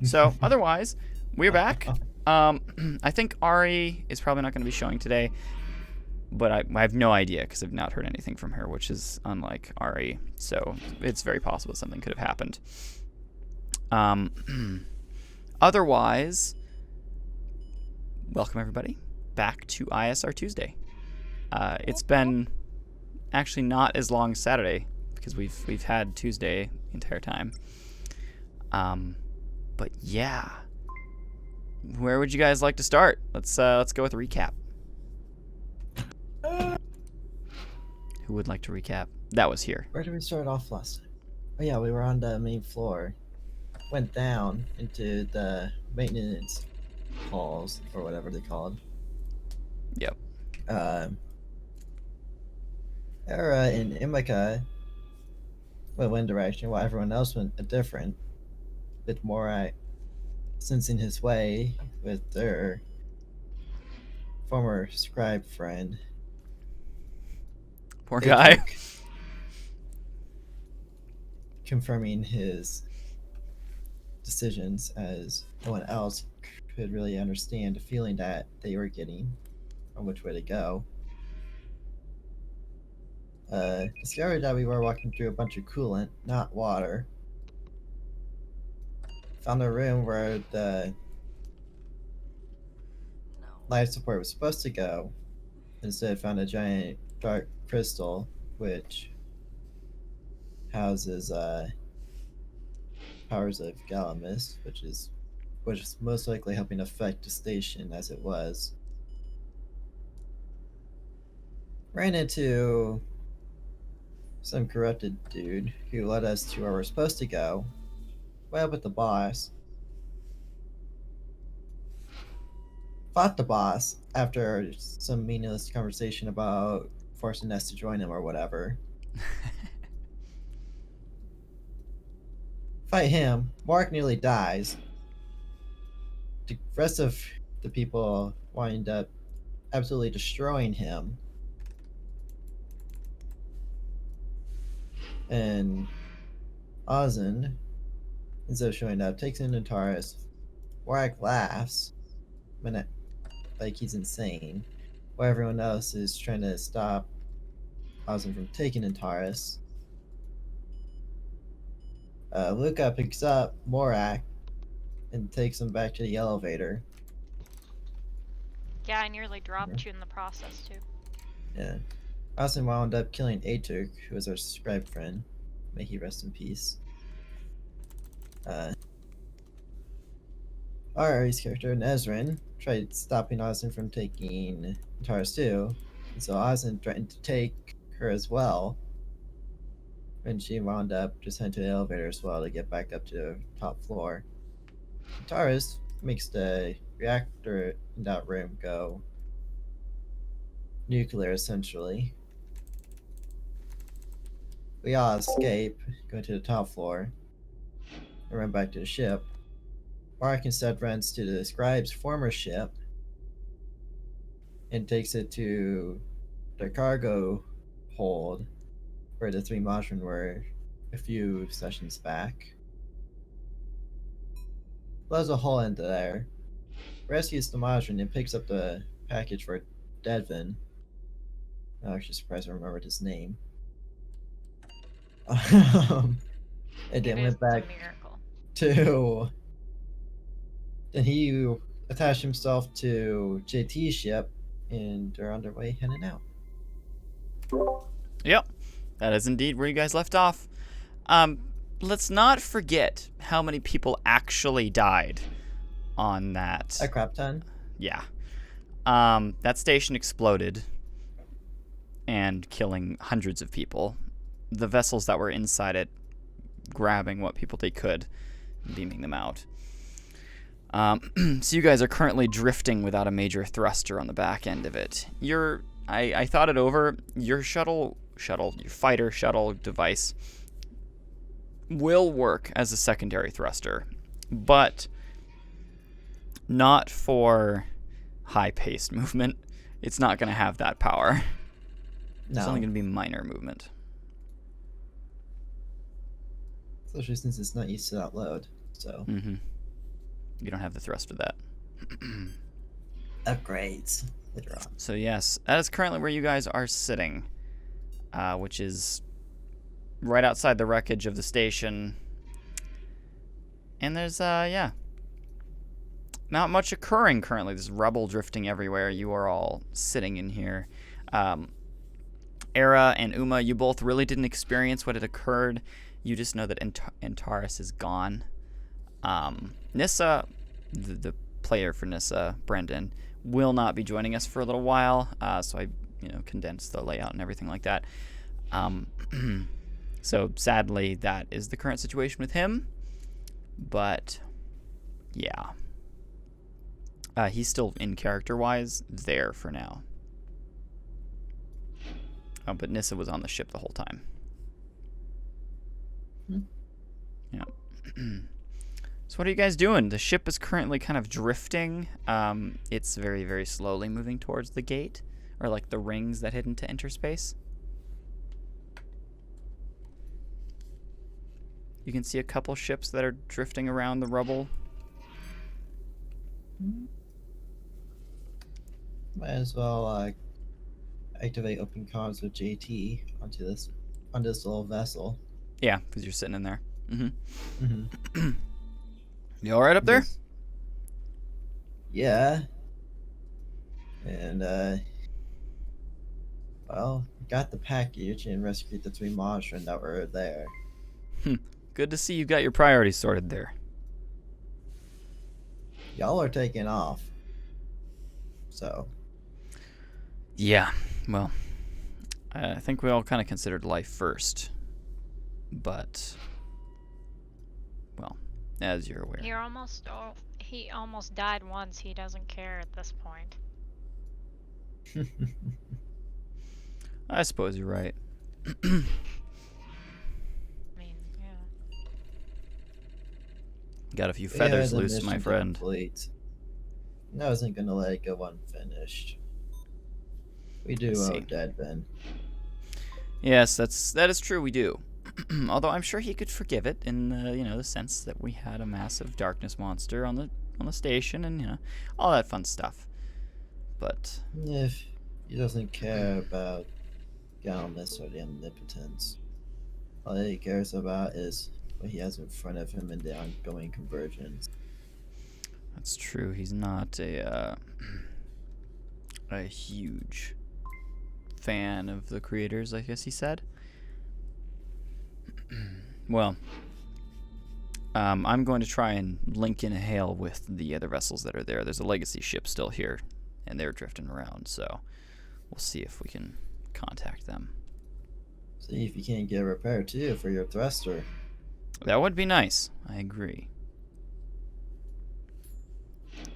So otherwise, we're back. I think Ari is probably not going to be showing today, but I have no idea because I've not heard anything from her, which is unlike Ari. So it's very possible something could have happened. Otherwise, welcome everybody back to ISR Tuesday. It's been actually not as long as Saturday because we've had Tuesday the entire time. But yeah, where would you guys like to start? Let's go with a recap. Who would like to recap? That was here. Where did we start off last time? Oh yeah, we were on the main floor. Went down into the maintenance halls, or whatever they're called. Yep. Era and Imika went one direction while everyone else went a different. Bit more sensing his way with their former scribe friend. Poor guy. Confirming his decisions as no one else could really understand the feeling that they were getting on which way to go. Discovered that we were walking through a bunch of coolant, not water. Found a room where the life support was supposed to go. Instead, found a giant dark crystal which houses powers of Galamis, which is most likely helping affect the station as it was. Ran into some corrupted dude who led us to where we're supposed to go. Went up with the boss. Fought the boss after some meaningless conversation about forcing us to join him or whatever. Fight him. Mark nearly dies. The rest of the people wind up absolutely destroying him. And Ozan, instead of showing up, takes in Antares. Warwick laughs, like he's insane, while everyone else is trying to stop Ozan from taking Antares. Luca picks up Morak and takes him back to the elevator. Yeah, I nearly dropped you in the process, too. Yeah. Ozan wound up killing Atuk, who was our scribe friend. May he rest in peace. Ari's character, Nezrin, tried stopping Ozan from taking Antares too, and so Ozan threatened to take her as well. And she wound up just heading to the elevator as well to get back up to the top floor. Antares makes the reactor in that room go nuclear, essentially. We all escape, going to the top floor, and run back to the ship. Mark instead runs to the scribe's former ship and takes it to the cargo hold where the three Majin were a few sessions back. Blows a hole into there, rescues the Majin, and picks up the package for Devin. I'm actually surprised I remembered his name. And then went back to. Then he attached himself to JT's ship, and they're on their way heading out. Yep, that is indeed where you guys left off. Let's not forget how many people actually died on that. A crap ton. Yeah. That station exploded and killing hundreds of people. The vessels that were inside it grabbing what people they could, beaming them out. So you guys are currently drifting without a major thruster on the back end of it. I thought it over. Your your fighter shuttle device will work as a secondary thruster, but not for high-paced movement. It's not going to have that power. No. It's only going to be minor movement. Especially since it's not used to that load. So. Mm-hmm. You don't have the thrust for that. Upgrades later on. So yes, that is currently where you guys are sitting, which is right outside the wreckage of the station. And there's, yeah, not much occurring currently. There's rubble drifting everywhere. You are all sitting in here. Era and Uma, you both really didn't experience what had occurred. You just know that Antares is gone. Nissa, the player for Nissa, Brendan, will not be joining us for a little while. So I, condensed the layout and everything like that. So sadly, that is the current situation with him. But yeah, he's still in character-wise there for now. Oh, but Nissa was on the ship the whole time. Yeah. So what are you guys doing? The ship is currently kind of drifting. It's very, very slowly moving towards the gate, or like the rings that head into interspace. You can see a couple ships that are drifting around the rubble. Might as well activate open comms with JT onto this little vessel. Yeah, because you're sitting in there. You all right up there? Yeah. And well, got the package and rescued the 3 monsters that were there. Good to see you got your priorities sorted there. Y'all are taking off. So. Yeah, well, I think we all kind of considered life first. But, well, as you're aware. He almost died once. He doesn't care at this point. I suppose you're right. I mean, yeah. Got a few feathers loose, my friend. Complete. I wasn't gonna let it go unfinished. We do owe Deadman. Yes, that is true. We do. Although I'm sure he could forgive it in the sense that we had a massive darkness monster on the station and all that fun stuff. But if he doesn't care about Galmus or the Omnipotence, all he cares about is what he has in front of him in the ongoing convergence. That's true. He's not a huge fan of the creators, I guess he said. Well, I'm going to try and link in a hail with the other vessels that are there. There's a legacy ship still here, and they're drifting around, so we'll see if we can contact them. See if you can't get a repair, too, for your thruster. That would be nice. I agree.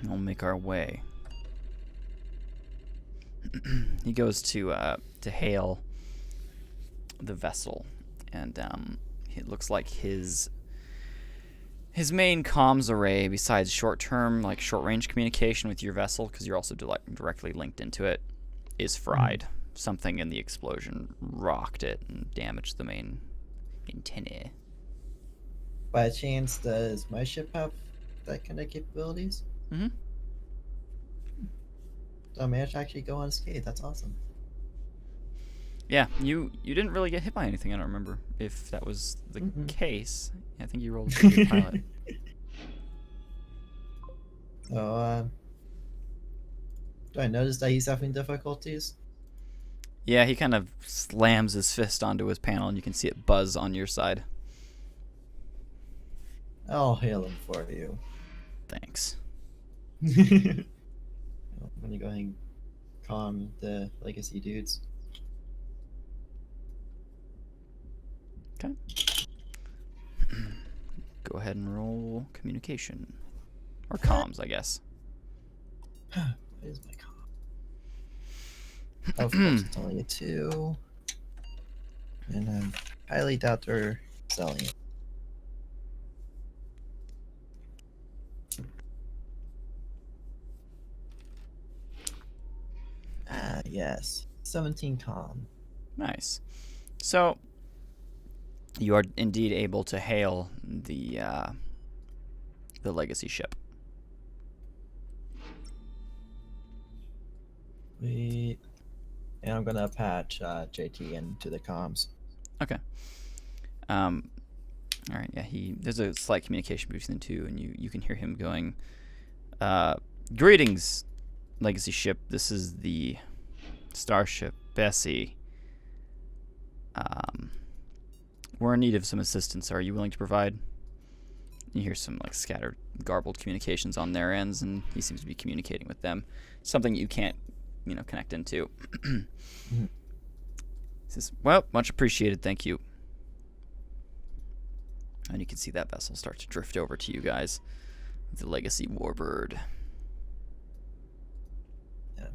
We'll make our way. He goes to hail the vessel, and it looks like his main comms array, besides short-term, like short-range communication with your vessel, because you're also directly linked into it, is fried. Something in the explosion rocked it and damaged the main antennae. By chance, does my ship have that kind of capabilities? Mm-hmm. So I managed to actually go unscathed. That's awesome. Yeah, you didn't really get hit by anything. I don't remember if that was the case. Yeah, I think you rolled a pretty good pilot. So, do I notice that he's having difficulties? Yeah, he kind of slams his fist onto his panel, and you can see it buzz on your side. I'll hail him for you. Thanks. I'm gonna go ahead and calm the legacy dudes. Okay. Go ahead and roll communication. Or comms, I guess. Where's my comm? Of course, it's only a 2. And I highly doubt they're selling it. Ah, yes. 17 comm. Nice. So, you are indeed able to hail the legacy ship. And I'm gonna patch JT into the comms. Okay. All right. Yeah. There's a slight communication between the two, and you can hear him going, "Greetings, Legacy ship. This is the Starship Bessie. We're in need of some assistance. Are you willing to provide?" You hear some like scattered, garbled communications on their ends, and he seems to be communicating with them. Something you can't, connect into. He says, "Well, much appreciated. Thank you." And you can see that vessel start to drift over to you guys. The Legacy Warbird. Yeah.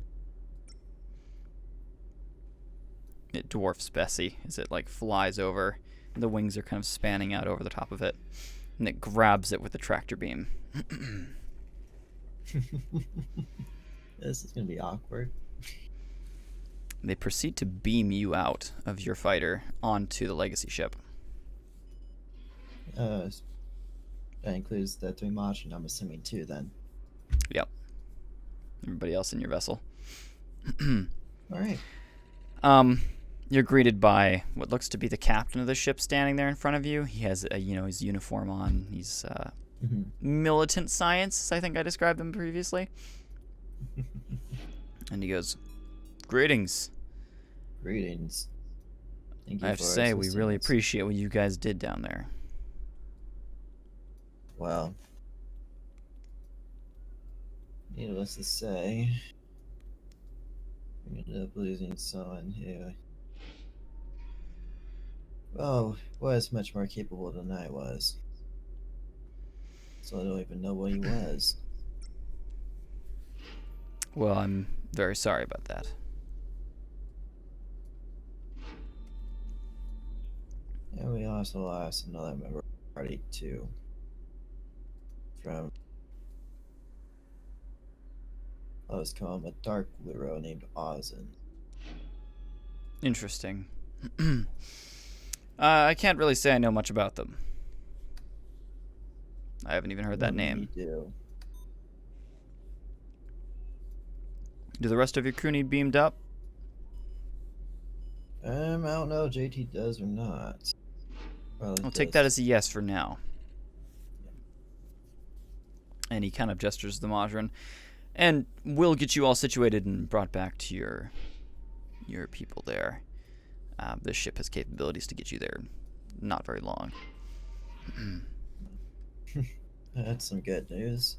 It dwarfs Bessie as it like flies over. And the wings are kind of spanning out over the top of it. And it grabs it with the tractor beam. This is gonna be awkward. They proceed to beam you out of your fighter onto the Legacy ship. That includes the 3 Majin, I'm assuming, too, then. Yep. Everybody else in your vessel. Alright. You're greeted by what looks to be the captain of the ship standing there in front of you. He has his uniform on. He's militant science, I think I described him previously. And he goes, "Greetings. Greetings. Thank you I have to for say, we assisting really us. appreciate what you guys did down there." Well, needless to say, we ended up losing someone who, well, was much more capable than I was. So I don't even know what he was. Well, I'm very sorry about that. And we also lost another member of the party, too. From, let's call him a dark Luro named Ozin. Interesting. I can't really say I know much about them. I haven't even heard that name. We do. Do the rest of your crew need beamed up? I don't know if JT does or not. Probably I'll take that as a yes for now. And he kind of gestures to the Majin. And we'll get you all situated and brought back to your people there. This ship has capabilities to get you there not very long. That's some good news.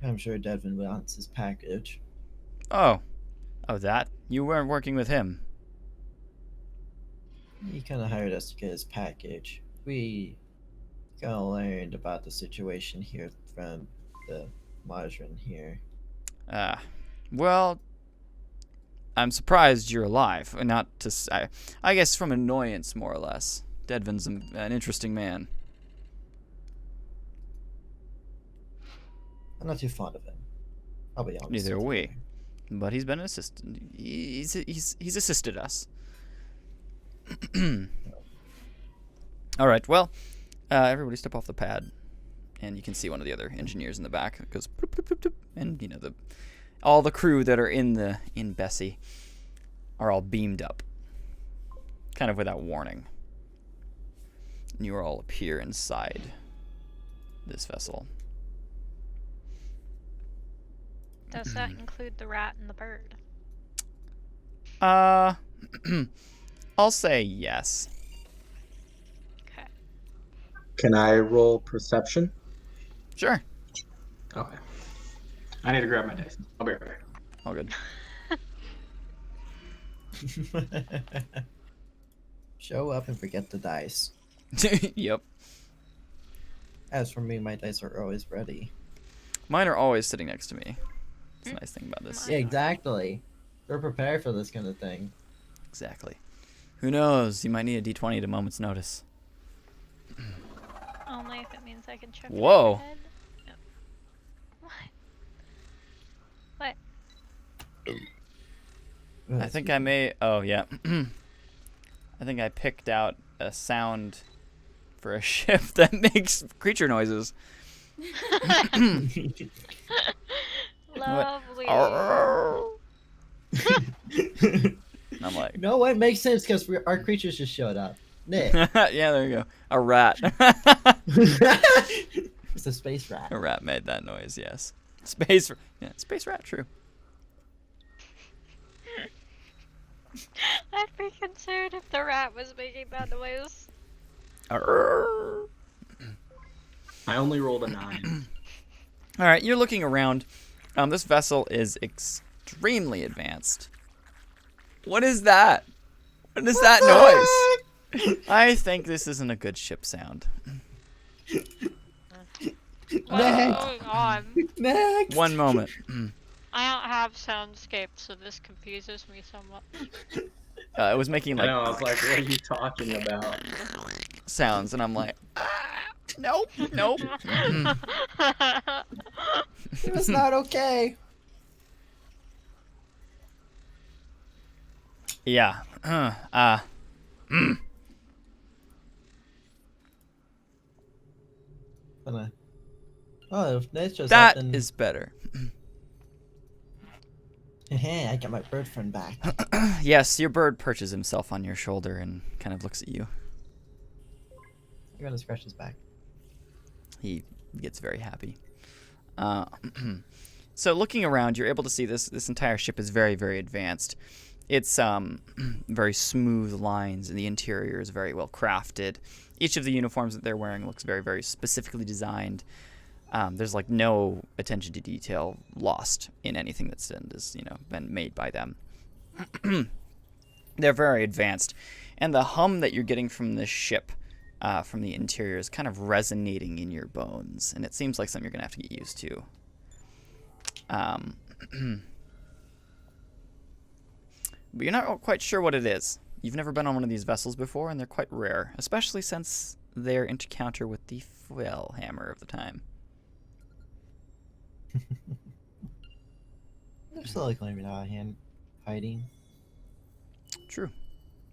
I'm sure Devin wants his package. Oh, that? You weren't working with him. He kind of hired us to get his package. We kind of learned about the situation here from the Majin here. Well, I'm surprised you're alive. Not to, I guess from annoyance, more or less. Dedvin's an interesting man. I'm not too fond of him. I'll be honest. Neither are with we. you. But he's been an assistant. He's assisted us. All right. Well, everybody step off the pad, and you can see one of the other engineers in the back. It goes, bloop, bloop, bloop, bloop, and all the crew that are in Bessie are all beamed up, kind of without warning. And you all appear inside this vessel. Does that include the rat and the bird? I'll say yes. Okay. Can I roll perception? Sure. Okay. I need to grab my dice. I'll be right back. All good. Show up and forget the dice. Yep. As for me, my dice are always ready. Mine are always sitting next to me. That's the nice thing about this. Yeah, exactly. We're prepared for this kind of thing. Exactly. Who knows? You might need a D20 at a moment's notice. Only if it means I can check. Whoa. Head. Oh. What? I think I may... Oh, yeah. I think I picked out a sound for a ship that makes creature noises. Lovely. I'm like, No, it makes sense because our creatures just showed up. Nick. yeah, there you go. A rat. It's a space rat. A rat made that noise. Yes. Yeah, space rat. True. I'd be concerned if the rat was making that noise. Arrgh. I only rolled a 9. All right, you're looking around. This vessel is extremely advanced. What is that? What is that noise? I think this isn't a good ship sound. What's going on? Next. One moment. I don't have soundscape, so this confuses me somewhat. It was making I like know, I was like, what are you talking about? sounds, and I'm like, nope, nope. It's not okay. Yeah. Oh, if nature's That up, then... is better. I got my bird friend back. Yes, your bird perches himself on your shoulder and kind of looks at you. You're gonna scratch his back. He gets very happy. So looking around, you're able to see this entire ship is very, very advanced. It's very smooth lines, and the interior is very well crafted. Each of the uniforms that they're wearing looks very, very specifically designed. There's like no attention to detail lost in anything that's been made by them. They're very advanced, and the hum that you're getting from this ship, from the interior, is kind of resonating in your bones, and it seems like something you're gonna have to get used to. But you're not quite sure what it is. You've never been on one of these vessels before, and they're quite rare, especially since their encounter with the flail hammer of the time. They're slowly climbing out of hand, hiding. True.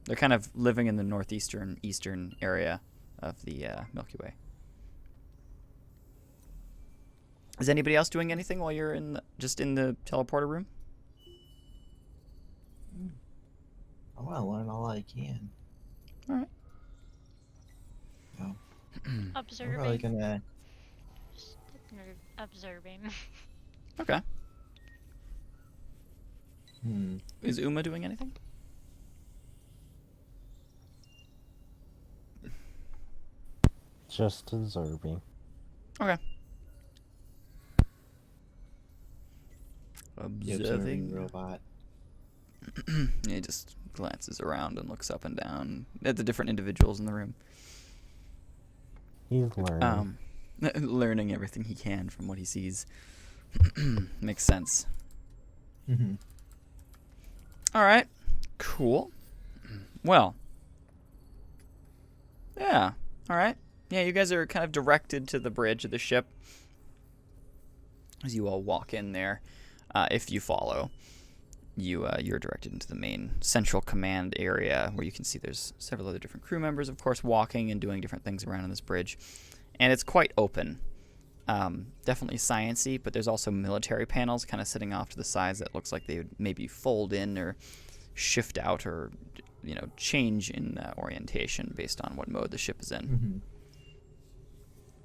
They're kind of living in the eastern area of the Milky Way. Is anybody else doing anything while you're just in the teleporter room? I want to learn all I can. All right. Oh, I'm Observing. probably gonna... Just observing. Okay. Hmm. Is Uma doing anything? Just observing. Okay. The observing robot. He just glances around and looks up and down at the different individuals in the room. He's learning. Learning everything he can from what he sees. Makes sense. Mm-hmm. All right. Cool. Well. Yeah. All right. Yeah, you guys are kind of directed to the bridge of the ship as you all walk in there. If you follow, you're directed into the main central command area where you can see there's several other different crew members, of course, walking and doing different things around on this bridge. And it's quite open. Definitely science-y, but there's also military panels kind of sitting off to the sides that looks like they would maybe fold in or shift out or, change in orientation based on what mode the ship is in.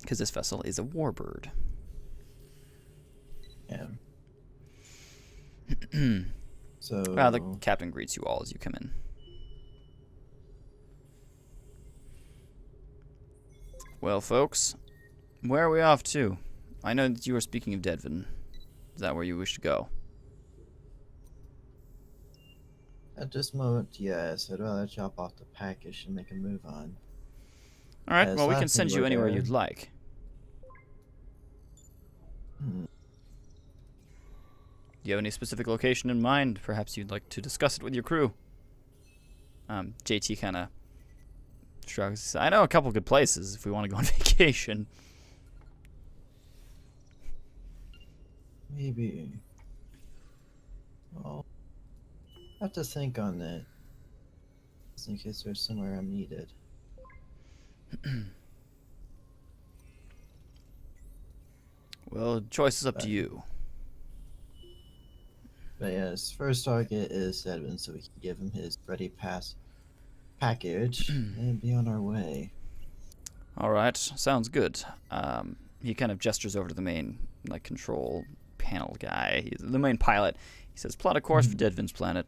Because this vessel is a warbird. Yeah. So... The captain greets you all as you come in. Well, folks, where are we off to? I know that you were speaking of Devon. Is that where you wish to go? At this moment, yes. I'd rather chop off the package and make a move on. All right, Yes, well, we I can think send you we're anywhere there. you'd like. Hmm. Do you have any specific location in mind? Perhaps you'd like to discuss it with your crew. JT kind of shrugs. I know a couple good places if we want to go on vacation. Maybe. Well, I have to think on that. Just in case there's somewhere I'm needed. Well, choice is up to you. But yes, first target is Edwin, so we can give him his ready pass package and be on our way. All right, sounds good. He kind of gestures over to the main control panel guy. He's the main pilot. He says, "Plot a course for Deadvin's planet."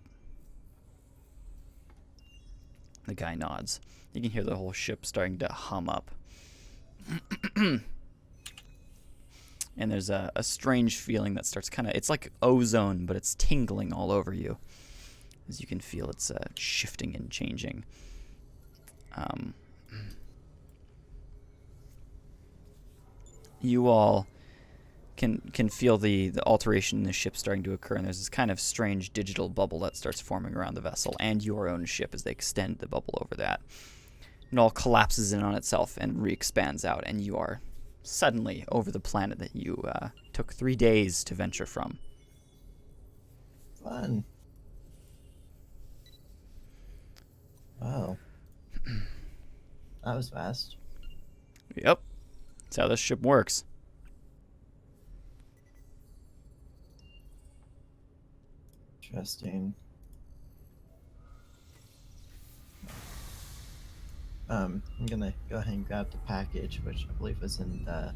The guy nods. You can hear the whole ship starting to hum up. And there's a strange feeling that starts it's like ozone, but it's tingling all over you. As you can feel it's shifting and changing. You all can feel the alteration in the ship starting to occur, and there's this kind of strange digital bubble that starts forming around the vessel and your own ship as they extend the bubble over that. It all collapses in on itself and re-expands out, and you are suddenly over the planet that you took 3 days to venture from. Fun. Wow. That was fast. Yep. That's how this ship works. Interesting. I'm gonna go ahead and grab the package, which I believe was in the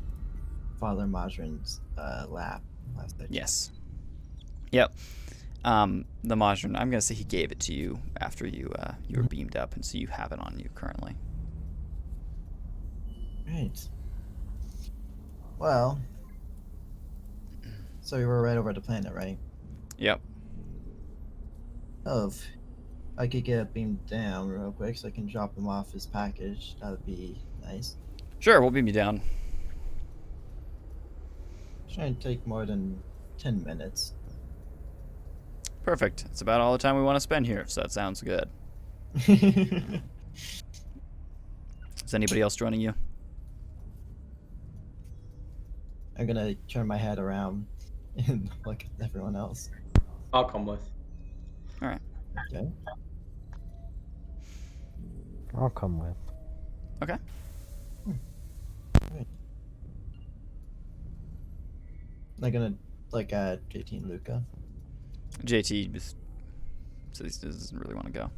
Father Modron's lab last I checked. Yes. Yep. The Modron, I'm gonna say he gave it to you after you were beamed up, and so you have it on you currently. Right. Well, so we were right over the planet, right? Yep. Oh, if I could get beamed down real quick so I can drop him off his package, that would be nice. Sure, we'll beam you down. Shouldn't take more than 10 minutes. Perfect. It's about all the time we want to spend here, so that sounds good. Is anybody else joining you? I'm gonna turn my head around and look at everyone else. I'll come with. All right. Okay. I'll come with. Okay. I'm gonna JT and Luca. JT just says he doesn't really want to go.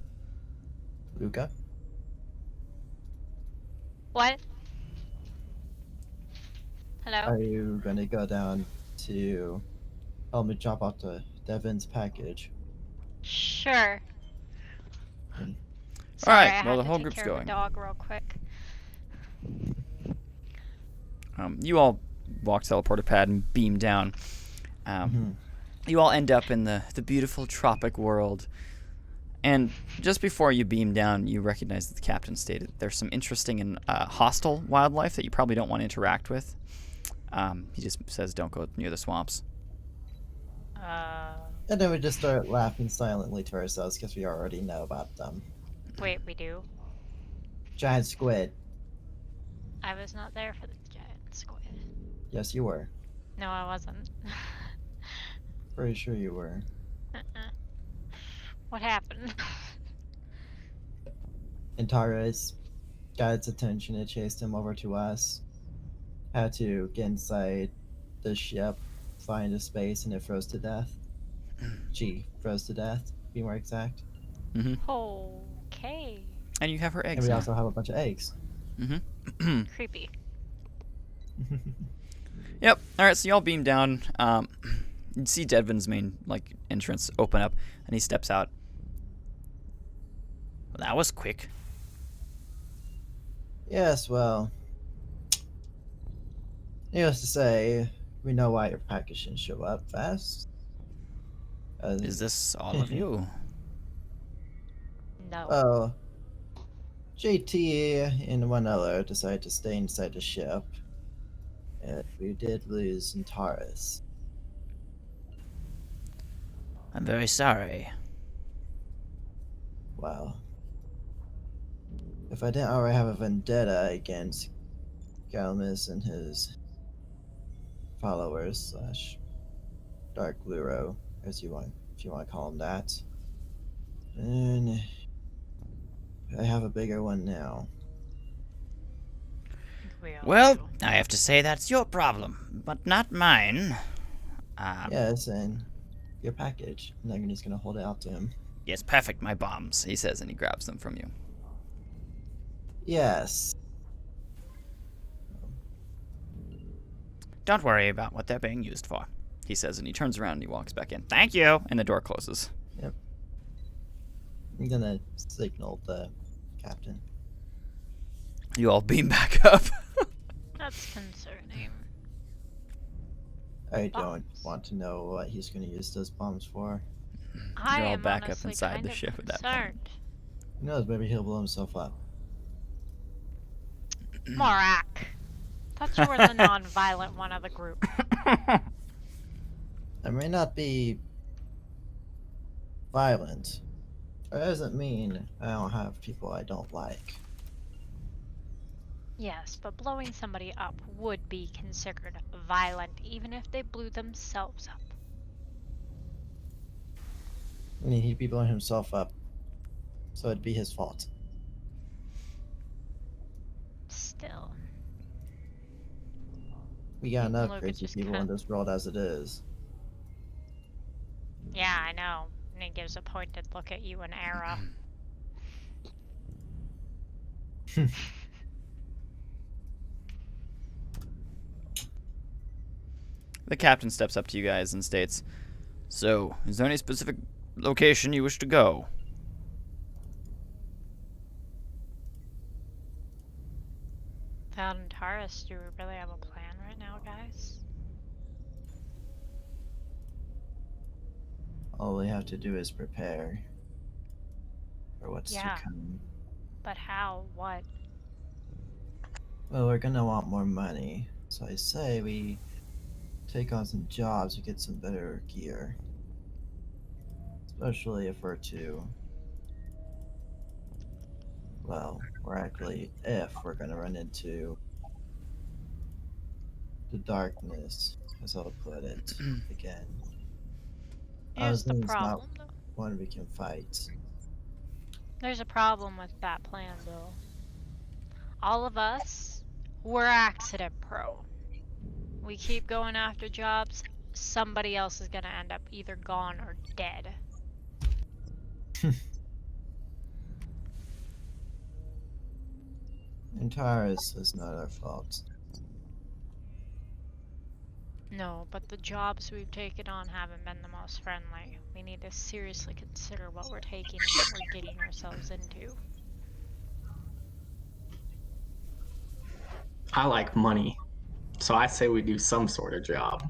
Luca? What? Hello? Are you gonna go down to help me drop off the Devin's package? Sure. Hmm. Sorry, Alright, I well, had the to whole take group's care of going. the dog real quick. You all walk to the teleporter pad and beam down. You all end up in the beautiful tropic world. And just before you beam down, you recognize that the captain stated there's some interesting and hostile wildlife that you probably don't want to interact with. He just says don't go near the swamps. And then we just start laughing silently to ourselves because we already know about them. Wait, we do? Giant squid. I was not there for the giant squid. Yes, you were. No, I wasn't. Pretty sure you were. What happened? Antares got its attention. It chased him over to us. Had to get inside the ship, fly into space, and it froze to death. She froze to death, to be more exact. Okay. And you have her And eggs we now. also have a bunch of eggs. Creepy. Yep. All right. So y'all beam down. You see Deadvin's main entrance open up, and he steps out. Well, that was quick. Yes, well, needless to say, we know why your package didn't show up fast. Is this all of you? No. Well, JT and one other decided to stay inside the ship. And we did lose Antares. I'm very sorry. Wow. If I didn't already have a vendetta against Galmus and his followers / Dark Luro, if you want to call him that, then I have a bigger one now. We all Well, do. I have to say that's your problem, but not mine. Yes, and your package. And then he's gonna hold it out to him. Yes, perfect, my bombs, he says, and he grabs them from you. Yes. Don't worry about what they're being used for, he says, and he turns around and he walks back in. Thank you, and the door closes. Yep. I'm gonna signal the captain. You all beam back up. That's concerning. I don't Bombs. want to know what he's gonna use those bombs for. I You're all am back up honestly inside kind the of ship at that point. concerned. Who knows, maybe he'll blow himself up. Morak. Thought you were the non-violent one of the group. I may not be violent. That doesn't mean I don't have people I don't like. Yes, but blowing somebody up would be considered violent, even if they blew themselves up. I mean, he'd be blowing himself up, so it'd be his fault. Still. We got enough Look, it crazy just people in cut- this world as it is. Yeah, I know. And he gives a pointed look at you and Era. The captain steps up to you guys and states, "So, is there any specific location you wish to go?" Val and Taurus, do we really have a plan right now, guys? All we have to do is prepare for what's Yeah. to come. But how? What? Well, we're gonna want more money, so I say we take on some jobs to get some better gear. Especially if we're to... Well, we're actually, if we're gonna run into the darkness, as I'll put it, again. Here's the Honestly, it's not problem, though. one we can fight. There's a problem with that plan, though. All of us, we're accident prone. We keep going after jobs, somebody else is gonna end up either gone or dead. And Taurus is not our fault. No, but the jobs we've taken on haven't been the most friendly. We need to seriously consider what we're taking and what we're getting ourselves into. I like money, so I say we do some sort of job.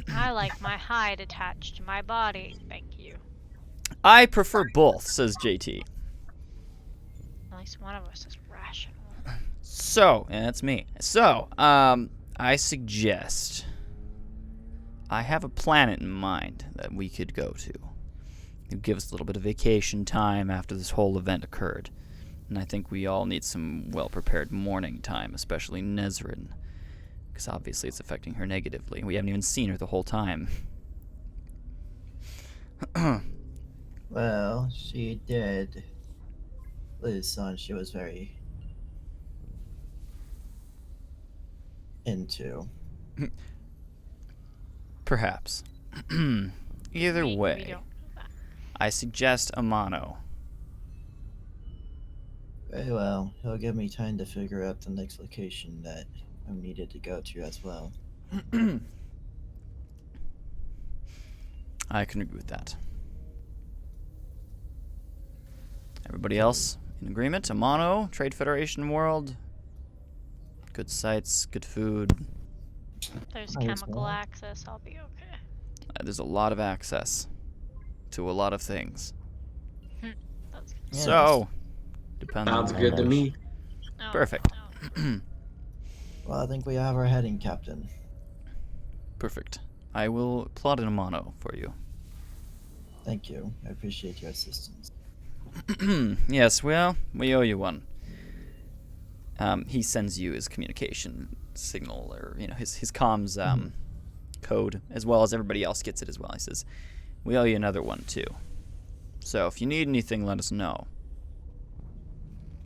I like my hide attached to my body, thank you. I prefer both, says JT. At least one of us is rational. So, and that's me. So, I suggest I have a planet in mind that we could go to. It'd give us a little bit of vacation time after this whole event occurred. And I think we all need some well-prepared mourning time, especially Nezrin. Because obviously it's affecting her negatively. We haven't even seen her the whole time. Well, she did lose someone she was very into. Perhaps. Either We way, don't know that. I suggest Amano. Very well. He'll give me time to figure out the next location that I'm needed to go to as well. I can agree with that. Everybody else in agreement? Amano, Trade Federation World. Good sights, good food. If there's Might as chemical well. access, I'll be okay. There's a lot of access to a lot of things. That's Yes. So, depends Sounds on good to me. no, Perfect. no. Well, I think we have our heading, Captain. Perfect. I will plot an Amano for you. Thank you. I appreciate your assistance. Yes, well, we owe you one. He sends you his communication signal, or his comms code, as well as everybody else gets it as well. He says, "We owe you another one too. So if you need anything, let us know."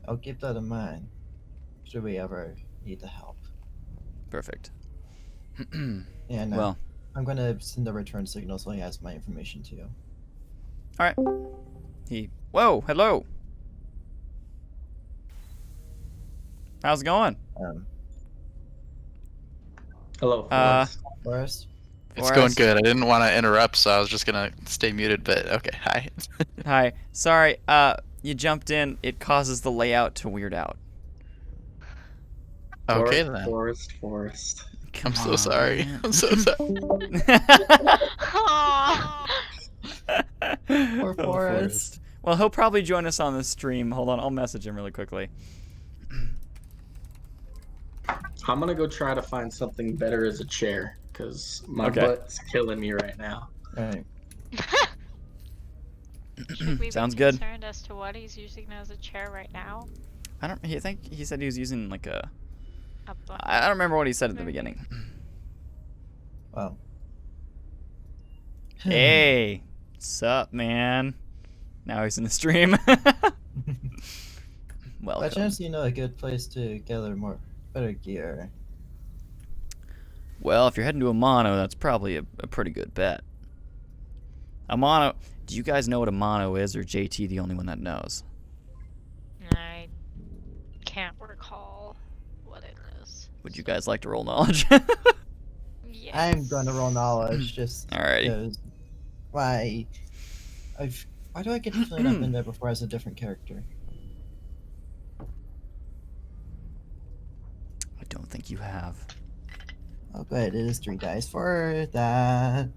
I'll keep that in mind. Should we ever need the help? Perfect. Yeah, no. Well, I'm gonna send a return signal so he has my information too. All right. Whoa, hello. How's it going? Hello. Forrest. It's going Forrest. good. I didn't want to interrupt, so I was just gonna stay muted. But okay, hi. Hi. Sorry. You jumped in. It causes the layout to weird out. Okay then. Forrest. I'm Come so on, sorry. man. I'm so sorry. Aw. Poor Forrest. Well, he'll probably join us on the stream. Hold on, I'll message him really quickly. I'm gonna go try to find something better as a chair, because my Okay. butt's killing me right now. Alright. Should we Sounds be good. concerned as to what he's using as a chair right now? I think he said he was using like a. A bu- I don't remember what he said at the Maybe. beginning. Wow. Hey, sup, man? Now he's in the stream. By Welcome. chance, you know a good place to gather better gear. Well, if you're heading to Amano, that's probably a pretty good bet. Amano, do you guys know what Amano is, or JT the only one that knows? I can't recall what it is. Would you guys like to roll knowledge? Yes. I'm going to roll knowledge just Alrighty. because. Why do I get the feeling I've been there before as a different character? I don't think you have. Oh, good. It is 3 dice for that.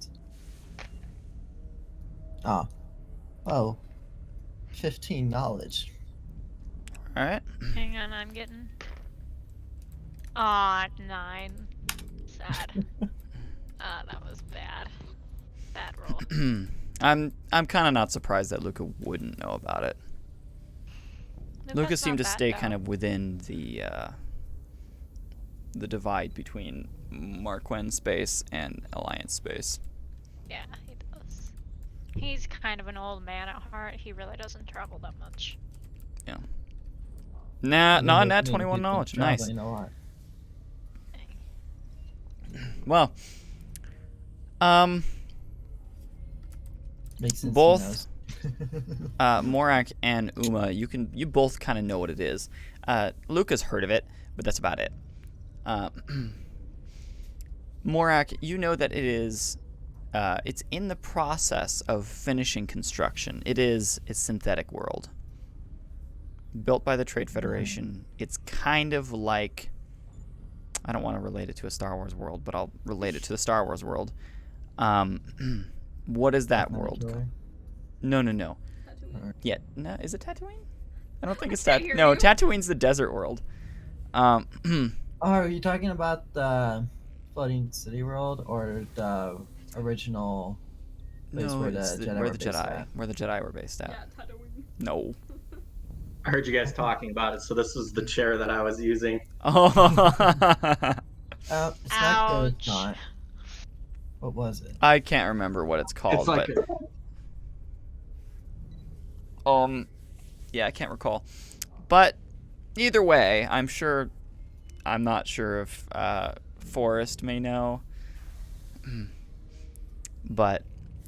Oh. Oh. 15 knowledge. Alright. Hang on, I'm getting. Aw, 9. Sad. That was bad. Bad roll. I'm kind of not surprised that Luca wouldn't know about it. Luca seemed to stay kind of within the divide between Marquand space and Alliance space. Yeah, he does. He's kind of an old man at heart. He really doesn't travel that much. Nah, And not then nat he's 21 been knowledge. Nice. traveling a lot. Well, Makes sense. both Morak and Uma, you both kind of know what it is. Luca's heard of it, but that's about it. Morak, you know that it is. It's in the process of finishing construction. It is a synthetic world built by the Trade Federation. It's kind of like. I don't want to relate it to a Star Wars world, but I'll relate it to the Star Wars world. What is that world? No. Yeah, no. Is it Tatooine? I don't think it's Tatooine. No, Tatooine's the desert world. Oh, are you talking about the floating city world or the original place No, where the it's Jedi where were the based Jedi, at? where the Jedi were based at. Yeah, Tatooine. No. I heard you guys talking about it, so this was the chair that I was using. Oh. It's not good. It's Ouch. not. What was it? I can't remember what it's called, It's like but yeah, I can't recall. But either way, I'm not sure if Forrest may know. But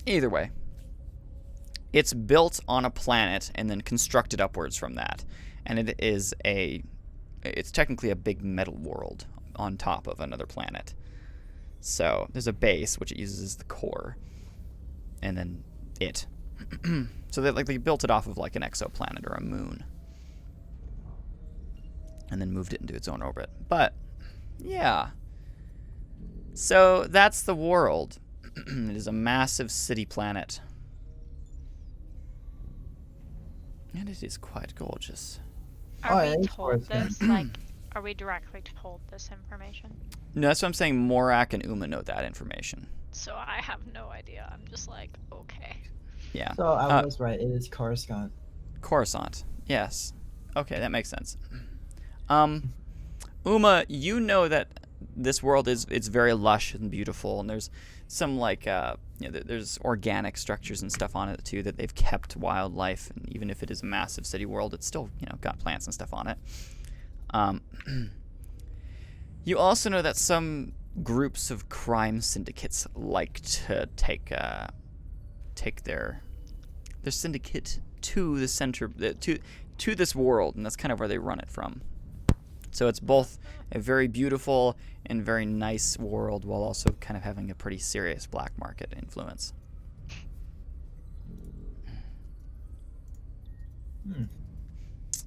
either way, it's built on a planet and then constructed upwards from that. And it's technically a big metal world on top of another planet. So there's a base, which it uses as the core. And then it. So they built it off of like an exoplanet or a moon. And then moved it into its own orbit. But, yeah. So that's the world. It is a massive city planet. And it is quite gorgeous. Are yeah, we it's told worth it. this? Like, are we directly told this information? No, that's what I'm saying. Morak and Uma know that information. So I have no idea. I'm just like, okay. Yeah. So I was right. It is Coruscant. Coruscant. Yes. Okay, that makes sense. Uma, you know that this world it's very lush and beautiful, and there's some there's organic structures and stuff on it too that they've kept wildlife, and even if it is a massive city world, it's still got plants and stuff on it. You also know that some groups of crime syndicates like to take their syndicate to the center, to this world, and that's kind of where they run it from. So it's both a very beautiful and very nice world, while also kind of having a pretty serious black market influence.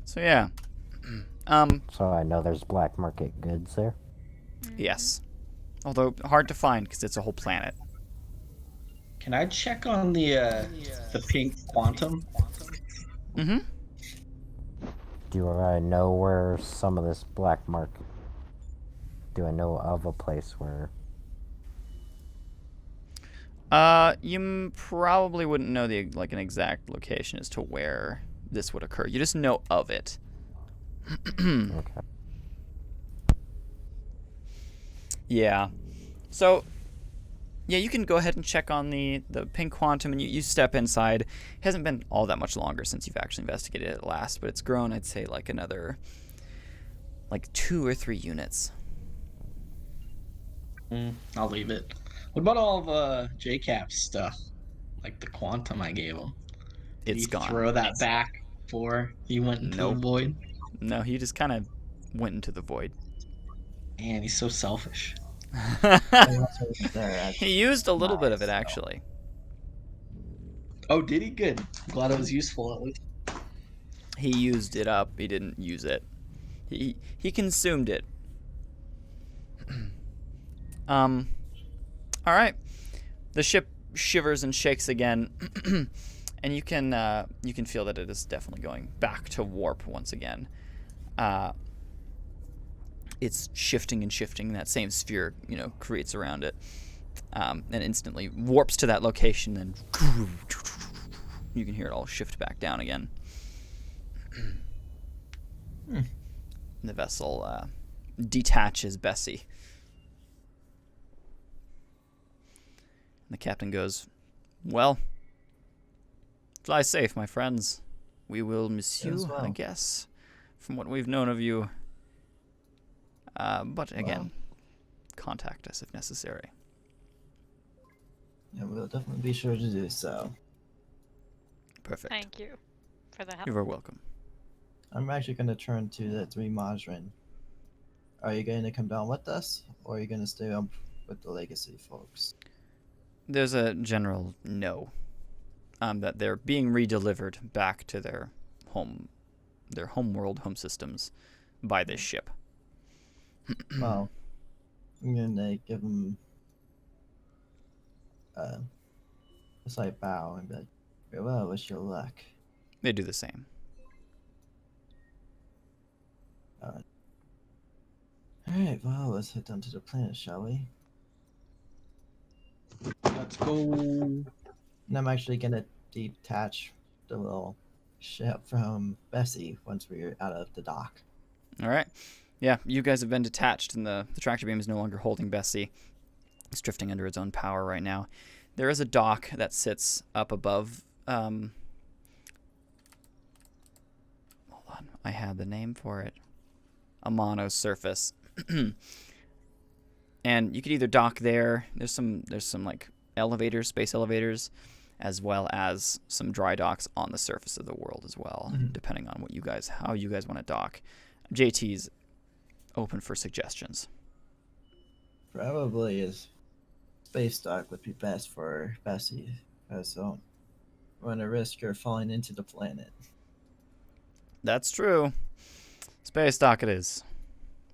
So yeah. So I know there's black market goods there. Yes. Although hard to find because it's a whole planet. Can I check on the pink quantum? Mm-hmm. Do I know where some of this black market? Do I know of a place where? You probably wouldn't know an exact location as to where this would occur. You just know of it. Okay. Yeah. So, yeah, you can go ahead and check on the pink quantum, and you step inside. It hasn't been all that much longer since you've actually investigated it last, but it's grown, I'd say, like another 2 or 3 units. I'll leave it. What about all of JCap's stuff? Like the quantum I gave him. Did It's he gone. throw that back before he went into Nope. the void? No, he just kind of went into the void. Man, he's so selfish. He used a little bit of it, actually. Oh, did he? Good. I'm glad it was useful at least. He used it up. He didn't use it. He consumed it. All right. The ship shivers and shakes again, and you can feel that it is definitely going back to warp once again. It's shifting and shifting. That same sphere, creates around it, and instantly warps to that location. And you can hear it all shift back down again. The vessel detaches Bessie. And the captain goes, "Well, fly safe, my friends. We will miss you, I guess, from what we've known of you. But again, contact us if necessary." Yeah, we'll definitely be sure to do so. Perfect. Thank you for the help. You are welcome. I'm actually going to turn to the 3 Majrin. Are you going to come down with us, or are you going to stay up with the Legacy folks? There's a general no. That they're being redelivered back to their home world, home systems, by this ship. Well, I'm going to give them a slight bow and be like, "Farewell, wish you luck." They do the same. Alright, well, let's head down to the planet, shall we? Let's go. And I'm actually gonna detach the little ship from Bessie once we're out of the dock. All right. Yeah, you guys have been detached, and the tractor beam is no longer holding Bessie. It's drifting under its own power right now. There is a dock that sits up above. Hold on, I had the name for it. Amano's surface. And you could either dock there. There's some like elevators, space elevators, as well as some dry docks on the surface of the world as well, depending on how you guys want to dock. JT's open for suggestions. Probably a space dock would be best for Bessie, because I don't want to risk her falling into the planet. That's true. Space dock it is.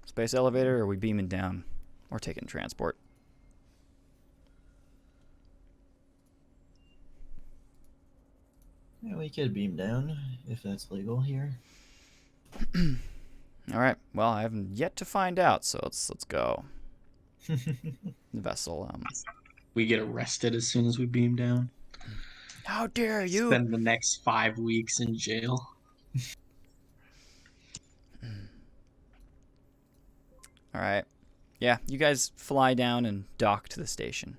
Space elevator, or are we beaming down? Or taking transport? Yeah, we could beam down, if that's legal here. All right. Well, I haven't yet to find out, so let's go. The vessel. We get arrested as soon as we beam down. How dare you? Spend the next 5 weeks in jail. All right. Yeah, you guys fly down and dock to the station.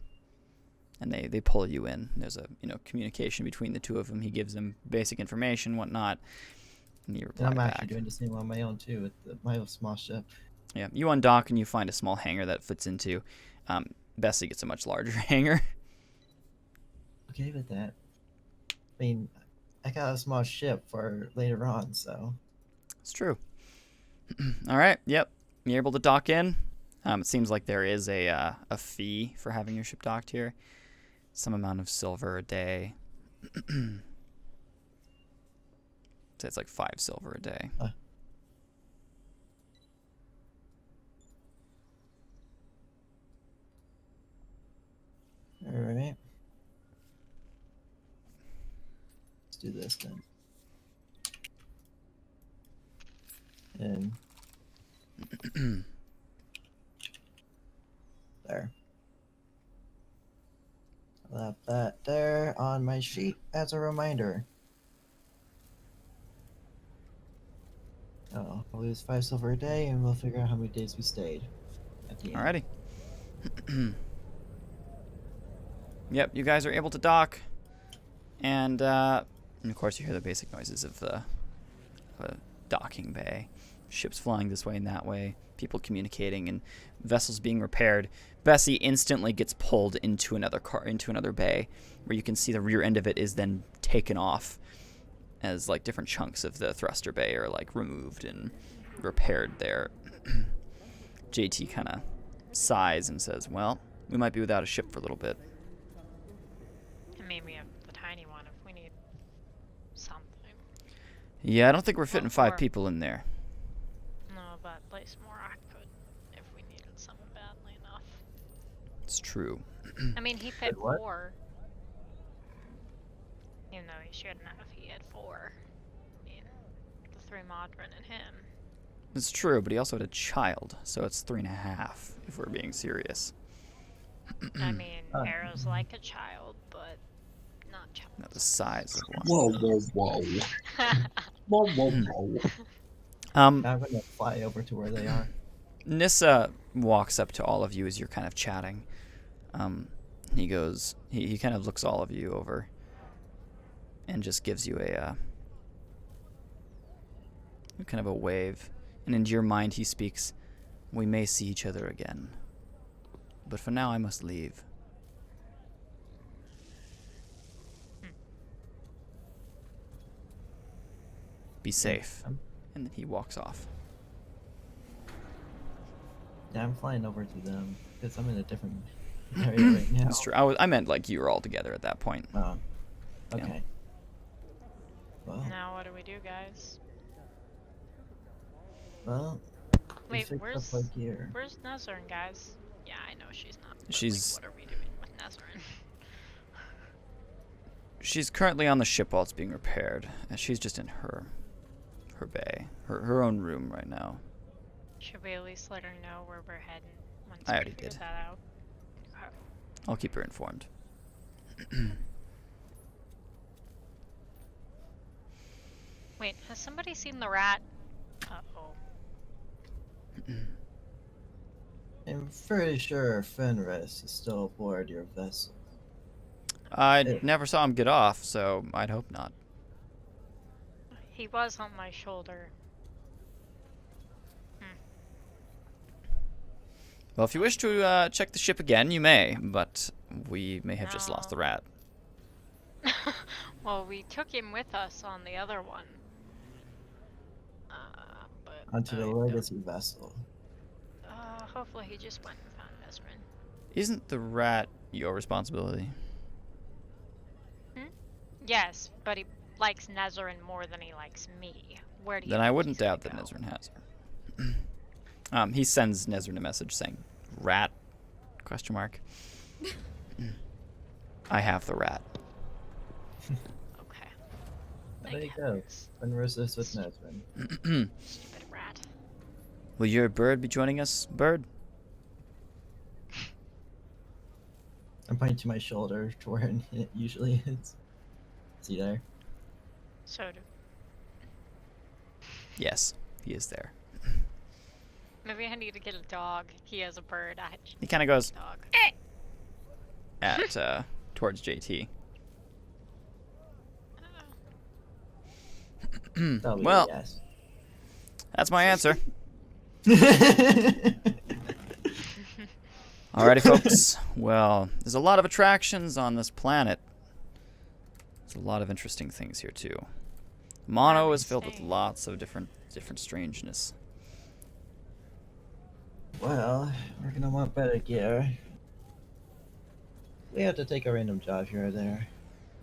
And they pull you in. There's a communication between the two of them. He gives them basic information, whatnot. And you reply And I'm back. actually doing the same on my own too with my small ship. Yeah, you undock and you find a small hangar that fits into. Bessie gets a much larger hangar. Okay with that. I mean, I got a small ship for later on, so. It's true. All right. Yep. You're able to dock in. It seems like there is a fee for having your ship docked here. Some amount of silver a day. So it's like 5 silver a day. Alright. Let's do this then. And there. I'll have that there on my sheet as a reminder. Oh, I'll lose 5 silver a day and we'll figure out how many days we stayed at the end. Alrighty. Yep, you guys are able to dock. And of course you hear the basic noises of the docking bay. Ships flying this way and that way. People communicating and vessels being repaired. Bessie instantly gets pulled into another bay, where you can see the rear end of it is then taken off as like different chunks of the thruster bay are like removed and repaired there. JT kind of sighs and says, "Well, we might be without a ship for a little bit." I mean, we have the tiny one if we need something. Yeah, I don't think we're fitting Well, 5 people in there. No, but place more I could if we needed something badly enough. It's true. I mean, he fit what? 4. Even though he shouldn't have, he had 4. I mean, the 3 Modron and him. It's true, but he also had a child, so it's 3.5 if we're being serious. I mean, Arrow's like a child, but not child. Not the size of one. Whoa, whoa, whoa. Whoa, whoa, whoa. I'm gonna fly over to where they are. Nissa walks up to all of you as you're kind of chatting. He goes, he kind of looks all of you over and just gives you a kind of a wave. And into your mind he speaks, "We may see each other again. But for now I must leave." Be safe. And then he walks off. Yeah, I'm flying over to them because I'm in a different area right now. That's true. I meant like you were all together at that point. Oh, okay. Well, Now what do we do, guys? well. we Wait, fixed up where's our gear. Nazarene, guys? Yeah, I know she's not. but, She's- Like, what are we doing with Nazarene? She's currently on the ship while it's being repaired. And she's just in her bay, her own room right now. Should we at least let her know where we're heading once I we already figure did. that out? Okay. I'll keep her informed. Wait, has somebody seen the rat? Uh-oh. I'm pretty sure Fenris is still aboard your vessel. I Hey. never saw him get off, so I'd hope not. He was on my shoulder. Well, if you wish to check the ship again, you may, but we may have just lost the No. rat. Well, we took him with us on the other one. But Onto the I don't- legacy vessel. hopefully he just went and found Ezrin. Isn't the rat your responsibility? Yes, but he likes Nezrin more than he likes me. Where do you Then I think wouldn't he's gonna doubt that go? Nezrin has her. He sends Nezrin a message saying, "Rat?" ? I have the rat. Okay. There Thank you go. heavens. Fenris is with Nesrin. Stupid rat. Will your bird be joining us, bird? I'm pointing to my shoulder to where it usually is. Is he there? So do. Yes, he is there. Maybe I need to get a dog. He has a bird. I He kind of goes dog. at towards JT. That'll be a Well, yes. that's my answer. Alrighty, folks. Well, there's a lot of attractions on this planet. There's a lot of interesting things here too. Amano is filled with lots of different strangeness. Well, we're gonna want better gear. We have to take a random job here or there.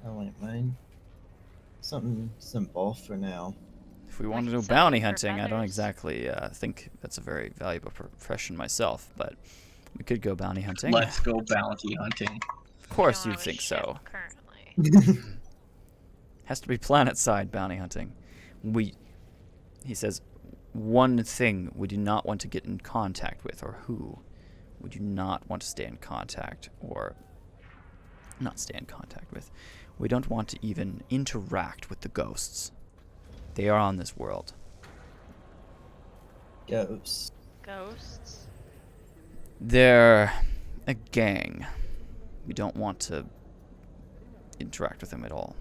I wouldn't mind. Something simple for now. If we We want to can do sell bounty you for hunting, I don't feathers. exactly think that's a very valuable profession myself, but we could go bounty hunting. Let's go bounty hunting. Of course Don't you'd have a think ship so. Currently. Has to be planet-side bounty hunting. He says, one thing we do not want to get in contact with, or who we do not want to stay in contact, or not stay in contact with. We don't want to even interact with the ghosts. They are on this world. Ghosts. Ghosts. They're a gang. We don't want to interact with them at all.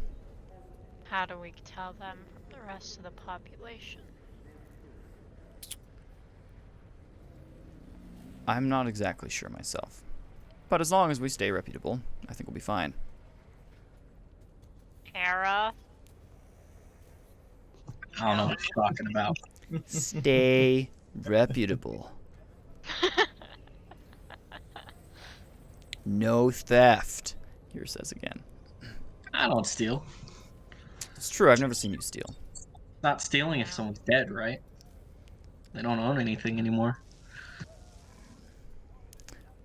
How do we tell them from the rest of the population? I'm not exactly sure myself. But as long as we stay reputable, I think we'll be fine. Era. I don't know what you're talking about. Stay reputable. No theft. Here says again. I don't steal. It's true, I've never seen you steal. Not stealing if someone's dead, right? They don't own anything anymore.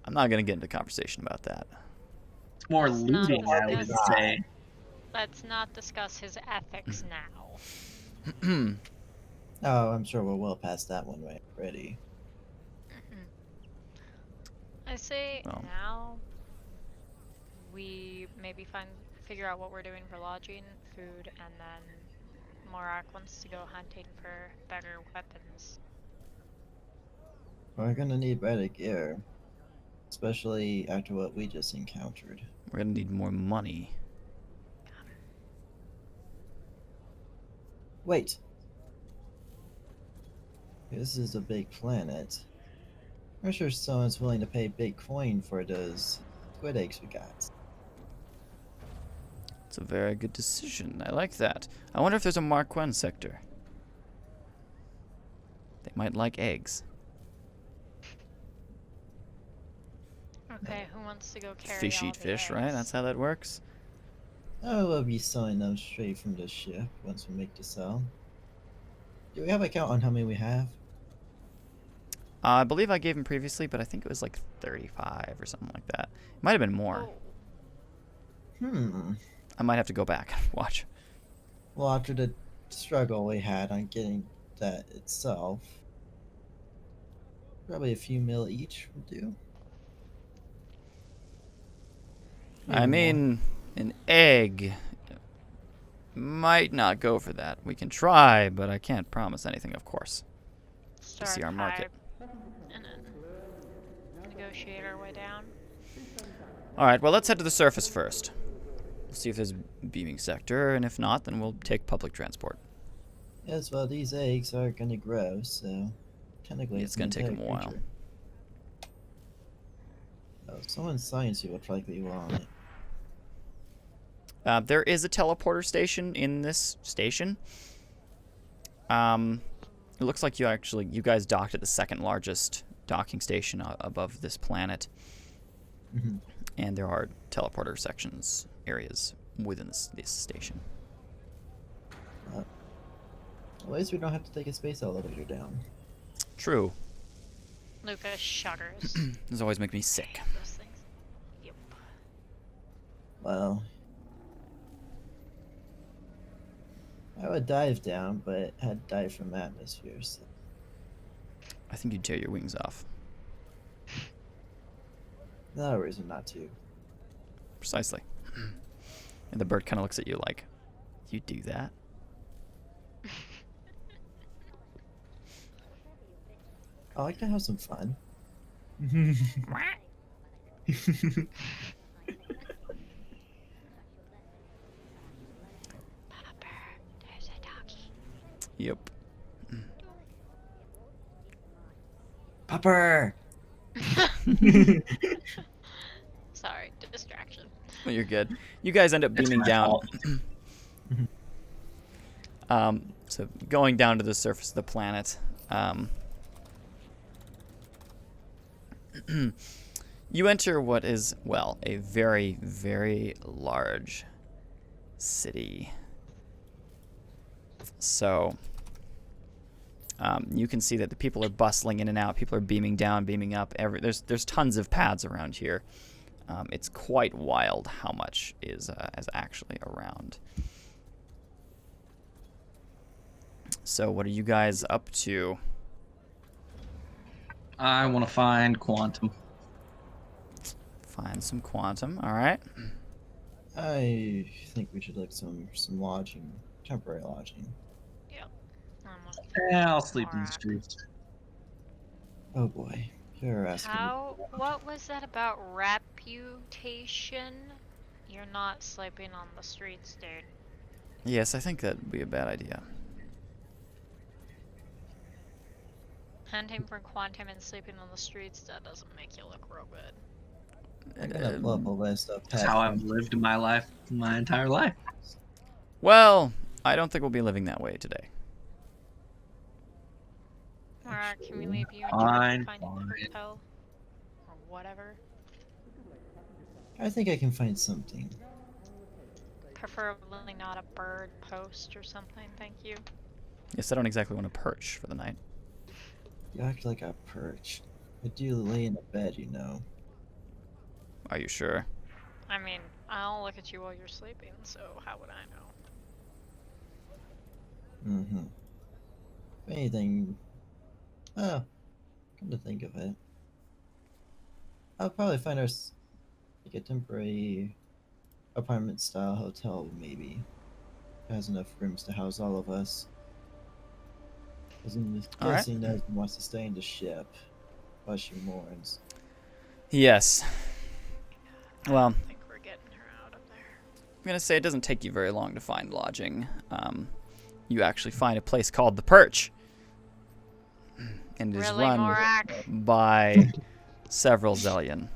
I'm not going to get into conversation about that. It's more Let's not looting, I would discuss- say. Let's not discuss his ethics now. Oh, I'm sure we're well past that one right already. I say Well. now we maybe figure out what we're doing for lodging, food, and then Morak wants to go hunting for better weapons. We're gonna need better gear. Especially after what we just encountered. We're going to need more money. Wait. This is a big planet. I'm sure someone's willing to pay big coin for those squid eggs we got. It's a very good decision. I like that. I wonder if there's a Marquand sector. They might like eggs. Oh, Okay, who wants to go carry Fish all eat the fish, right? eggs? That's how that works. Oh, we'll be selling them straight from the ship once we make the sell. Do we have a count on how many we have? I believe I gave him previously, but I think it was like 35 or something like that. It might have been more. Oh, I might have to go back and watch. Well, after the struggle we had on getting that itself, probably a few mil each will do. I Maybe more. mean, an egg might not go for that. We can try, but I can't promise anything, of course. start see our market. high and then negotiate our way down. Alright, well, let's head to the surface first. We'll see if there's a beaming sector, and if not, then we'll take public transport. Yes, well, these eggs are gonna grow, so technically It's gonna take an 'em a entire while. creature. Oh, someone's science will likely want it. There is a teleporter station in this station. It looks like you guys docked at the second largest docking station above this planet. Mm-hmm. And there are teleporter areas within this station. At least we don't have to take a space elevator down. True. Lucas shudders. Those always make me sick. Those things. Yep. Well, I would dive down, but had dive from atmosphere, so I think you'd tear your wings off. no reason not to. Precisely. And the bird kind of looks at you like, you do that? I like to have some fun. Papa, there's a doggy. Yep. Popper! Sorry, distraction. Well, you're good. You guys end up It's beaming my down. fault. So going down to the surface of the planet. You enter what is, well, a very, very large city. So you can see that the people are bustling in and out. People are beaming down, beaming up. There's tons of pads around here. It's quite wild how much is actually around. So what are you guys up to? I want to find Quantum. Find some quantum. All right. I think we should look some lodging, temporary lodging. Yeah, I'll sleep in the Alright. streets. Oh boy, you're asking. What was that about reputation? You're not sleeping on the streets, dude. Yes, I think that would be a bad idea. Hunting for quantum and sleeping on the streets, that doesn't make you look real good. I'm gonna pull up a list of That's pet how I've lived my life, my entire life. Well, I don't think we'll be living that way today. Alright, can we leave you and Fine, find a hotel? Or whatever. I think I can find something. Preferably not a bird post or something, thank you. Yes, I don't exactly want to perch for the night. You act like a perch. I do lay in a bed, you know. Are you sure? I mean, I'll look at you while you're sleeping, so how would I know? Mm-hmm. If anything... Oh, come to think of it. I'll probably find us like a temporary apartment-style hotel, maybe. It has enough rooms to house all of us. Because I'm All right. guessing no one wants to stay in the ship while she mourns. Yes. Well, I think we're getting her out of there. I'm gonna say it doesn't take you very long to find lodging. You actually find a place called the Perch, and it is Really, run Morak? by several Zellion.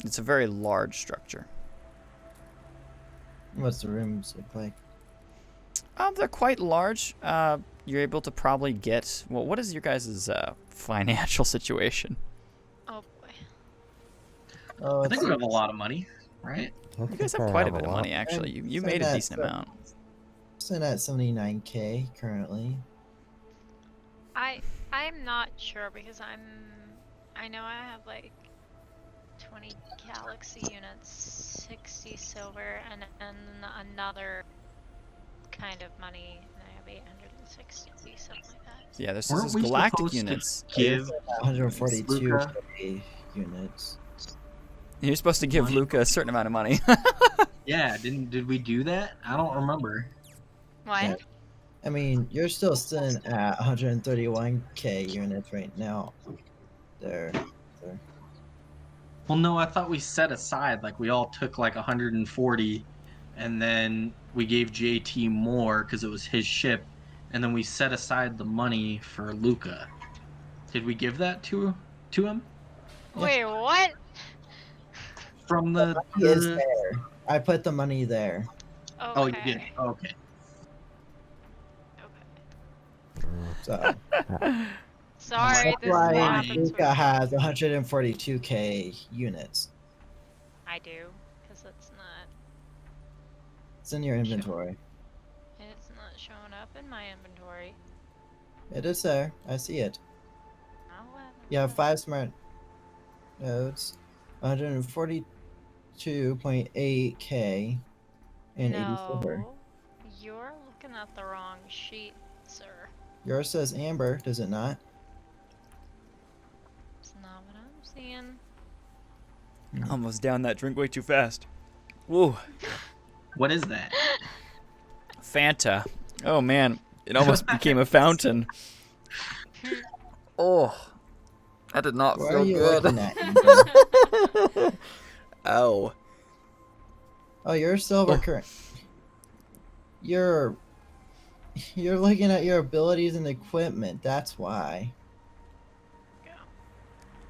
It's a very large structure. What's the rooms look like? They're quite large. You're able to probably get. Well, what is your guys' financial situation? Oh boy. Oh, I think we have a lot of money, right? You guys have quite a bit of money, actually. You So made a that's decent amount. Sitting at 79k currently. I'm not sure because I know I have like 20 galaxy units, 60 silver, and another kind of money. And I have 860, something like that. Yeah, this Weren't is we galactic supposed to units. give 142k units. You're supposed to give Money. Luca a certain amount of money. Yeah, did we do that? I don't remember. What? Yeah. I mean, you're still sitting at 131k units right now. There. Well, no, I thought we set aside, like we all took like 140, and then we gave JT more because it was his ship, and then we set aside the money for Luca. Did we give that to him? Wait, what? From the It is there. I put the money there. Okay. Oh, you did. Okay. So Sorry, that's this is what why happens when Luca has 142k units. I do, because it's not It's in your inventory. showing up in my inventory. It is there. I see it. Oh, well. You have 5 smart nodes, 142.8k, and 80 silver. No, you're looking at the wrong sheet, sir. Yours says amber, does it not? It's not what I'm seeing. Almost down that drink way too fast. Woo. What is that? Fanta. Oh man, it almost became a fountain. Oh, that did not What feel are you good. looking at? Amber? Ow. Oh, you're silver Oh. current. You're You're looking at your abilities and equipment. That's why.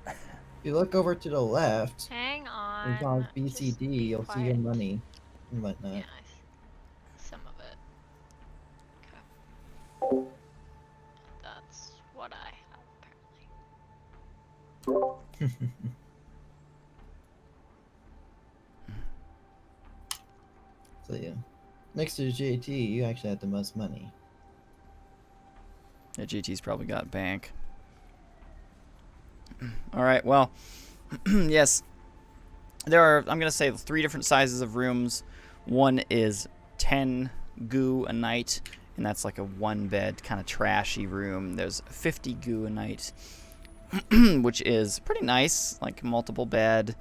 If you look over to the left, Hang and call on. Just BCD, be you'll see your quiet. money and whatnot. Yeah, some of it. Okay. That's what I have apparently. So yeah, next to JT, you actually have the most money. Yeah, GT's probably got bank. All right, well, yes. There are, I'm going to say, 3 different sizes of rooms. One is 10 goo a night, and that's like a 1-bed, kind of trashy room. There's 50 goo a night, which is pretty nice, like multiple bed,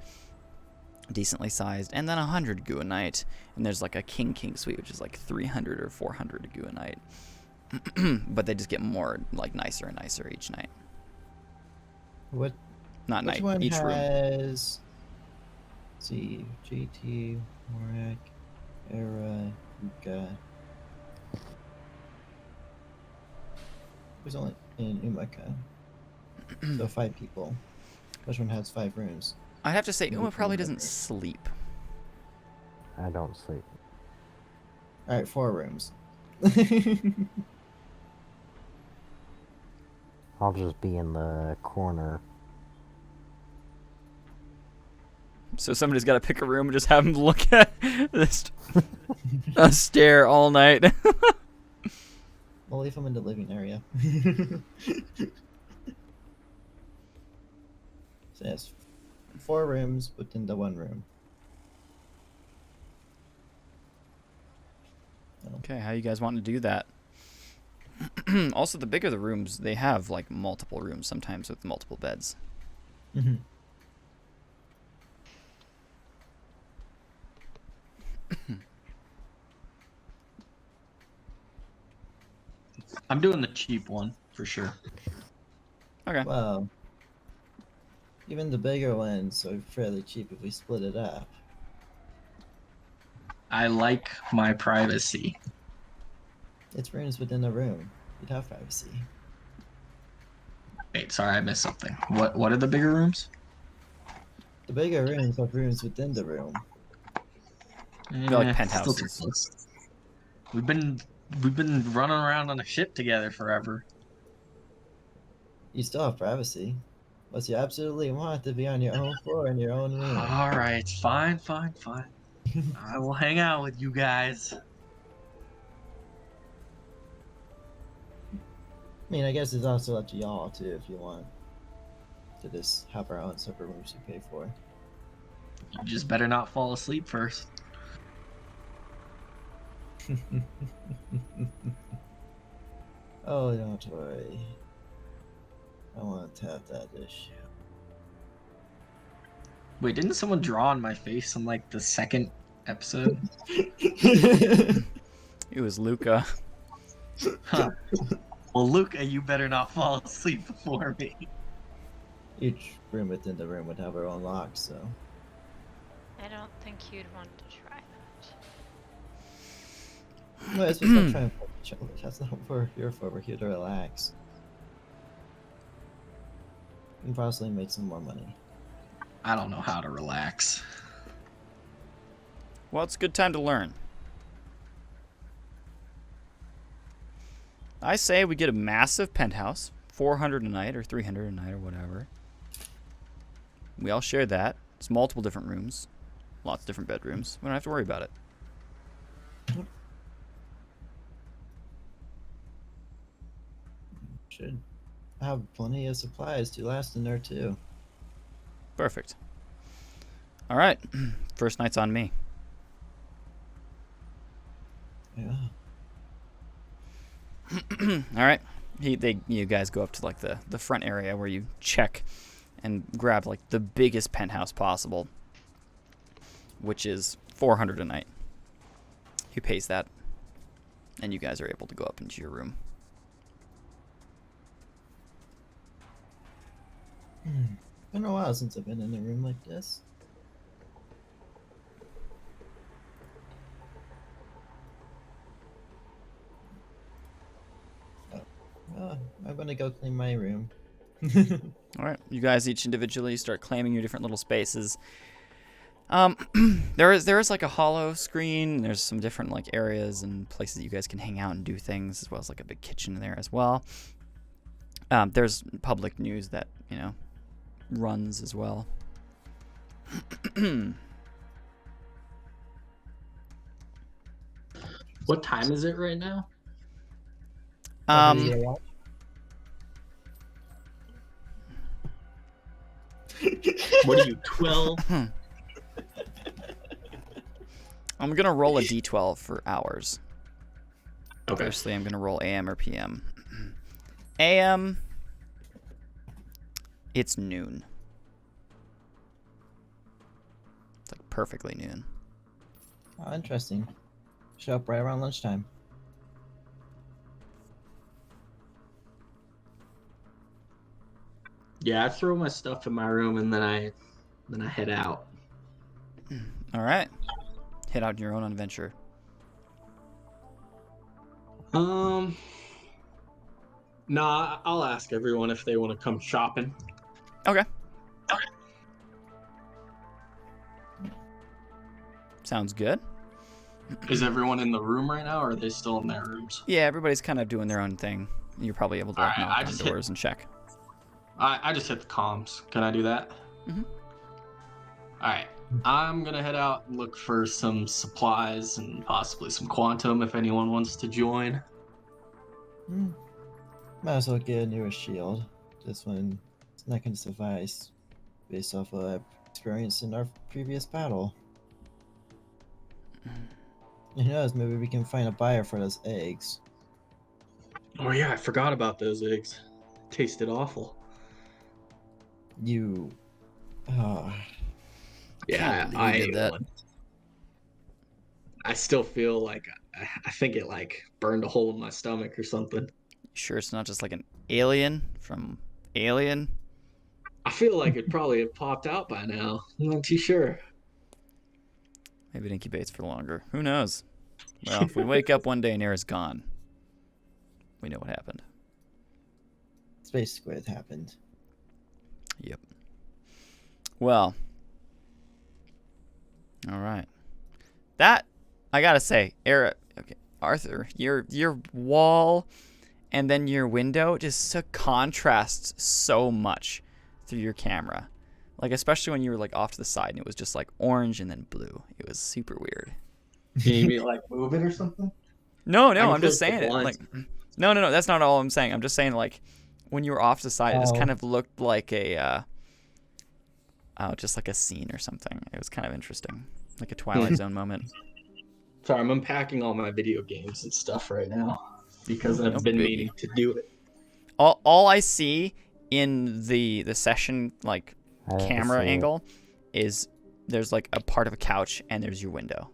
decently sized, and then 100 goo a night. And there's like a king suite, which is like 300 or 400 goo a night. But they just get more, like, nicer and nicer each night. What? Not Which night, one each room. has? Let's see, JT, Morak, Era, Uka. There's only in Umaka. So 5 people. Which one has 5 rooms? I'd have to say, Maybe Uma probably from doesn't memory. sleep. I don't sleep. Alright, 4 rooms. I'll just be in the corner. So somebody's got to pick a room and just have them look at this stare all night. We'll leave them in the living area. So yes, 4 rooms within the 1 room. Okay, how you guys want to do that? Also, the bigger the rooms, they have like multiple rooms sometimes with multiple beds. Mm-hmm. I'm doing the cheap one for sure. Okay. Well, even the bigger ones are fairly cheap if we split it up. I like my privacy. It's rooms within a room. You'd have privacy. Wait, sorry, I missed something. What are the bigger rooms? The bigger rooms have rooms within the room. They're like Still too penthouses. close. We've been running around on a ship together forever. You still have privacy. Unless you absolutely want to be on your own floor in your own room. All right, fine. I will hang out with you guys. I mean, I guess it's also up to y'all too if you want to just have our own separate rooms you pay for. You just better not fall asleep first. Oh, don't worry. I want to have that issue. Wait, didn't someone draw on my face on like the 2nd episode? It was Luca. Huh. Well, Luca, you better not fall asleep before me. Each room within the room would have our own locks, so. I don't think you'd want to try that. No, it's just not trying to fight each other. That's not what we're here for. We're here to relax. And possibly make some more money. I don't know how to relax. Well, it's a good time to learn. I say we get a massive penthouse, 400 a night or 300 a night or whatever. We all share that. It's multiple different rooms, lots of different bedrooms. We don't have to worry about it. Should have plenty of supplies to last in there too. Perfect. All right, first night's on me. Yeah. All right, you guys go up to like the front area where you check and grab like the biggest penthouse possible, which is 400 a night. He pays that, and you guys are able to go up into your room. Been a while since I've been in a room like this. I'm gonna go clean my room. All right, you guys each individually start claiming your different little spaces. There is like a hollow screen. There's some different like areas and places that you guys can hang out and do things, as well as like a big kitchen there as well. There's public news that runs as well. What time is it right now? What are you, 12? I'm gonna roll a d12 for hours. Okay. Firstly, I'm gonna roll AM or PM. AM. It's noon. It's like perfectly noon. Oh, interesting. Show up right around lunchtime. Yeah, I throw my stuff in my room and then I head out. All right. Head out on your own adventure. Nah, I'll ask everyone if they want to come shopping. Okay. Sounds good. Is everyone in the room right now, or are they still in their rooms? Yeah, everybody's kind of doing their own thing. You're probably able to like, Alright, knock I on just doors and check. I just hit the comms. Can I do that? Mhm. Alright. I'm gonna head out and look for some supplies and possibly some quantum if anyone wants to join. Might as well get a newer shield. This one is not going to suffice based off of experience in our previous battle. Who knows, maybe we can find a buyer for those eggs. Oh yeah, I forgot about those eggs. Tasted awful. You... Oh, Yeah, believe I you did ate that. one. I still feel like I think it like burned a hole in my stomach or something. Sure, it's not just like an alien from Alien. I feel like it probably have popped out by now. I'm not too sure. Maybe it incubates for longer. Who knows? Well, if we wake up one day and Air's gone, we know what happened. it's basically what happened. Yep. Well. All right. That I gotta say, Air. Okay, Arthur, your wall, and then your window just contrasts so much through your camera. Like especially when you were like off to the side and it was just like orange and then blue. It was super weird. Can you like move it or something? No, I can I'm just close the saying it. blinds. Like, no, that's not all I'm saying. I'm just saying like when you were off to the side, it just kind of looked like a, just like a scene or something. It was kind of interesting, like a Twilight Zone moment. Sorry, I'm unpacking all my video games and stuff right now because I've No been biggie. meaning to do it. All I see in the session like I didn't camera see it. angle is there's like a part of a couch and there's your window.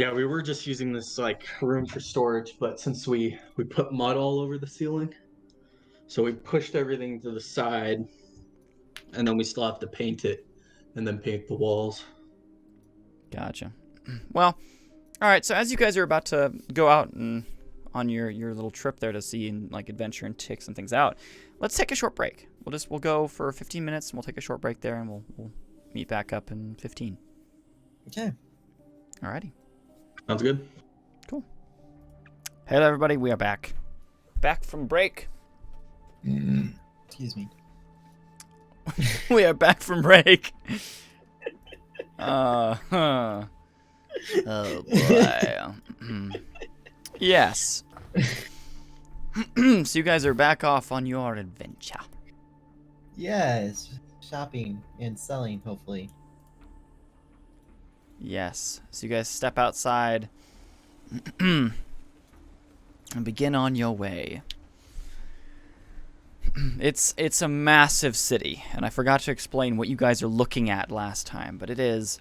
Yeah, we were just using this like room for storage, but since we put mud all over the ceiling, so we pushed everything to the side, and then we still have to paint it, and then paint the walls. Gotcha. Well, all right. So as you guys are about to go out and on your little trip there to see and like adventure and take some things out, let's take a short break. We'll go for 15 minutes and we'll take a short break there and we'll meet back up in 15. Okay. Alrighty. Sounds good. Cool. Hello everybody, we are back. Back from break. Excuse me. We are back from break. Oh boy. Yes. So you guys are back off on your adventure. Yes. Shopping and selling, hopefully. Yes. So you guys step outside and begin on your way. It's a massive city, and I forgot to explain what you guys are looking at last time, but it is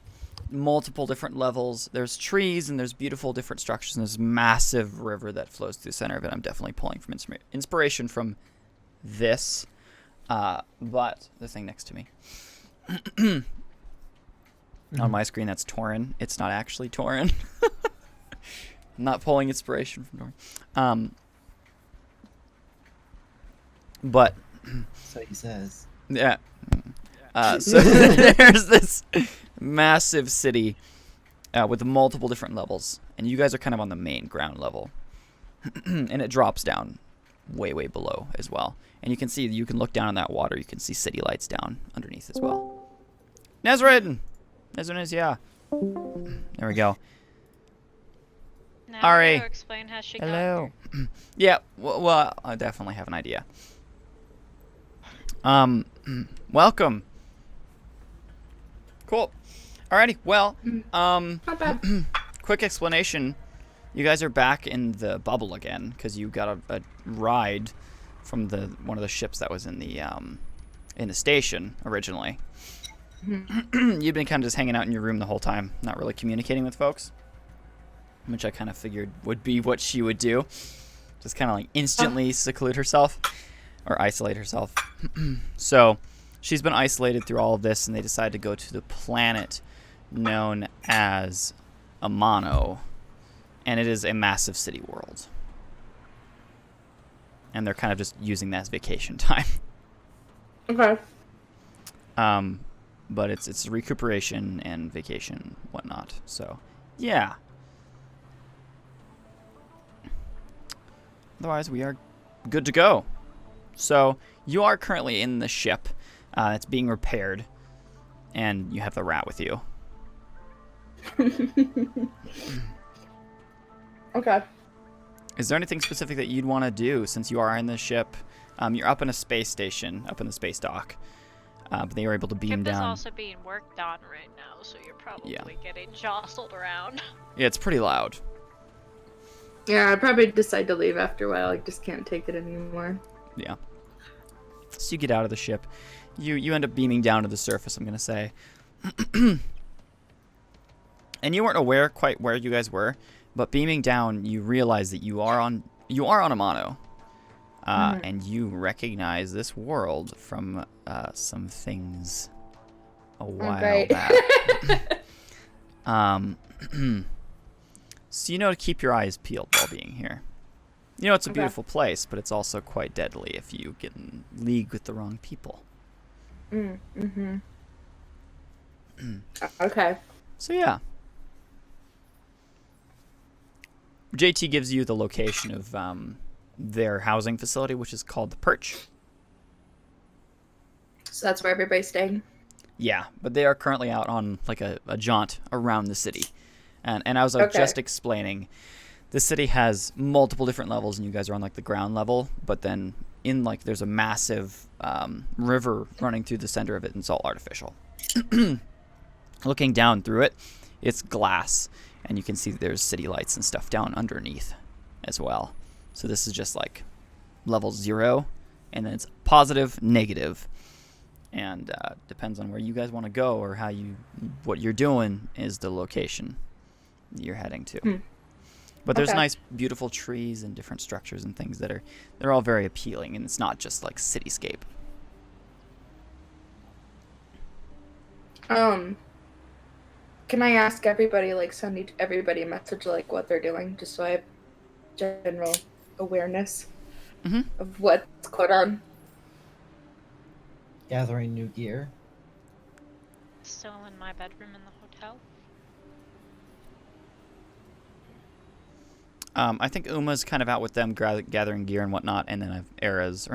multiple different levels. There's trees and there's beautiful different structures, and there's a massive river that flows through the center of it. I'm definitely pulling from inspiration from this, but the thing next to me. On my screen, that's Torin. It's not actually Torin. not pulling inspiration from Dory. But So he says. yeah. So there's this massive city with multiple different levels, and you guys are kind of on the main ground level, and it drops down way below as well. And you can look down on that water. You can see city lights down underneath as well. Nezrin is yeah. There we go. Now Ari. to explain how she Hello. Yeah. Well, I definitely have an idea. Welcome. Cool. Alrighty. Well, Not bad. quick explanation. You guys are back in the bubble again because you got a ride from one of the ships that was in the station originally. You've been kind of just hanging out in your room the whole time, not really communicating with folks, which I kind of figured would be what she would do. Just kind of like instantly seclude herself or isolate herself. So she's been isolated through all of this, and they decided to go to the planet known as Amano, and it is a massive city world. And they're kind of just using that as vacation time. Okay. But it's recuperation and vacation, whatnot. So, yeah. Otherwise, we are good to go. So, you are currently in the ship. It's being repaired, and you have the rat with you. Okay. Is there anything specific that you'd want to do since you are in the ship? You're up in a space station, up in the space dock. But they were able to beam Ship is down. also being worked on right now, so you're probably getting jostled around. Yeah, it's pretty loud. Yeah, I'd probably decide to leave after a while. I just can't take it anymore. Yeah. So you get out of the ship. You end up beaming down to the surface, I'm going to say. And you weren't aware quite where you guys were, but beaming down, you realize that you are on Amano. And you recognize this world from some things a while back. So you know to keep your eyes peeled while being here. You know it's a beautiful place, but it's also quite deadly if you get in league with the wrong people. Okay. So yeah. JT gives you the location of their housing facility, which is called the Perch. So that's where everybody's staying? Yeah, but they are currently out on like a jaunt around the city. And as I was just explaining, the city has multiple different levels, and you guys are on like the ground level, but then in like there's a massive river running through the center of it, and it's all artificial. Looking down through it, it's glass, and you can see there's city lights and stuff down underneath as well. So this is just like level 0, and then it's positive, negative, and depends on where you guys want to go or what you're doing is the location you're heading to. But there's nice, beautiful trees and different structures and things they're all very appealing, and it's not just like cityscape. Can I ask everybody, like, send everybody a message, like, what they're doing, just so I have general awareness of what's going on? Gathering new gear. Still in my bedroom in the hotel. I think Uma's kind of out with them gathering gear and whatnot, and then Era's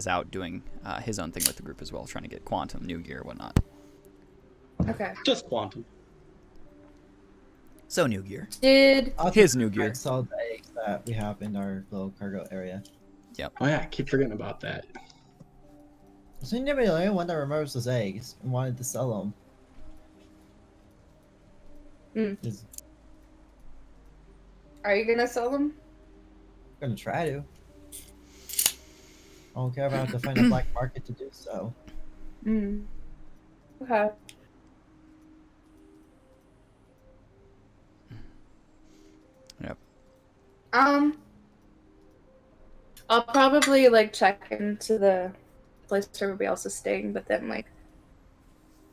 out doing his own thing with the group as well, trying to get quantum new gear and whatnot. Okay. Just quantum. So new gear. His new gear. I saw the eggs that we have in our little cargo area. Yep. Oh yeah, I keep forgetting about that. So you're the only one that remembers those eggs and wanted to sell them. Are you gonna sell them? I'm gonna try to. I don't care if I have to find a black market to do so. Okay. Yep. I'll probably like check into the place everybody else is staying, but then like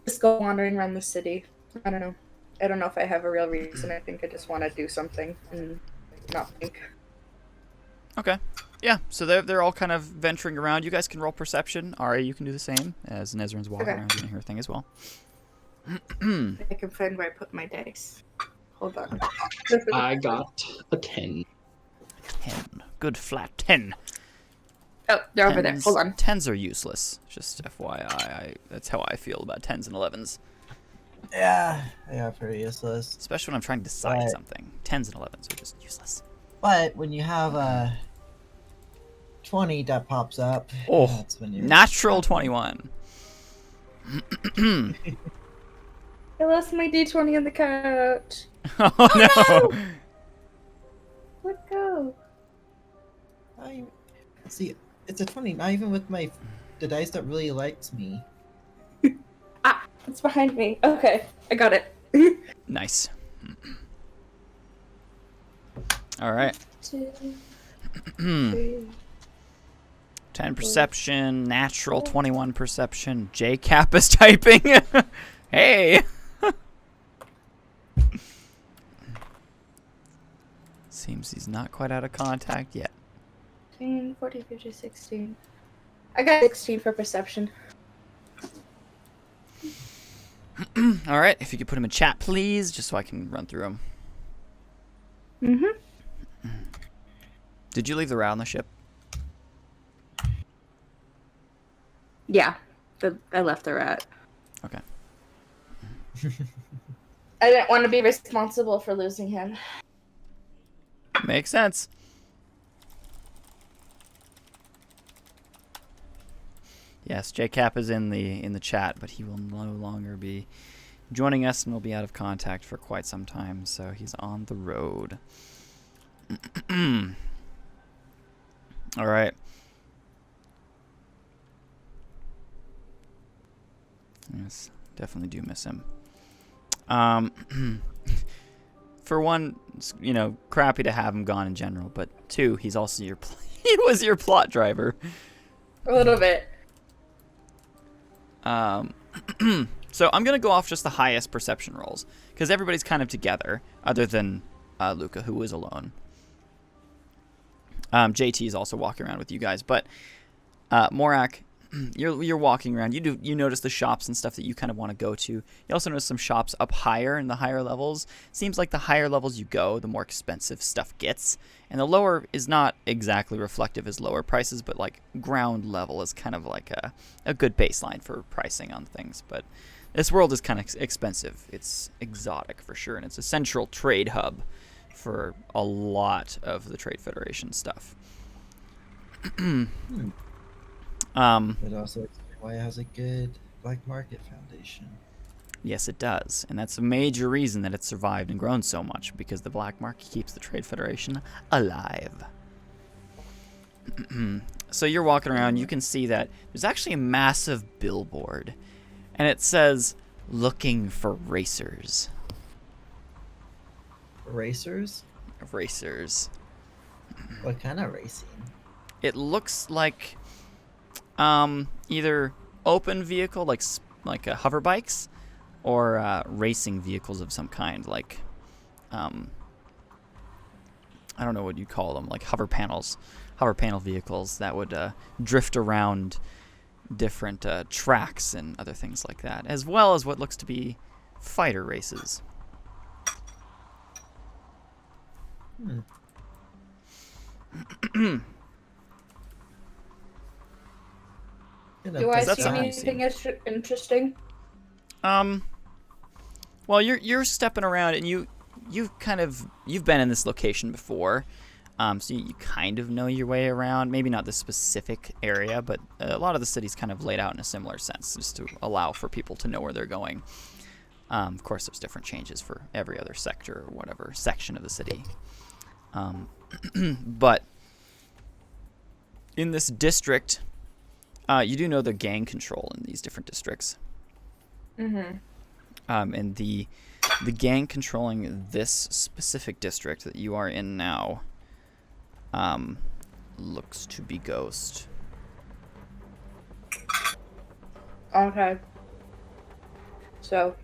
just go wandering around the city. I don't know. I don't know if I have a real reason. I think I just want to do something and not think. Okay. Yeah, so they're all kind of venturing around. You guys can roll perception. Ari, you can do the same, as Nezrin's walking Okay. around doing her thing as well. I can find where I put my dice. Hold on. I got a 10. 10. Good flat 10. Oh, they're over there. Hold on. 10s are useless. Just FYI, that's how I feel about 10s and 11s. Yeah, they are pretty useless. Especially when I'm trying to decide Right. something. 10s and 11s are just useless. But when you have a 20 that pops up, Oh, that's when you're natural 21. I lost my D20 on the couch. Oh, no! Let go. See, it's a 20. Not even with the dice that really likes me. It's behind me. Okay, I got it. Nice. All right. 2, 10 3. perception, natural 21 perception. JCap is typing. Hey. Seems he's not quite out of contact yet. 15, 14, 15, 16. I got 16 for perception. All right, if you could put him in chat, please, just so I can run through him. Mm-hmm. Did you leave the rat on the ship? Yeah, I left the rat. Okay. I didn't want to be responsible for losing him. Makes sense. Yes, JCap is in the chat, but he will no longer be joining us and will be out of contact for quite some time, so he's on the road. All right. Yes, definitely do miss him. For one, it's, crappy to have him gone in general, but two, he's also he was your plot driver. A little bit. So I'm gonna go off just the highest perception rolls because everybody's kind of together, other than Luca, who is alone. JT is also walking around with you guys, but Morak, you're walking around. You notice the shops and stuff that you kind of want to go to. You also notice some shops up higher in the higher levels. Seems like the higher levels you go, the more expensive stuff gets, and the lower is not exactly reflective as lower prices, but like ground level is kind of like a good baseline for pricing on things. But this world is kind of expensive. It's exotic for sure, and it's a central trade hub for a lot of the Trade Federation stuff. It also explains why it has a good black market foundation. Yes, it does. And that's a major reason that it's survived and grown so much, because the black market keeps the Trade Federation alive. So you're walking around, you can see that there's actually a massive billboard, and it says, "Looking for racers." Racers? Racers. What kind of racing? It looks like either open vehicle, like hover bikes, or racing vehicles of some kind, like I don't know what you call them, like hover panel vehicles that would drift around different tracks and other things like that, as well as what looks to be fighter races. Do I That's see something anything you've interesting? Well, you're stepping around, and you've been in this location before, so you kind of know your way around. Maybe not this specific area, but a lot of the city's kind of laid out in a similar sense, just to allow for people to know where they're going. Of course, there's different changes for every other sector or whatever section of the city. But in this district, you do know the gang control in these different districts. Mm-hmm. And the gang controlling this specific district that you are in now looks to be Ghost. Okay. So,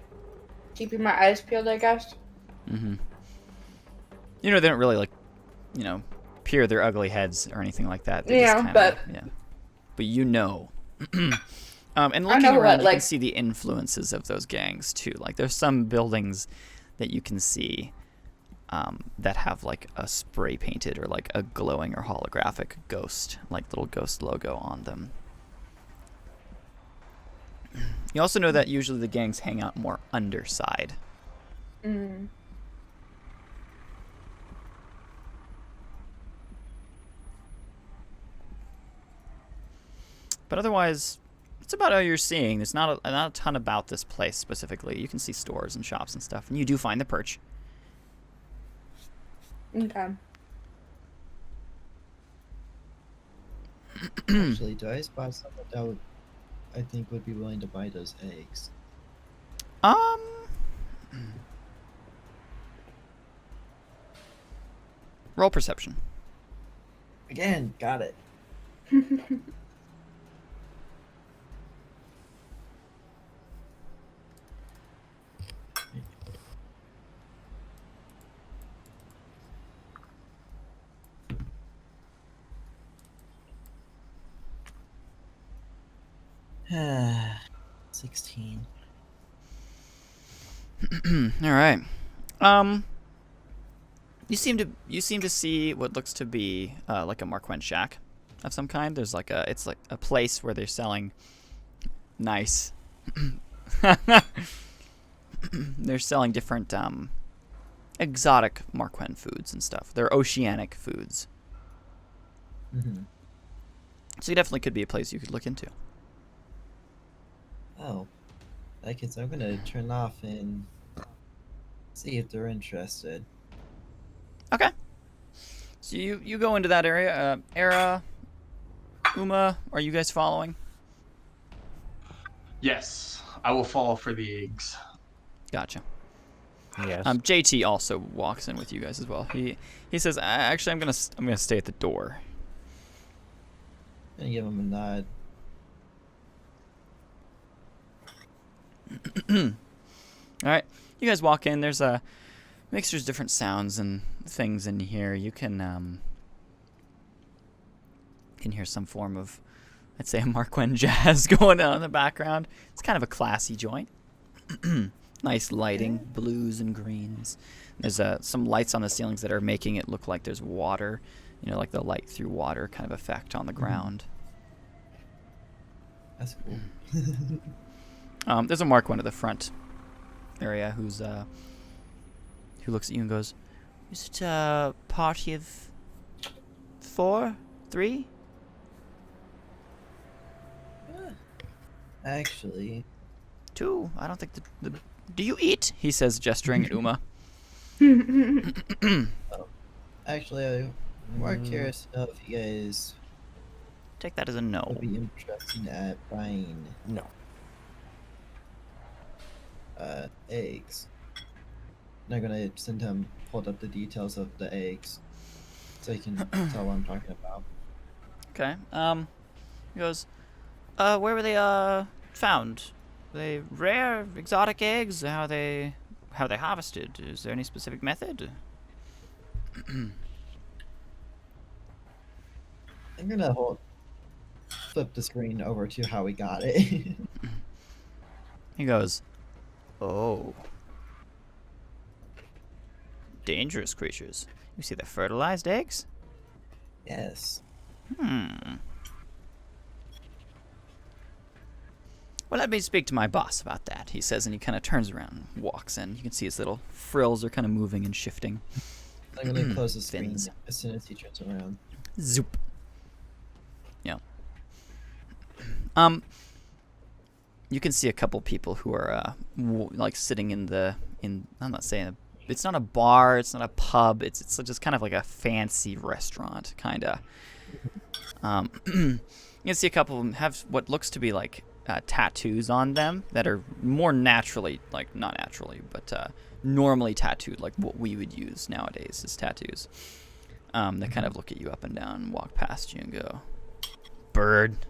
keeping my eyes peeled, I guess. Mm-hmm. You know, they don't really, like, you know, peer their ugly heads or anything like that. They just Yeah, kinda, but... Yeah. But you know. And I looking know around, what, you can like- see the influences of those gangs, too. Like, there's some buildings that you can see that have, like, a spray-painted or, like, a glowing or holographic ghost, like, little ghost logo on them. You also know that usually the gangs hang out more underside. Mm. But otherwise, it's about all you're seeing. There's not a ton about this place specifically. You can see stores and shops and stuff, and you do find the perch. Okay. Actually, do I spot someone that I think would be willing to buy those eggs? Roll perception. Again, got it. Ah, 16. All right. You seem to see what looks to be like a Marquand shack of some kind. There's like it's like a place where they're selling nice. They're selling different exotic Marquand foods and stuff. They're oceanic foods. Mm-hmm. So it definitely could be a place you could look into. Oh, like it's. I'm gonna turn off and see if they're interested. Okay. So you go into that area. Era, Uma, are you guys following? Yes, I will fall for the eggs. Gotcha. Yes. JT also walks in with you guys as well. He says, "Actually, I'm gonna stay at the door." Gonna give him a nod. All right, you guys walk in. There's a mixtures of different sounds and things in here. You can hear some form of, I'd say, a Marquand jazz going on in the background. It's kind of a classy joint. Nice lighting, blues and greens. There's some lights on the ceilings that are making it look like there's water, you know, like the light through water kind of effect on the ground. That's cool. There's a Marquand at the front area who looks at you and goes, "Is it a party of 4, 3?" Actually, 2. I don't think the do you eat? He says, gesturing at Uma. actually, I'm more curious to know if you guys Take that as a no. would be interested at buying No. eggs. And I'm gonna send him hold up the details of the eggs so he can tell what I'm talking about. Okay. He goes, where were they found? Are they rare, exotic eggs? How are they harvested? Is there any specific method? I'm gonna flip the screen over to how we got it. He goes, "Oh. Dangerous creatures. You see the fertilized eggs? Yes. Well, let me speak to my boss about that," he says, and he kind of turns around and walks in. You can see his little frills are kind of moving and shifting. I'm gonna close the screen Fins. as soon as he turns around. Zoop. Yeah. You can see a couple people who are like sitting in I'm not saying it's not a bar, it's not a pub, it's just kind of like a fancy restaurant kind of. You can see a couple of them have what looks to be like tattoos on them that are more naturally, like not naturally, but normally tattooed, like what we would use nowadays as tattoos. They kind of look at you up and down and walk past you and go, "Bird,"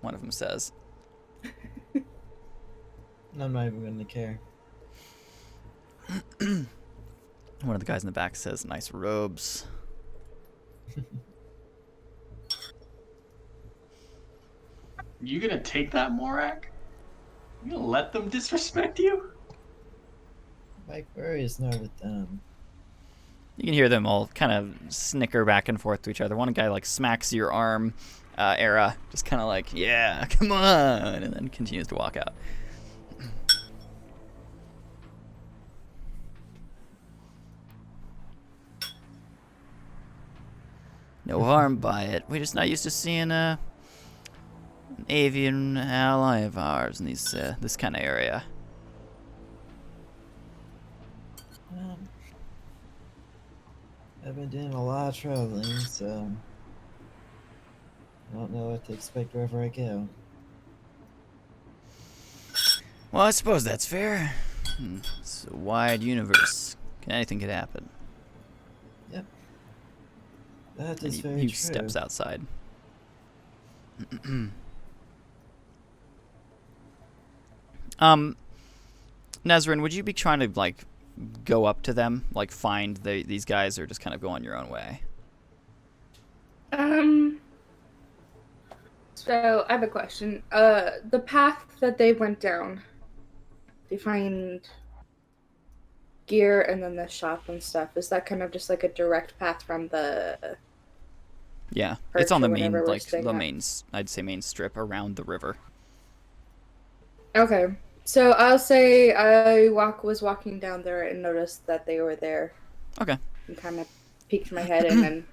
one of them says. I'm not even gonna care. One of the guys in the back says, "Nice robes." You gonna take that, Morak? You gonna let them disrespect you? My query is not with them. You can hear them all kind of snicker back and forth to each other. One guy like smacks your arm, Era, just kind of like, "Yeah, come on," and then continues to walk out. No harm by it. We're just not used to seeing an avian ally of ours in these this kind of area. I've been doing a lot of traveling, so I don't know what to expect wherever I go. Well, I suppose that's fair. It's a wide universe. Anything could happen. Yep. That And is very he true. steps outside. Nezrin, would you be trying to like go up to them, like find these guys, or just kind of go on your own way? So I have a question. The path that they went down, they find gear and then the shop and stuff. Is that kind of just like a direct path from the? Yeah, it's on the or main, whatever we're like staying the at? main, I'd say main strip around the river. Okay, so I'll say I was walking down there and noticed that they were there. Okay. And kind of peeked my head in and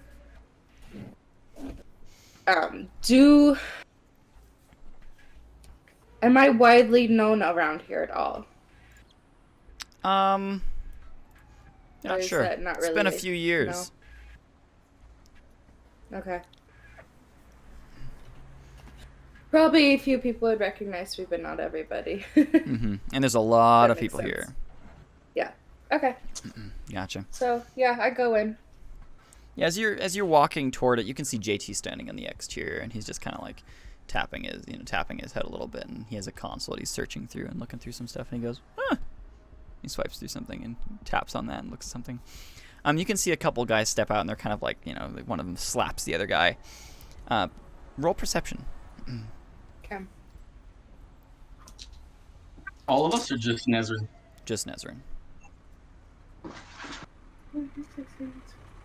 am I widely known around here at all? Not Or is sure. that not It's been a really- few years. No? Okay. Probably a few people would recognize me, but not everybody. And there's a lot That of makes people sense. here. Yeah. Okay. Gotcha. So yeah, I go in. Yeah, as you're walking toward it, you can see JT standing on the exterior, and he's just kind of like tapping his head a little bit, and he has a console that he's searching through and looking through some stuff, and he goes, "Huh." He swipes through something and taps on that and looks at something. You can see a couple guys step out, and they're kind of like, like one of them slaps the other guy. Roll perception. Okay. All of us, or just Nezrin? Just Nezrin.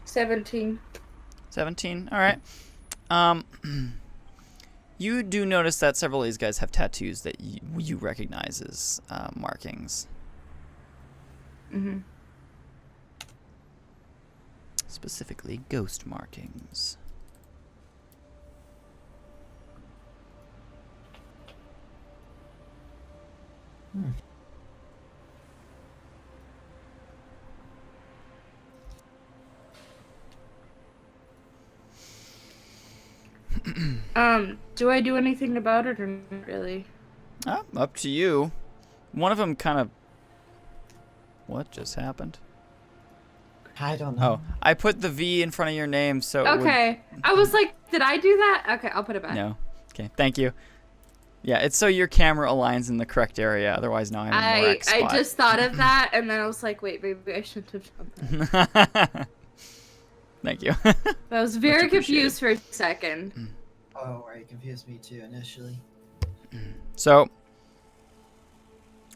17. 17. All right. You do notice that several of these guys have tattoos that you recognize as markings. Mm-hmm. Specifically, ghost markings. Do I do anything about it or not really? Up to you. One of them kind of... What just happened? I don't know. Oh, I put the V in front of your name, so it would... Okay. I was like, did I do that? Okay, I'll put it back. No. Okay, thank you. Yeah, it's so your camera aligns in the correct area. Otherwise, now I'm in Morak's spot. I just thought of that, and then I was like, wait, maybe I shouldn't have done that. Thank you. I was very Much appreciated. confused for a second. Oh, right, confused me too initially. So,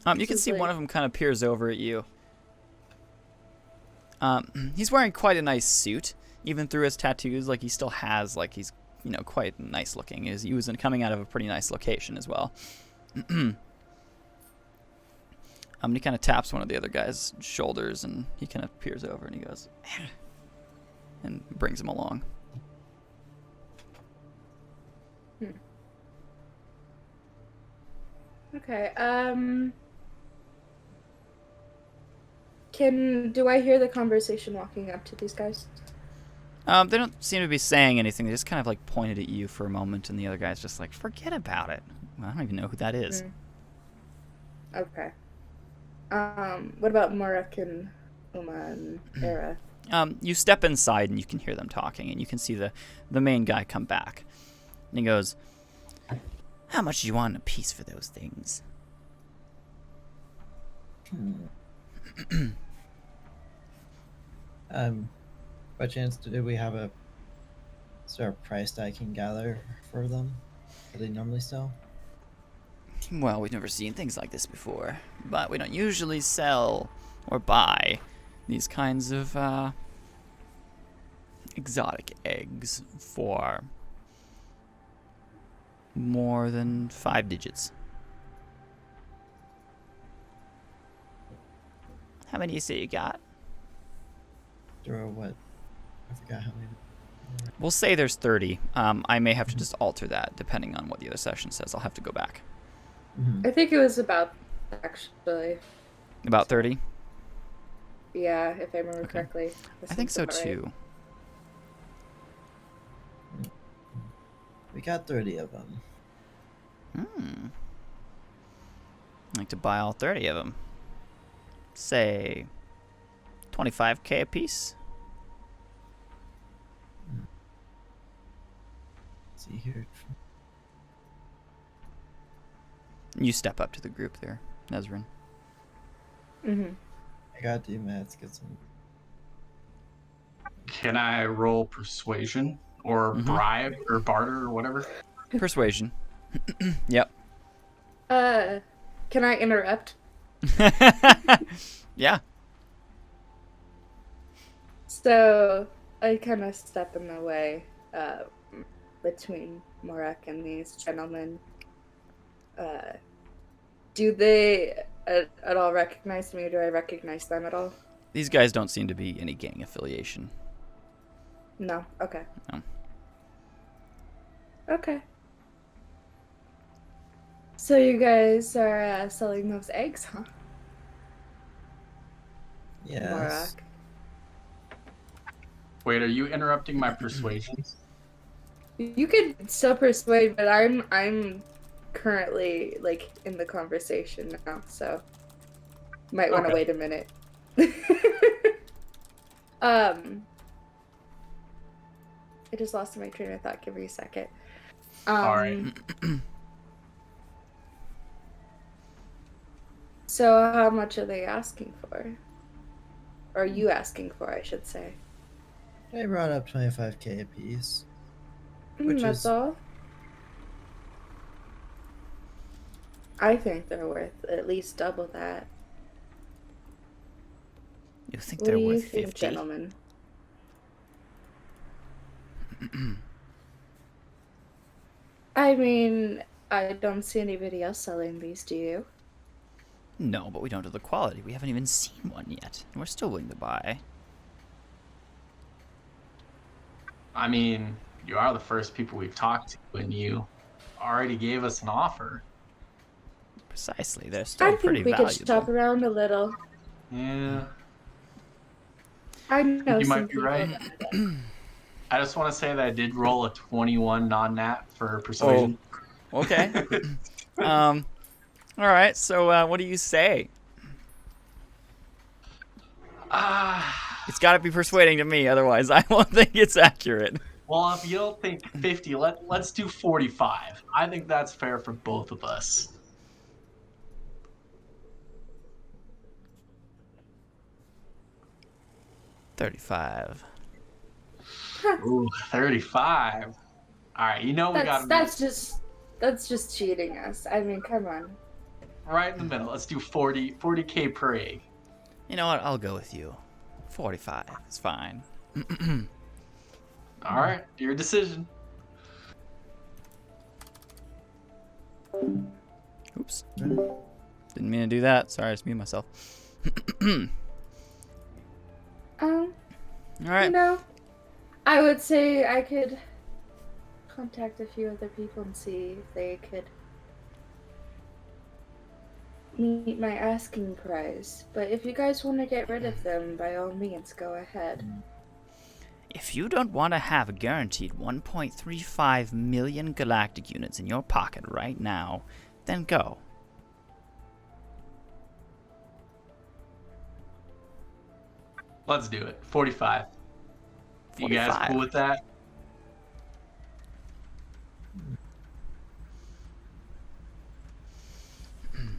you can This see is one like- of them kind of peers over at you. He's wearing quite a nice suit, even through his tattoos. Like, he still has, like, he's, quite nice looking. He was coming out of a pretty nice location as well. He kind of taps one of the other guy's shoulders, and he kind of peers over, and he goes, and brings him along. Okay, do I hear the conversation walking up to these guys? They don't seem to be saying anything. They just kind of like pointed at you for a moment, and the other guy's just like, forget about it. I don't even know who that is. Okay. What about Marek and Uma and Era? You step inside, and you can hear them talking, and you can see the main guy come back. And he goes, how much do you want a piece for those things? By chance, do we have a sort of price that I can gather for them? Do they normally sell? Well, we've never seen things like this before, but we don't usually sell or buy these kinds of exotic eggs for more than 5 digits. How many do you say you got? Or what? I forgot how many. We'll say there's 30. I may have to just alter that depending on what the other session says. I'll have to go back. Mm-hmm. I think it was about, actually. About 30? Yeah, if I remember Okay. correctly. I think so too. We got 30 of them. I'd like to buy all 30 of them. Say 25k a piece. Let's see here. You step up to the group there, Nezrin. Mm-hmm. I gotta do maths, get some. Can I roll persuasion or bribe or barter or whatever? Persuasion. Yep. Can I interrupt? Yeah. So, I kind of step in the way between Morak and these gentlemen. Do they at all recognize me, or do I recognize them at all? These guys don't seem to be any gang affiliation. No? Okay. No. Okay. So you guys are selling those eggs, huh? Yes. Morak. Wait, are you interrupting my persuasion? You could still persuade, but I'm currently like in the conversation now, so might want to Okay. wait a minute. I just lost my train of thought. Give me a second. All right. So how much are they asking for? Or are you asking for, I should say? I brought up 25k a piece. Which That's is- all. I think they're worth at least double that. You think What they're do you worth think, 50? gentlemen? I mean, I don't see anybody else selling these, do you? No, but we don't have the quality. We haven't even seen one yet. And we're still willing to buy. I mean, you are the first people we've talked to, and you already gave us an offer. Precisely. They're still I pretty think we valuable. could shop around a little. Yeah, I know you some might be people. right. I just want to say that I did roll a 21 non-nat for persuasion. Okay. All right. So, what do you say? It's got to be persuading to me, otherwise I won't think it's accurate. Well, if you don't think 50, let's do 45. I think that's fair for both of us. $35. Ooh, 35. All right, you know we got That's just cheating us. I mean, come on. right in the middle. Let's do 40k per egg. You know what? I'll go with you. 45. It's fine. All right, your decision. Oops. Didn't mean to do that. Sorry, I just muted myself. All right. You know, I would say I could contact a few other people and see if they could meet my asking price. But if you guys want to get rid of them, by all means, go ahead. If you don't want to have a guaranteed 1.35 million galactic units in your pocket right now, then go. Let's do it. 45. You guys 45. cool with that?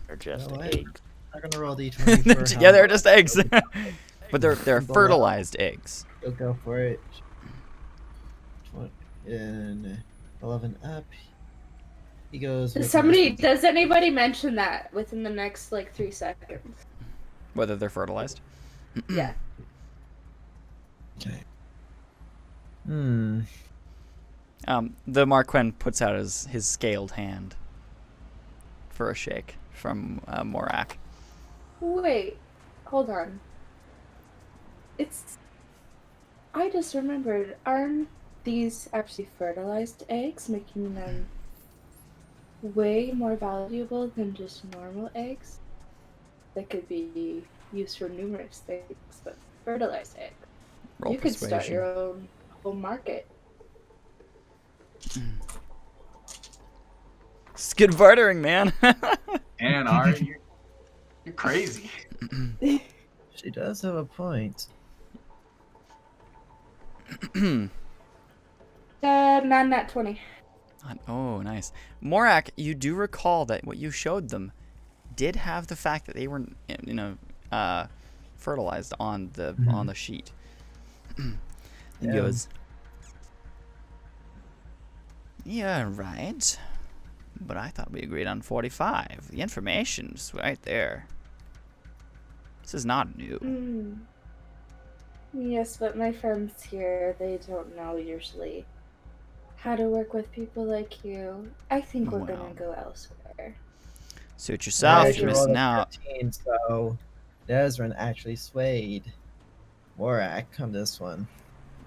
They're just No way. eggs. I'm gonna roll d20 for Together, how- just eggs. But they're Below. fertilized eggs. You'll go for it. 20 and 11 up. He goes. with Does anybody mention that within the next like 3 seconds? Whether they're fertilized. Yeah. Okay. The Marquand puts out his scaled hand for a shake from Morak. Wait, hold on. I just remembered, aren't these actually fertilized eggs, making them way more valuable than just normal eggs? That could be used for numerous things, but fertilized egg. Roll You could start persuasion. your own home market. It's good bartering, man. And Ari, you're crazy. She does have a point. 9 nat 20. Oh, nice. Morak, you do recall that what you showed them did have the fact that they were, fertilized on the sheet. He goes, "You're right, but I thought we agreed on 45. The information's right there. This is not new." Yes, but my friends here, they don't know usually how to work with people like you. I think we're Well. gonna go elsewhere. Suit yourself, Alright, you're you rolled missing a out. 13, so Desrin actually swayed Morak on this one.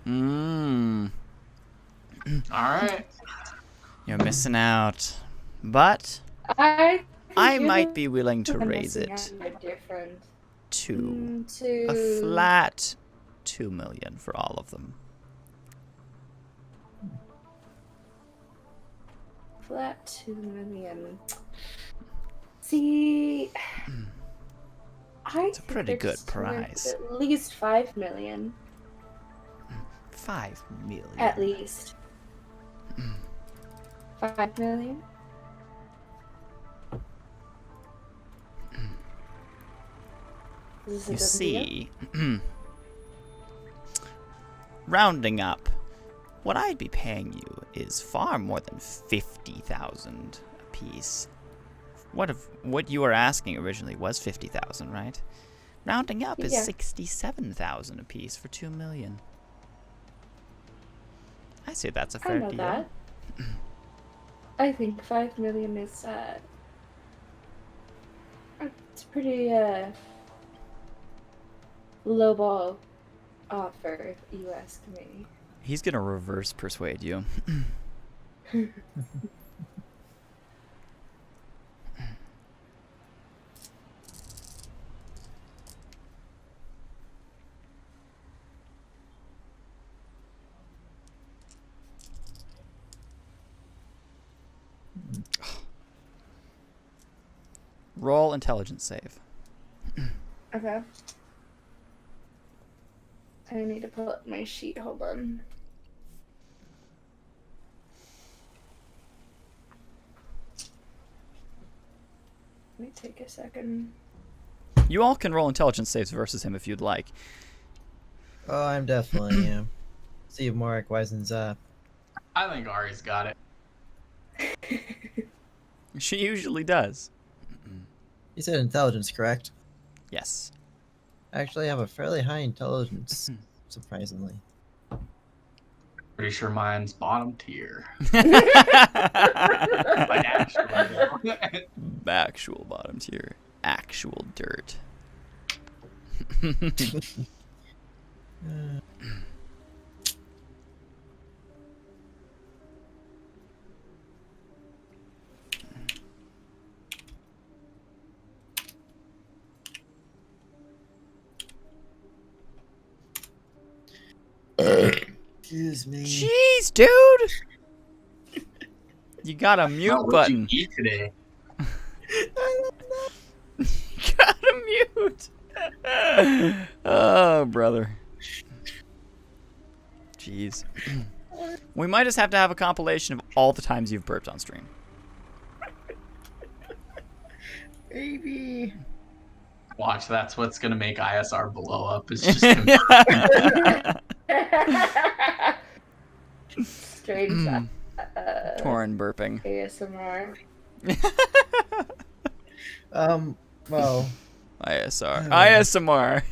All right. You're missing out. But I might be willing to raise it different. to To a flat 2 million for all of them. flat 2 million. See, It's a pretty good price. At least 5 million. 5 million. At least. 5 million? Is this a You good see, rounding up, what I'd be paying you is far more than 50,000 apiece. What you were asking originally was 50,000, right? Rounding up is Yeah. 67,000 apiece for 2 million. I say that's a I fair know deal. that. I think 5 million is it's pretty lowball offer, if you ask me. He's gonna reverse persuade you. Roll intelligence save. Okay. I need to pull up my sheet, hold on. Let me take a second. You all can roll intelligence saves versus him if you'd like. Oh, I'm definitely see if Morak wisens up. I think Ari's got it. She usually does. You said intelligence, correct? Yes. I actually have a fairly high intelligence, surprisingly. Pretty sure mine's bottom tier. Actual bottom tier. Actual dirt. Excuse me. Jeez, dude! You got a mute What'd button. you eat today? You got a mute! Oh, brother. Jeez. We might just have to have a compilation of all the times you've burped on stream. Baby. Watch, that's what's gonna make ISR blow up. It's just confirmed. Strange. Torn burping. ASMR. Well, ISR. ISMR.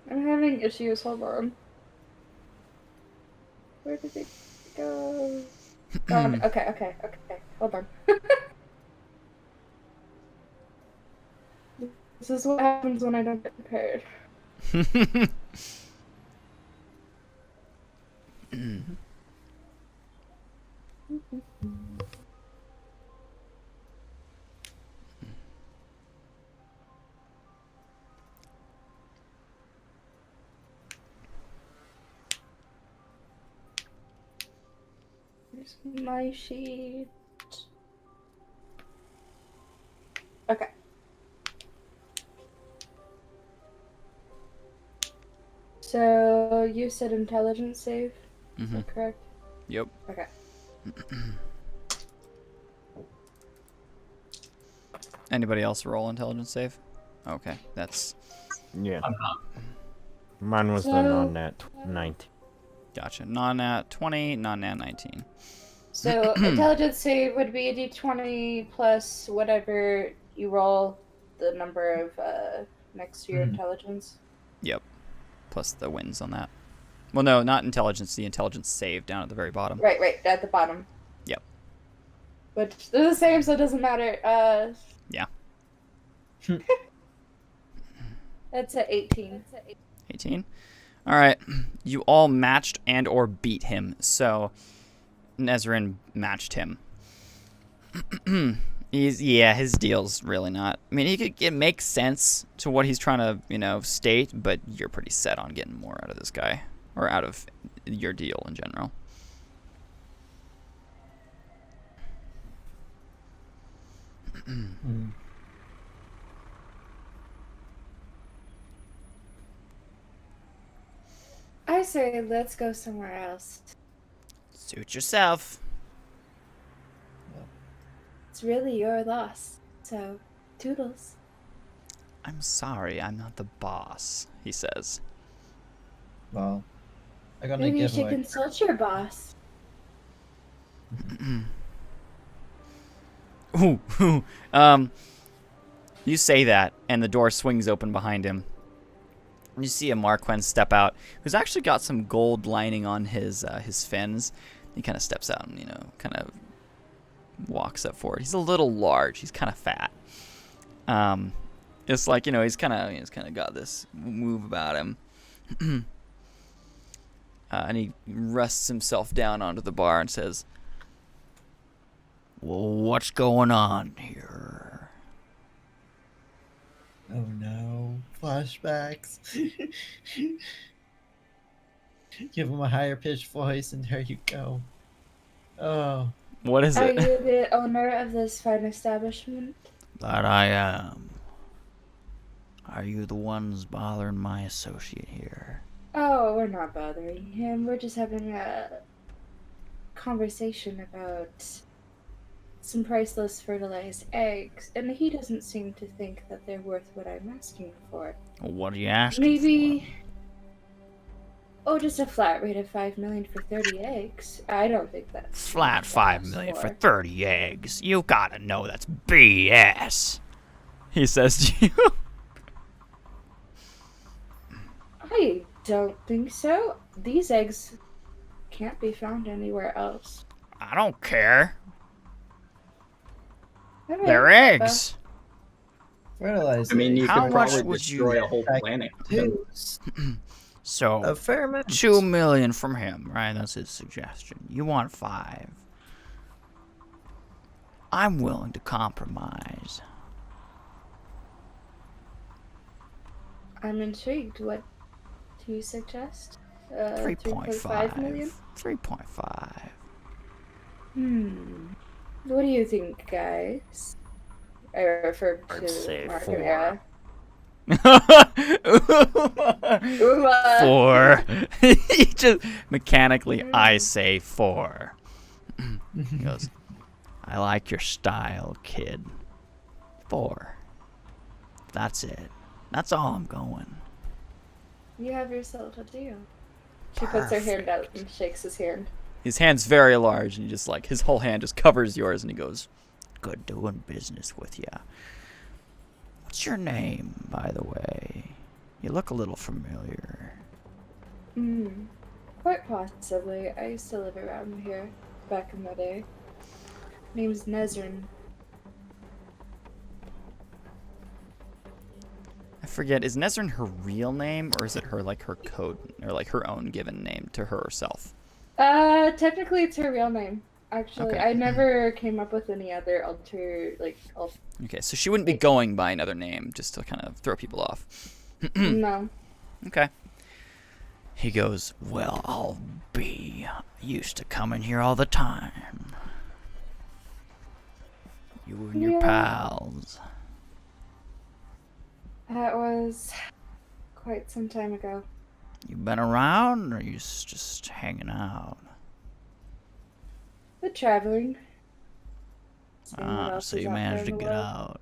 I'm having issues. Hold on. Where did it go? Okay. Hold on. This is what happens when I don't get prepared. Here's my sheet. Okay. So you said intelligence save, is that correct? Yep. Okay. Anybody else roll intelligence save? Okay, that's Yeah. I'm not. Mine was the So- non-nat 19. gotcha. Non-nat 20, non-nat 19. So intelligence save would be a d20 plus whatever you roll, the number of next to your intelligence. Yep. Plus the wins on that. Well, no, not intelligence. The intelligence save down at the very bottom. Right, at the bottom. Yep. But they're the same, so it doesn't matter. Yeah. That's a 18. 18. All right. You all matched and or beat him. So Nezrin matched him. His deal's really not. I mean, it makes sense to what he's trying to, state, but you're pretty set on getting more out of this guy or out of your deal in general. I say let's go somewhere else. Suit yourself. It's really your loss. So, toodles. I'm sorry, I'm not the boss, he says. well, I'm gonna Maybe you give should him consult your boss. Ooh, you say that, and the door swings open behind him. You see a Marquand step out, who's actually got some gold lining on his fins. He kind of steps out and kind of walks up forward. He's a little large. He's kind of fat. It's like he's kind of got this move about him. And he rests himself down onto the bar and says, "Well, what's going on here?" Oh no, flashbacks. Give him a higher pitched voice, and there you go. Oh, What is Are it? you the owner of this fine establishment? That I am. Are you the ones bothering my associate here? Oh, we're not bothering him. We're just having a conversation about some priceless fertilized eggs, and he doesn't seem to think that they're worth what I'm asking for. What are you asking Maybe. Oh, just a flat rate of 5 million for 30 eggs. I don't think that's for? Flat 5 million for 30 eggs. You gotta know that's BS. He says to you. I don't think so. These eggs can't be found anywhere else. I don't care. Alright, They're eggs. fertilizer. I mean, you How could much probably would you- destroy a whole planet. So A fair amount. 2 million from him, right? That's his suggestion. You want 5. I'm willing to compromise. I'm intrigued. What do you suggest? 3.5. million? 3.5. What do you think, guys? I refer I'd say to Mark 4. and Era. 4. He just mechanically, I say 4. He goes, I like your style, kid. 4. That's it. That's all I'm going. You have yourself a deal. She puts her hand out and shakes his hand. His hand's very large, and he just like, his whole hand just covers yours, and he goes, good doing business with ya. What's your name, by the way? You look a little familiar. Quite possibly. I used to live around here back in the day. Name's Nezrin. I forget, is Nezrin her real name, or is it her, like, her code, or, like, her own given name to herself? Technically it's her real name. Actually, Okay. I never came up with any other Okay, so she wouldn't be going by another name, just to kind of throw people off. No. Okay. He goes, well, I'll be used to coming here all the time. You and your Yeah. pals. That was quite some time ago. You been around, or you just hanging out? But traveling. Seeing what else So is you out there managed to in the get world. out.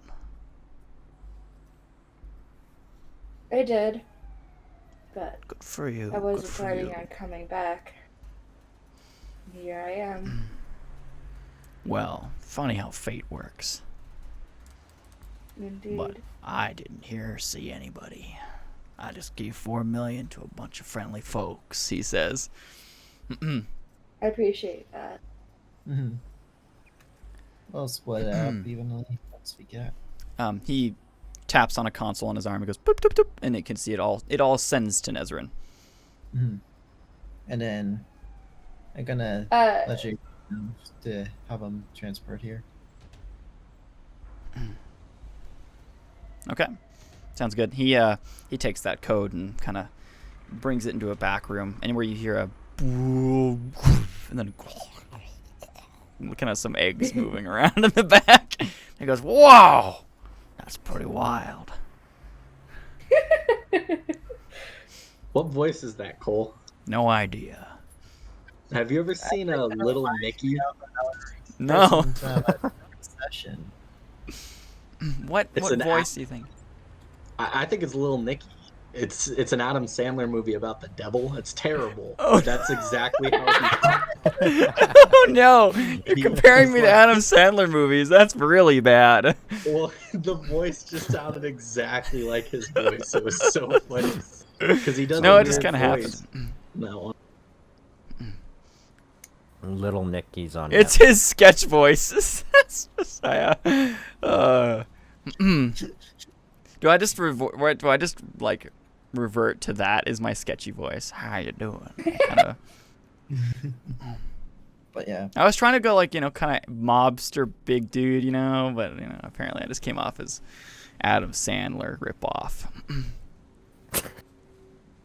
I did. But Good for you. I wasn't Good for planning you. on coming back. Here I am. Well, funny how fate works. Indeed. But I didn't hear or see anybody. I just gave $4 million to a bunch of friendly folks, he says. I appreciate that. We'll split it up evenly once we get. He taps on a console on his arm and goes, boop, boop, boop, and it can see it all. It all sends to Nezrin. And then I'm gonna let you know to have them transport here. Okay, sounds good. He takes that code and kind of brings it into a back room, and where you hear a and then kind of some eggs moving around in the back. He goes, "Whoa, that's pretty wild." What voice is that, Cole? No idea. Have you ever seen a Little Nicky? No. Session. What It's an voice do you think? I think it's Little Nicky. It's an Adam Sandler movie about the devil. It's terrible. Oh, But that's exactly how he talks. Oh no! You're comparing me to Adam Sandler movies. That's really bad. Well, the voice just sounded exactly like his voice. It was so funny because he does. No, a it just weird kind of voice. happened. No. Little Nicky's on. It's his sketch voice. That's Messiah. Do I just like revert to that as my sketchy voice? How you doing? Kinda. But yeah. I was trying to go like, kind of mobster big dude, but apparently I just came off as Adam Sandler ripoff.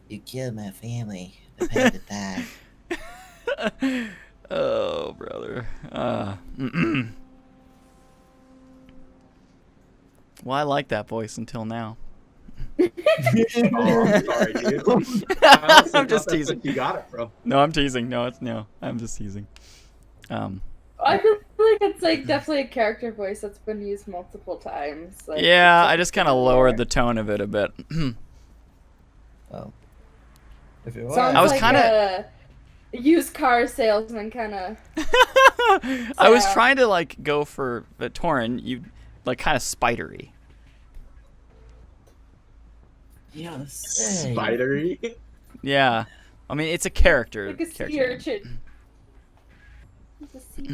You killed my family. I've had to die. Oh, brother. Well, I like that voice until now. Oh, I'm sorry, dude. I'm just teasing. You got it from. No, I'm teasing. No, I'm just teasing. I feel like it's like definitely a character voice that's been used multiple times. Like, Yeah, it's I just kind of lowered the tone of it a bit. Oh. If it was. Sounds I was like kinda- a used car salesman kind of. I was Yeah. trying to like go for Torin. You like kind of spidery. Yes. Spidery. Yeah, I mean it's a character. Like a sea character name. urchin. It's a sea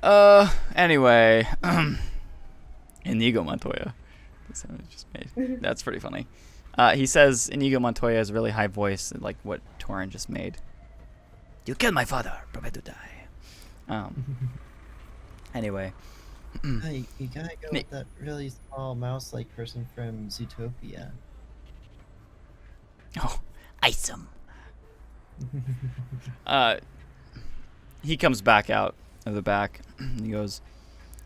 urchin. Anyway, Inigo Montoya. That's what it just made. That's pretty funny. He says Inigo Montoya has a really high voice, like what Torin just made. You killed my father, prepare to die. Anyway. Hey, you gotta go with that really small mouse-like person from Zootopia. Oh, Isom. He comes back out of the back. And he goes,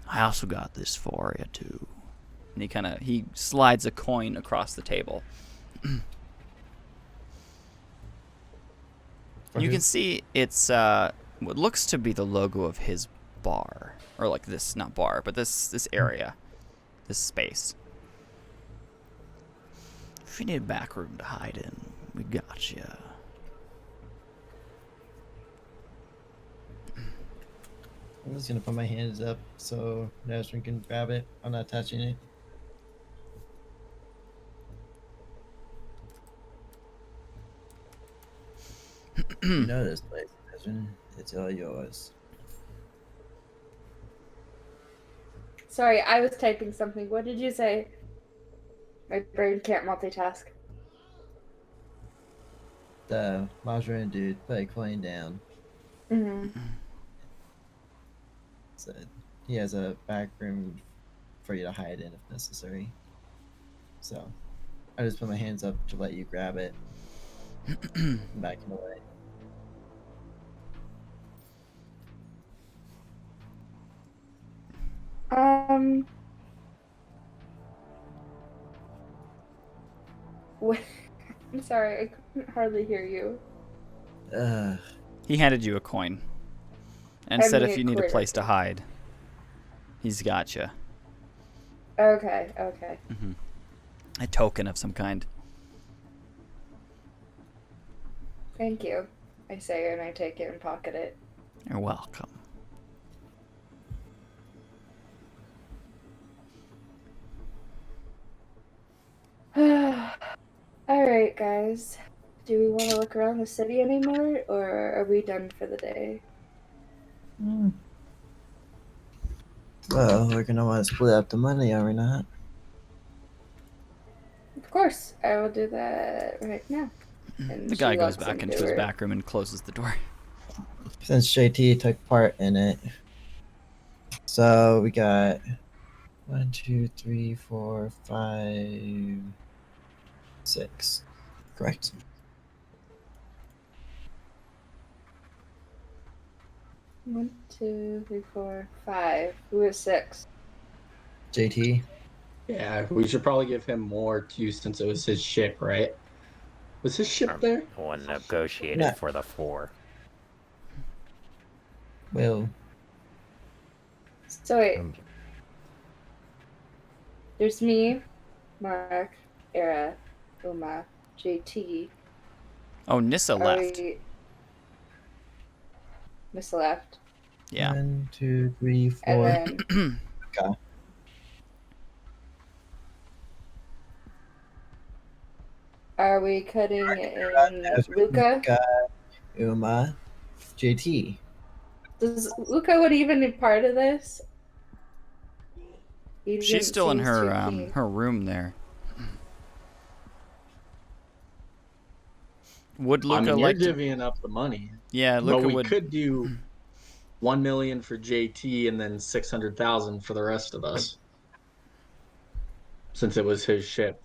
I also got this for you too. And he slides a coin across the table. You who? can see it's what looks to be the logo of his bar, or like this, not bar, but this area, this space. If you need a back room to hide in, we got you. I'm just gonna put my hands up so Nazrin can grab it. I'm not touching it. You know this place, Nazrin. It's all yours. Sorry, I was typing something. What did you say? My brain can't multitask. The Mazrin dude put a coin down. Mm-hmm. So he has a back room for you to hide in if necessary. So I just put my hands up to let you grab it. I'm backing away. What? I'm sorry, I couldn't hardly hear you. He handed you a coin and Hand said me if a you need a quarter. place to hide, he's got you. Okay, okay. A token of some kind. Thank you. I say and I take it and pocket it. You're welcome. Alright, guys. Do we want to look around the city anymore, or are we done for the day? Well, we're gonna want to split up the money, are we not? Of course, I will do that right now. And The she guy goes walks back into his her- back room and closes the door. Since JT took part in it. So we got 1, 2, 3, 4, 5, 6. Correct. One, two, three, four, 5. Who is 6? JT. Yeah, we should probably give him more too, since it was his ship, right? Was his ship there? One negotiated No. for the 4. Well, So wait, Um, there's me, Mark, Era, Uma, JT. Oh, Nissa Are left. we... Miss left. Yeah. 1, 2, 3, 4. And then Okay. are we cutting in Luca? Uma, JT. Does Luca would even be part of this? He She's didn't still in seem her too keen. her room there. Would Luca I mean, like you're to? divvying up the money. Yeah, But Luca we would. could do 1 million for JT and then 600,000 for the rest of us, since it was his ship.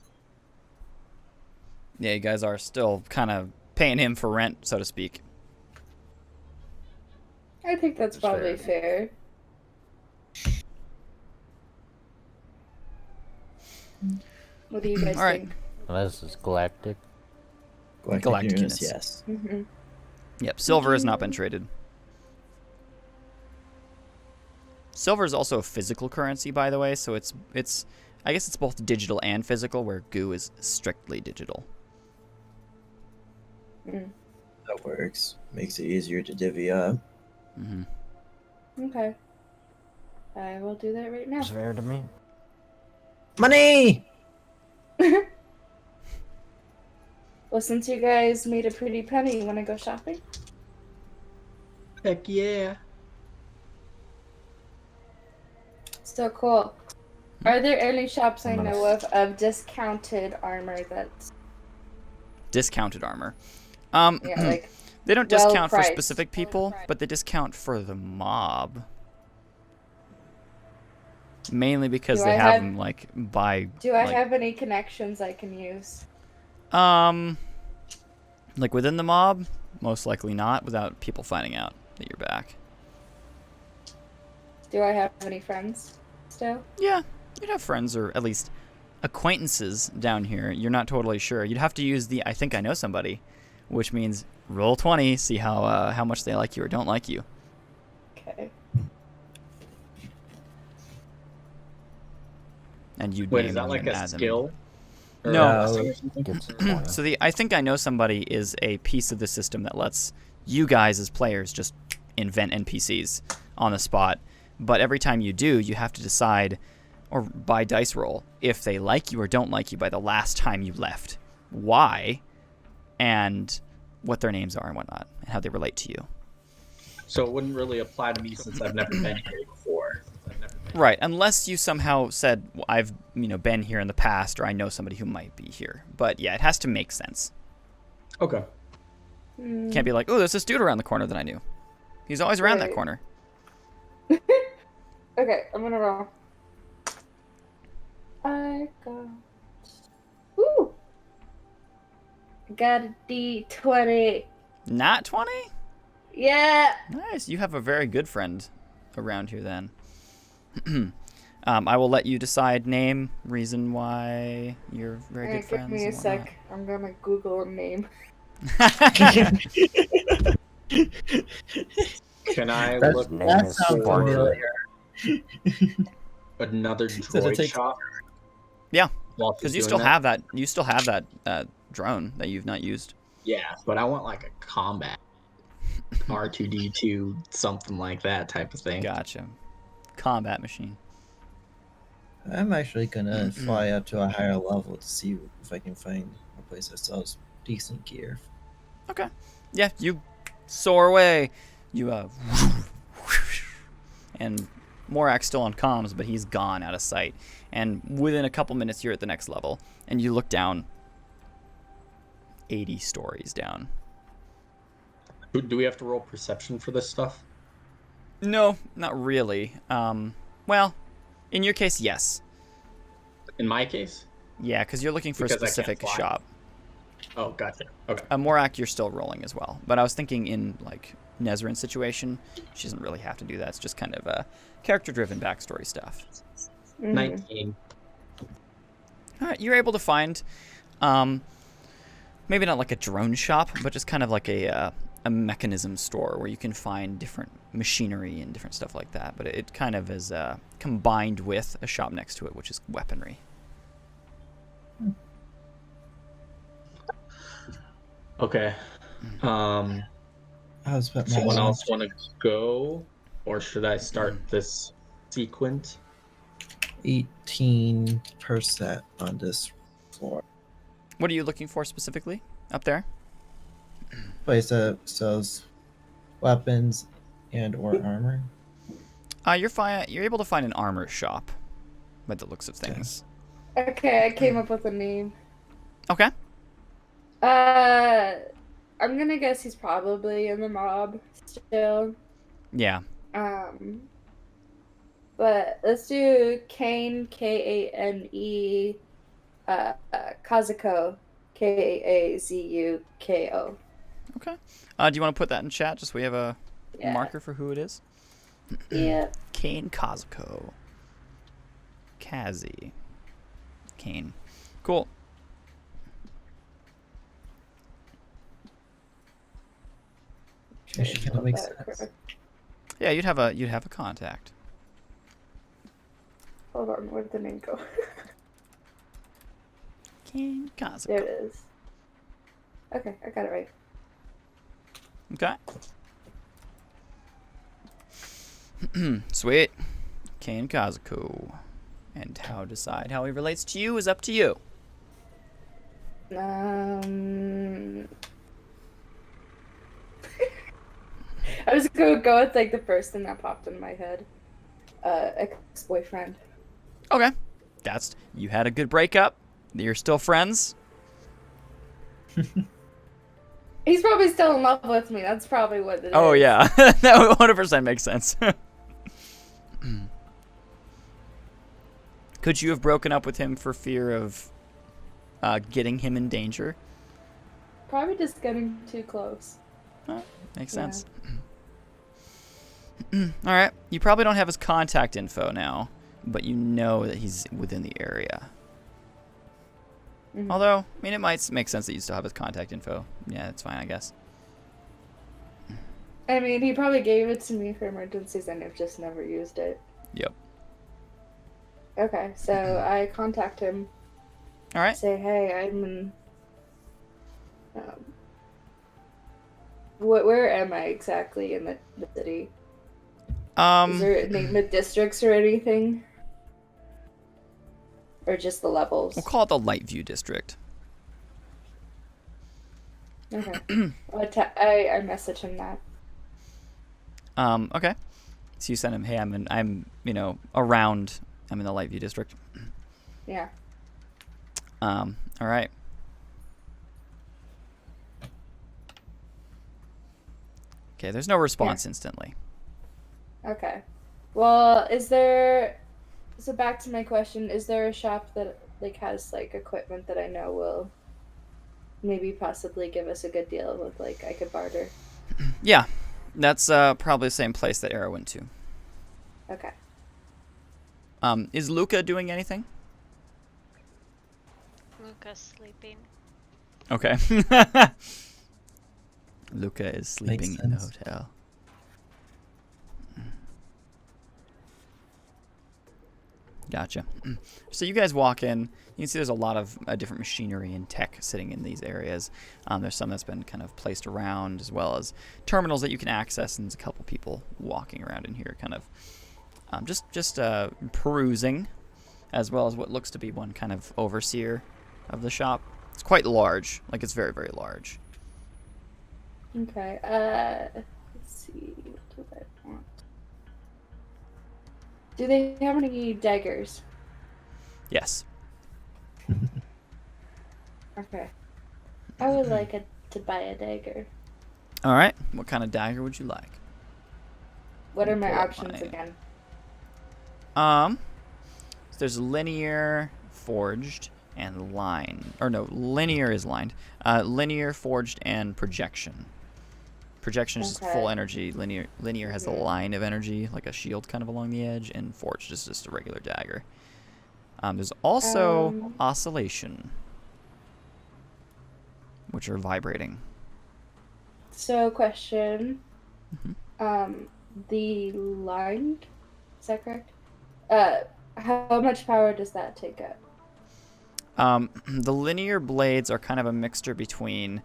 Yeah, you guys are still kind of paying him for rent, so to speak. I think that's probably fair. What do you guys All right. think? This is galactic. Galactic units, units. yes. Mm-hmm. Yep, silver has not been traded. Silver is also a physical currency, by the way, so it's I guess it's both digital and physical, where goo is strictly digital. Mm. That works. Makes it easier to divvy up. Okay. I will do that right now. It's fair to me. Money! Well, since you guys made a pretty penny, you want to go shopping? Heck yeah. So cool. Are there any shops I I'm gonna know of discounted armor that's Discounted armor. yeah, like They don't well discount for priced? specific people, but they discount for the mob. Mainly because Do they I have have- them like by. Do I like, have any connections I can use? Like within the mob, most likely not, without people finding out that you're back. Do I have any friends still? Yeah, you'd have friends or at least acquaintances down here. You're not totally sure. You'd have to use the I think I know somebody which means roll 20, see how much they like you or don't like you. Okay. And you'd Wait, name is that them like and a add them in. skill? Or No. a blessing or something? Gets a 20. So I think I know somebody is a piece of the system that lets you guys as players just invent NPCs on the spot. But every time you do, you have to decide, or by dice roll, if they like you or don't like you by the last time you left. Why, and what their names are and whatnot, and how they relate to you. So it wouldn't really apply to me since I've never been here before. Right, unless you somehow said, well, I've been here in the past, or I know somebody who might be here. But yeah, it has to make sense. Okay. Can't be like, oh, there's this dude around the corner that I knew. He's always around that Right. corner. Okay, I'm gonna roll. I got a D20. Not 20? Yeah. Nice. You have a very good friend around here then. I will let you decide name, reason why you're very good friends. Give me a and sec. I'm gonna Google a name. whatnot. Can I That- look Name is sounds Sparky. familiar. another Does it droid take- shop? Yeah, While she's because you doing still that? have that. You still have that drone that you've not used. Yeah, but I want like a combat R2D2 something like that type of thing. Gotcha. Combat machine. I'm actually gonna fly up to a higher level to see if I can find a place that sells decent gear. Okay. Yeah, you soar away. You and Morak's still on comms, but he's gone out of sight. And within a couple minutes, you're at the next level, and you look down 80 stories down. Do we have to roll perception for this stuff? No, not really. Well, in your case, yes. In my case? Yeah, because you're looking for Because a I can't specific fly. shop. Oh, gotcha. Okay. Morak, you're still rolling as well. But I was thinking in, like, Nezrin's situation, she doesn't really have to do that. It's just kind of character-driven backstory stuff. 19. All right, you're able to find, maybe not like a drone shop, but just kind of like a mechanism store where you can find different machinery and different stuff like that. But it kind of is combined with a shop next to it, which is weaponry. Okay. I was put my Someone own- else want to go? Or should I start this sequence? 18% on this floor. What are you looking for specifically up there? Place that sells weapons and or armor. You're able to find an armor shop by the looks of things. Okay, I came up with a name. Okay. I'm gonna guess he's probably in the mob still. Yeah. But let's do Kane, Kane, Kazuko, Kaazuko. Okay. Do you want to put that in chat just so we have a Yeah. marker for who it is? Yeah. Kane Kazuko. Kazi. Kane. Cool. Actually, kind of makes That sense. correct. Yeah, you'd have a contact. Hold on, where'd the name go? Kane Kazuko. There it is. Okay, I got it right. Okay. Sweet. Kane Kazuko. And how to decide how he relates to you is up to you. I was gonna go with like the first thing that popped in my head. Ex-boyfriend. Okay. You had a good breakup. You're still friends. He's probably still in love with me. That's probably what it is. Oh yeah. That 100% makes sense. Could you have broken up with him for fear of getting him in danger? Probably just getting too close. Makes Yeah. sense. All right. You probably don't have his contact info now, but you know that he's within the area. Although, I mean, it might make sense that you still have his contact info. Yeah, that's fine, I guess. I mean, he probably gave it to me for emergencies and I've just never used it. Yep. Okay, so I contact him. All right. Say, hey, I'm in. Where am I exactly in the city? Is there a name of districts or anything? Or just the levels? We'll call it the Lightview District. Okay. I message him that. Okay. So you send him, hey, I'm around. I'm in the Lightview District. Yeah. All right. Okay, there's no response instantly. Okay. Well, so back to my question, is there a shop that has equipment that I know will maybe possibly give us a good deal with I could barter? Yeah. That's probably the same place that Era went to. Okay. Is Luca doing anything? Luca's sleeping. Okay. Luca is sleeping in the hotel. Gotcha. So you guys walk in. You can see there's a lot of different machinery and tech sitting in these areas. There's some that's been kind of placed around, as well as terminals that you can access, and there's a couple people walking around in here, kind of just perusing, as well as what looks to be one kind of overseer of the shop. It's quite large, it's very, very large. Okay. Let's see. What do I want? Do they have any daggers? Yes. Okay. I would like to buy a dagger. All right. What kind of dagger would you like? What are my pull up options again? So there's linear, forged, and line. Or no, linear is lined. Linear, forged, and projection. Projection is just full energy. Linear has a line of energy, like a shield kind of along the edge, and forged is just a regular dagger. There's also oscillation, which are vibrating. So, question. The lined, is that correct? How much power does that take up? The linear blades are kind of a mixture between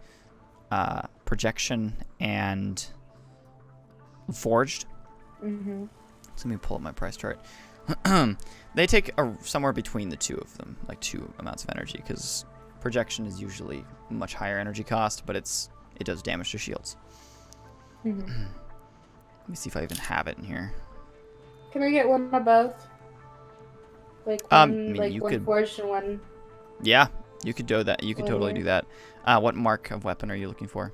projection and forged. So let me pull up my price chart. They take somewhere between the two of them, like 2 amounts of energy, because projection is usually much higher energy cost, but it does damage to shields. Let me see if I even have it in here. Can I get one of both? One forged and one. Yeah, you could do that. You could totally do that. What mark of weapon are you looking for?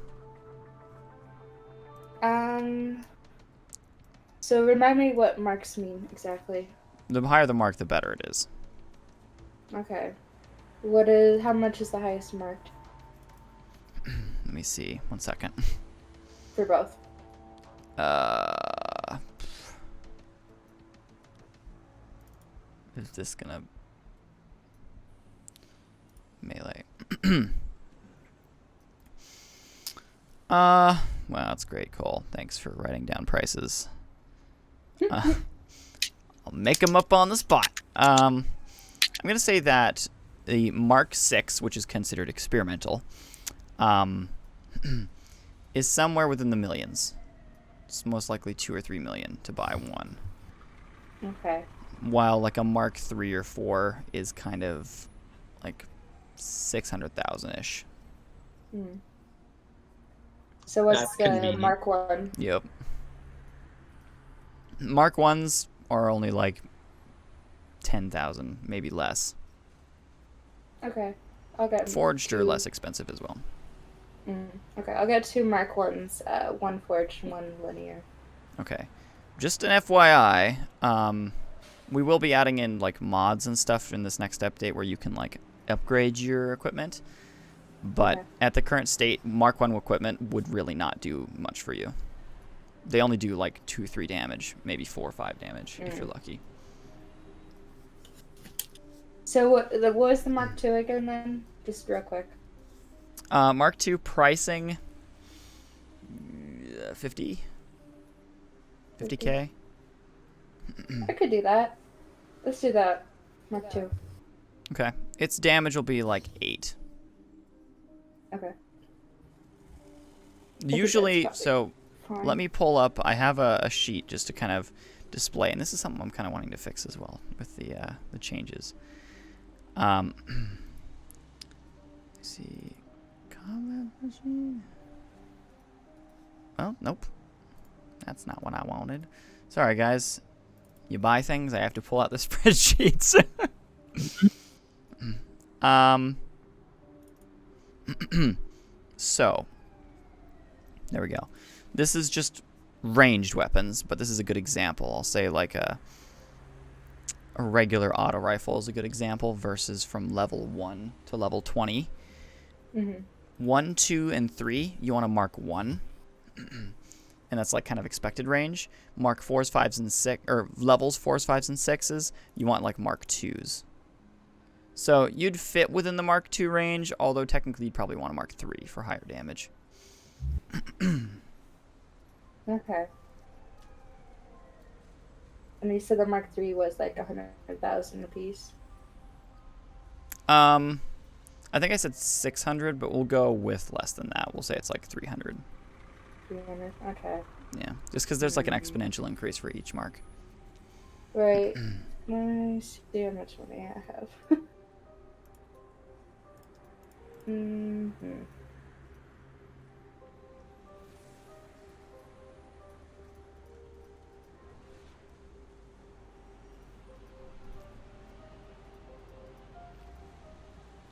So remind me what marks mean exactly. The higher the mark, the better it is. Okay. How much is the highest marked? Let me see. 1 second. For both. Is this gonna melee? Wow, that's great, Cole. Thanks for writing down prices. I'll make them up on the spot. I'm gonna say that the Mark 6, which is considered experimental, is somewhere within the millions. It's most likely 2 or 3 million to buy one. Okay. While a Mark 3 or 4 is kind of 600,000-ish. So what's That's the convenient. Mark 1? Yep. Mark 1s are only 10,000, maybe less. Okay. I'll get Forged 2. are less expensive as well. Okay, I'll get 2 Mark 1s, 1 forged and 1 linear. Okay. Just an FYI, we will be adding in mods and stuff in this next update where you can upgrade your equipment. But at the current state, Mark 1 equipment would really not do much for you. They only do 2-3 damage, maybe 4 or 5 damage if you're lucky. So what was the Mark 2 again then? Just real quick. Mark II pricing 50K. I could do that. Let's do that. Mark 2. Okay. Its damage will be like 8. Okay. Usually, that's so Fine. let me pull up. I have a sheet just to kind of display, and this is something I'm kind of wanting to fix as well with the changes. Let's see, combat machine. Oh, nope, that's not what I wanted. Sorry, guys. You buy things, I have to pull out the spreadsheets. So, there we go. This is just ranged weapons, but this is a good example. I'll say like a regular auto rifle is a good example versus from level 1 to level 20. 1, 2, and 3, you want to mark 1. And that's like kind of expected range. Mark 4s, 5s, and 6, or levels 4s, 5s, and 6s, you want like mark 2s. So you'd fit within the mark 2 range, although technically you'd probably want a mark 3 for higher damage. Okay. And you said the Mark 3 was like 100,000 apiece. I think I said 600, but we'll go with less than that. We'll say it's like 300. 300. Okay. Yeah, just because there's like an exponential increase for each mark. Right. Let me see how much money I have.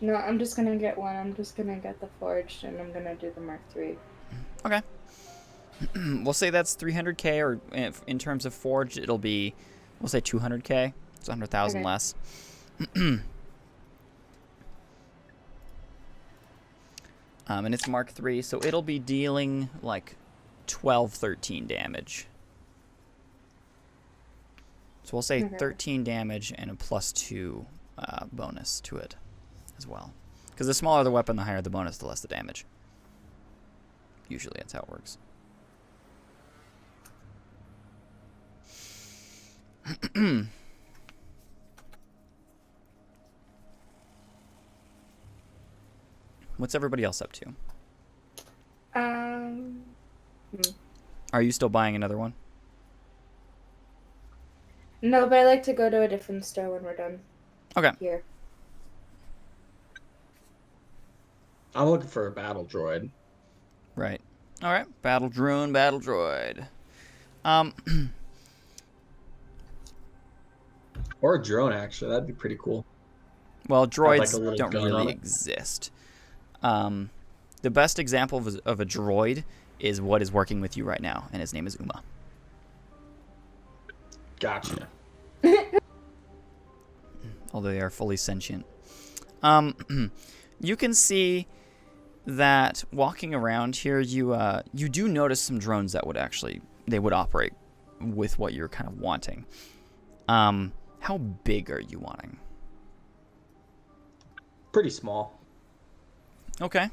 No, I'm just gonna get one. I'm just gonna get the forged, and I'm gonna do the Mark 3. Okay. We'll say that's 300K, or in terms of forged, it'll be, we'll say 200K. It's 100,000 Okay. less. And it's Mark 3, so it'll be dealing like 12, 13 damage. So we'll say 13 damage and a +2 bonus to it as well. Because the smaller the weapon, the higher the bonus, the less the damage. Usually that's how it works. What's everybody else up to? Are you still buying another one? No, but I like to go to a different store when we're done. Okay. Here. I'm looking for a battle droid. Right. All right. Battle drone, battle droid. Or a drone, actually. That'd be pretty cool. Well, like droids a little don't gun on really it. exist. The best example of a droid is what is working with you right now, and his name is Uma. Gotcha. Although they are fully sentient. You can see that walking around here, you do notice some drones that would operate with what you're kind of wanting. How big are you wanting? Pretty small. Okay.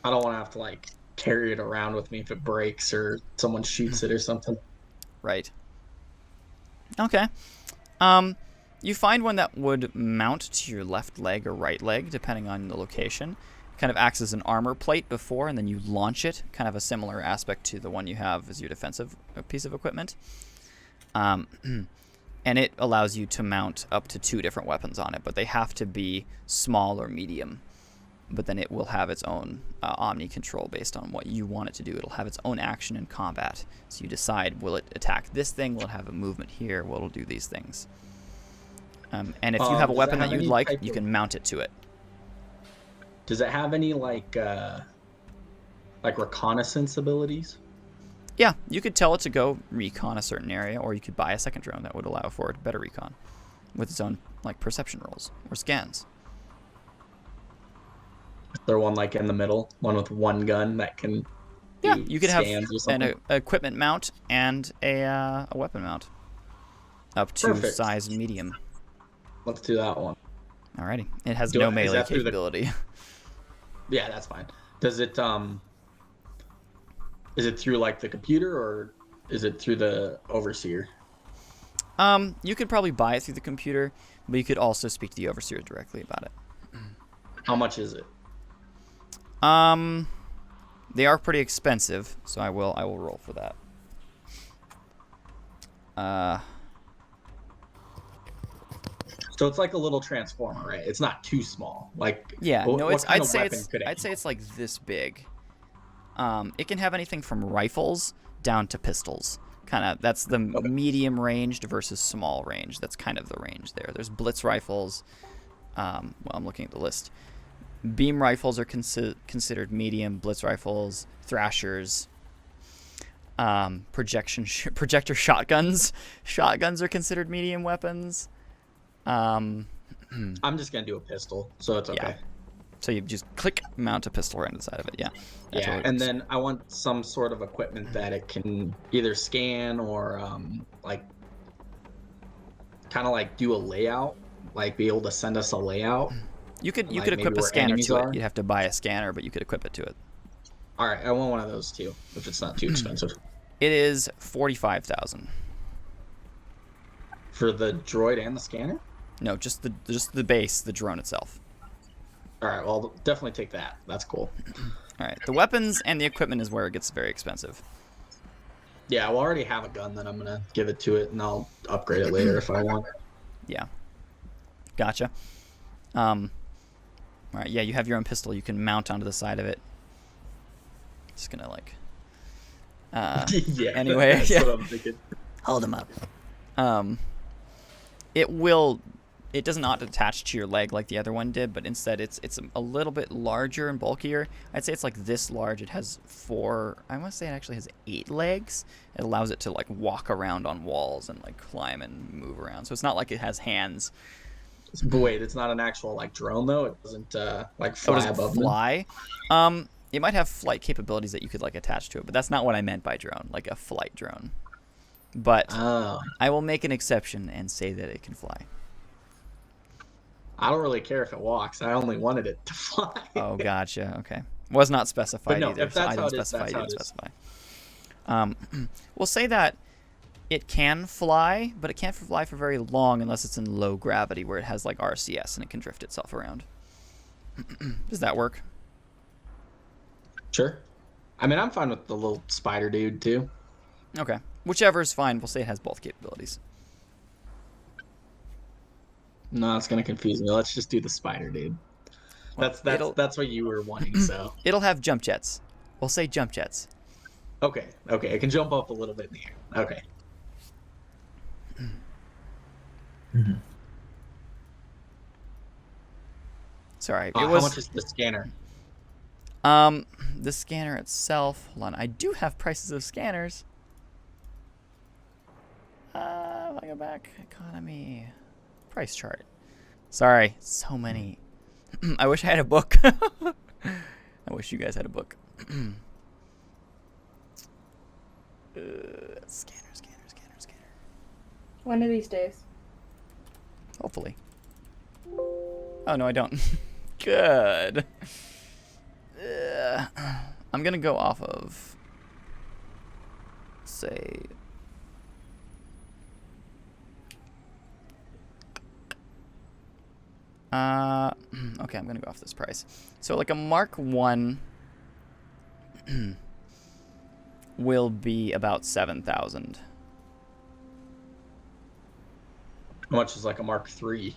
I don't want to have to like carry it around with me if it breaks or someone shoots it or something. Right. Okay. You find one that would mount to your left leg or right leg, depending on the location. It kind of acts as an armor plate before, and then you launch it. Kind of a similar aspect to the one you have as your defensive piece of equipment. And it allows you to mount up to 2 different weapons on it, but they have to be small or medium. But then it will have its own omni control based on what you want it to do. It'll have its own action in combat. So you decide, will it attack this thing? Will it have a movement here? Will it do these things? And if you have a Does it weapon have that you'd any like, type you of- can mount it to it. Does it have any like reconnaissance abilities? Yeah, you could tell it to go recon a certain area, or you could buy a second drone that would allow for better recon with its own like perception rolls or scans. Is there one like in the middle, one with one gun that can? Yeah, do you could have scans or an something? equipment mount and a weapon mount up to Perfect. size medium. Let's do that one. Alrighty. It has Do no I- is melee that through the- capability. Yeah, that's fine. Does it is it through like the computer or is it through the overseer? You could probably buy it through the computer, but you could also speak to the overseer directly about it. How much is it? They are pretty expensive, so I will roll for that. So it's like a little transformer, right? It's not too small. Like Yeah, what, no, what it's kind I'd of say weapon it's could it I'd say it's like this big. It can have anything from rifles down to pistols. Kind of that's the medium ranged versus small range. That's kind of the range there. There's blitz rifles. Well, I'm looking at the list. Beam rifles are considered medium. Blitz rifles, thrashers, projector shotguns. Shotguns are considered medium weapons. I'm just gonna do a pistol, so it's okay. Yeah. So you just click, mount a pistol right on the side of it. Yeah. That's Yeah, how it and works. then I want some sort of equipment that it can either scan or like kind of like do a layout, like be able to send us a layout. You could like equip maybe a where scanner enemies to are? it. You'd have to buy a scanner, but you could equip it to it. All right, I want one of those too, if it's not too expensive. It is 45,000. For the droid and the scanner? No, just the base, the drone itself. All right, well, I'll definitely take that. That's cool. All right, the weapons and the equipment is where it gets very expensive. Yeah, we'll already have a gun, then I'm gonna give it to it, and I'll upgrade it later if I want. Yeah. Gotcha. All right, yeah, you have your own pistol. You can mount onto the side of it. Just gonna like. Yeah. Anyway, that's yeah. what I'm thinking. Hold him up. It does not attach to your leg like the other one did, but instead it's a little bit larger and bulkier. I'd say it's like this large. It has 4, I want to say it actually has 8 legs. It allows it to like walk around on walls and like climb and move around. So it's not like it has hands. But wait, it's not an actual like drone though. It doesn't like fly Does it above them. fly? It might have flight capabilities that you could like attach to it, but that's not what I meant by drone, like a flight drone. But Oh, I will make an exception and say that it can fly. I don't really care if it walks. I only wanted it to fly. Oh, gotcha. Okay. Was not specified But no, either. if that's I how didn't it is, specify. that's You how didn't it is. specify. We'll say that it can fly, but it can't fly for very long unless it's in low gravity where it has like RCS and it can drift itself around. Does that work? Sure. I mean, I'm fine with the little spider dude too. Okay. Whichever is fine. We'll say it has both capabilities. No, it's gonna confuse me. Let's just do the spider dude. That's what you were wanting. So It'll have jump jets. We'll say jump jets. okay, it can jump up a little bit in the air. Okay. Sorry. It How was much is the scanner? the scanner itself. Hold on. I do have prices of scanners. If I go back, economy, price chart. Sorry, so many. I wish I had a book. I wish you guys had a book. Scanner. One of these days. Hopefully. Oh, no, I don't. Good. I'm going to go off of, say, okay, I'm going to go off this price. So, like, a Mark 1 will be about 7,000. How much is like a Mark III?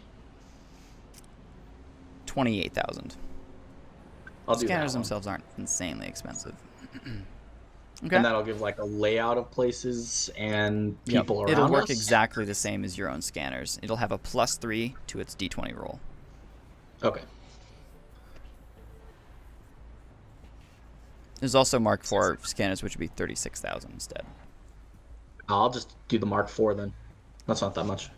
28,000. I'll do that Scanners one. themselves aren't insanely expensive. Okay. And that'll give like a layout of places and Yep. people around It'll work us? exactly the same as your own scanners. It'll have a +3 to its D20 roll. Okay. There's also Mark IV scanners, which would be 36,000 instead. I'll just do the Mark IV then. That's not that much.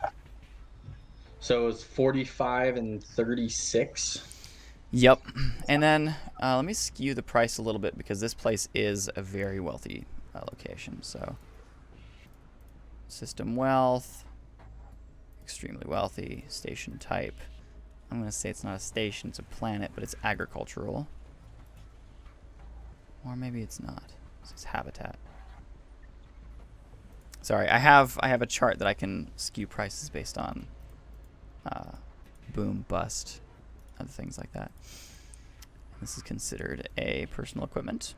So it's 45 and 36. Yep. And then let me skew the price a little bit because this place is a very wealthy location. So system wealth, extremely wealthy, station type, I'm going to say it's not a station, it's a planet, but it's agricultural. Or maybe it's not. It's habitat. Sorry, I have a chart that I can skew prices based on boom, bust, other things like that. This is considered a personal equipment.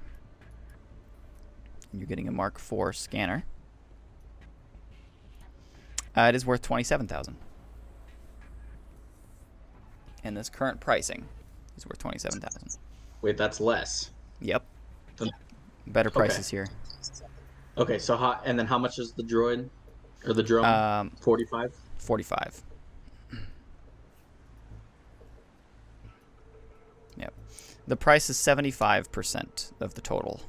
You're getting a Mark IV scanner. It is worth $27,000. And this current pricing is worth $27,000. Wait, that's less. Yep. Then- Better prices here. Okay, so and then how much is the droid or the drone? 45. 45. Yep. The price is 75% of the total,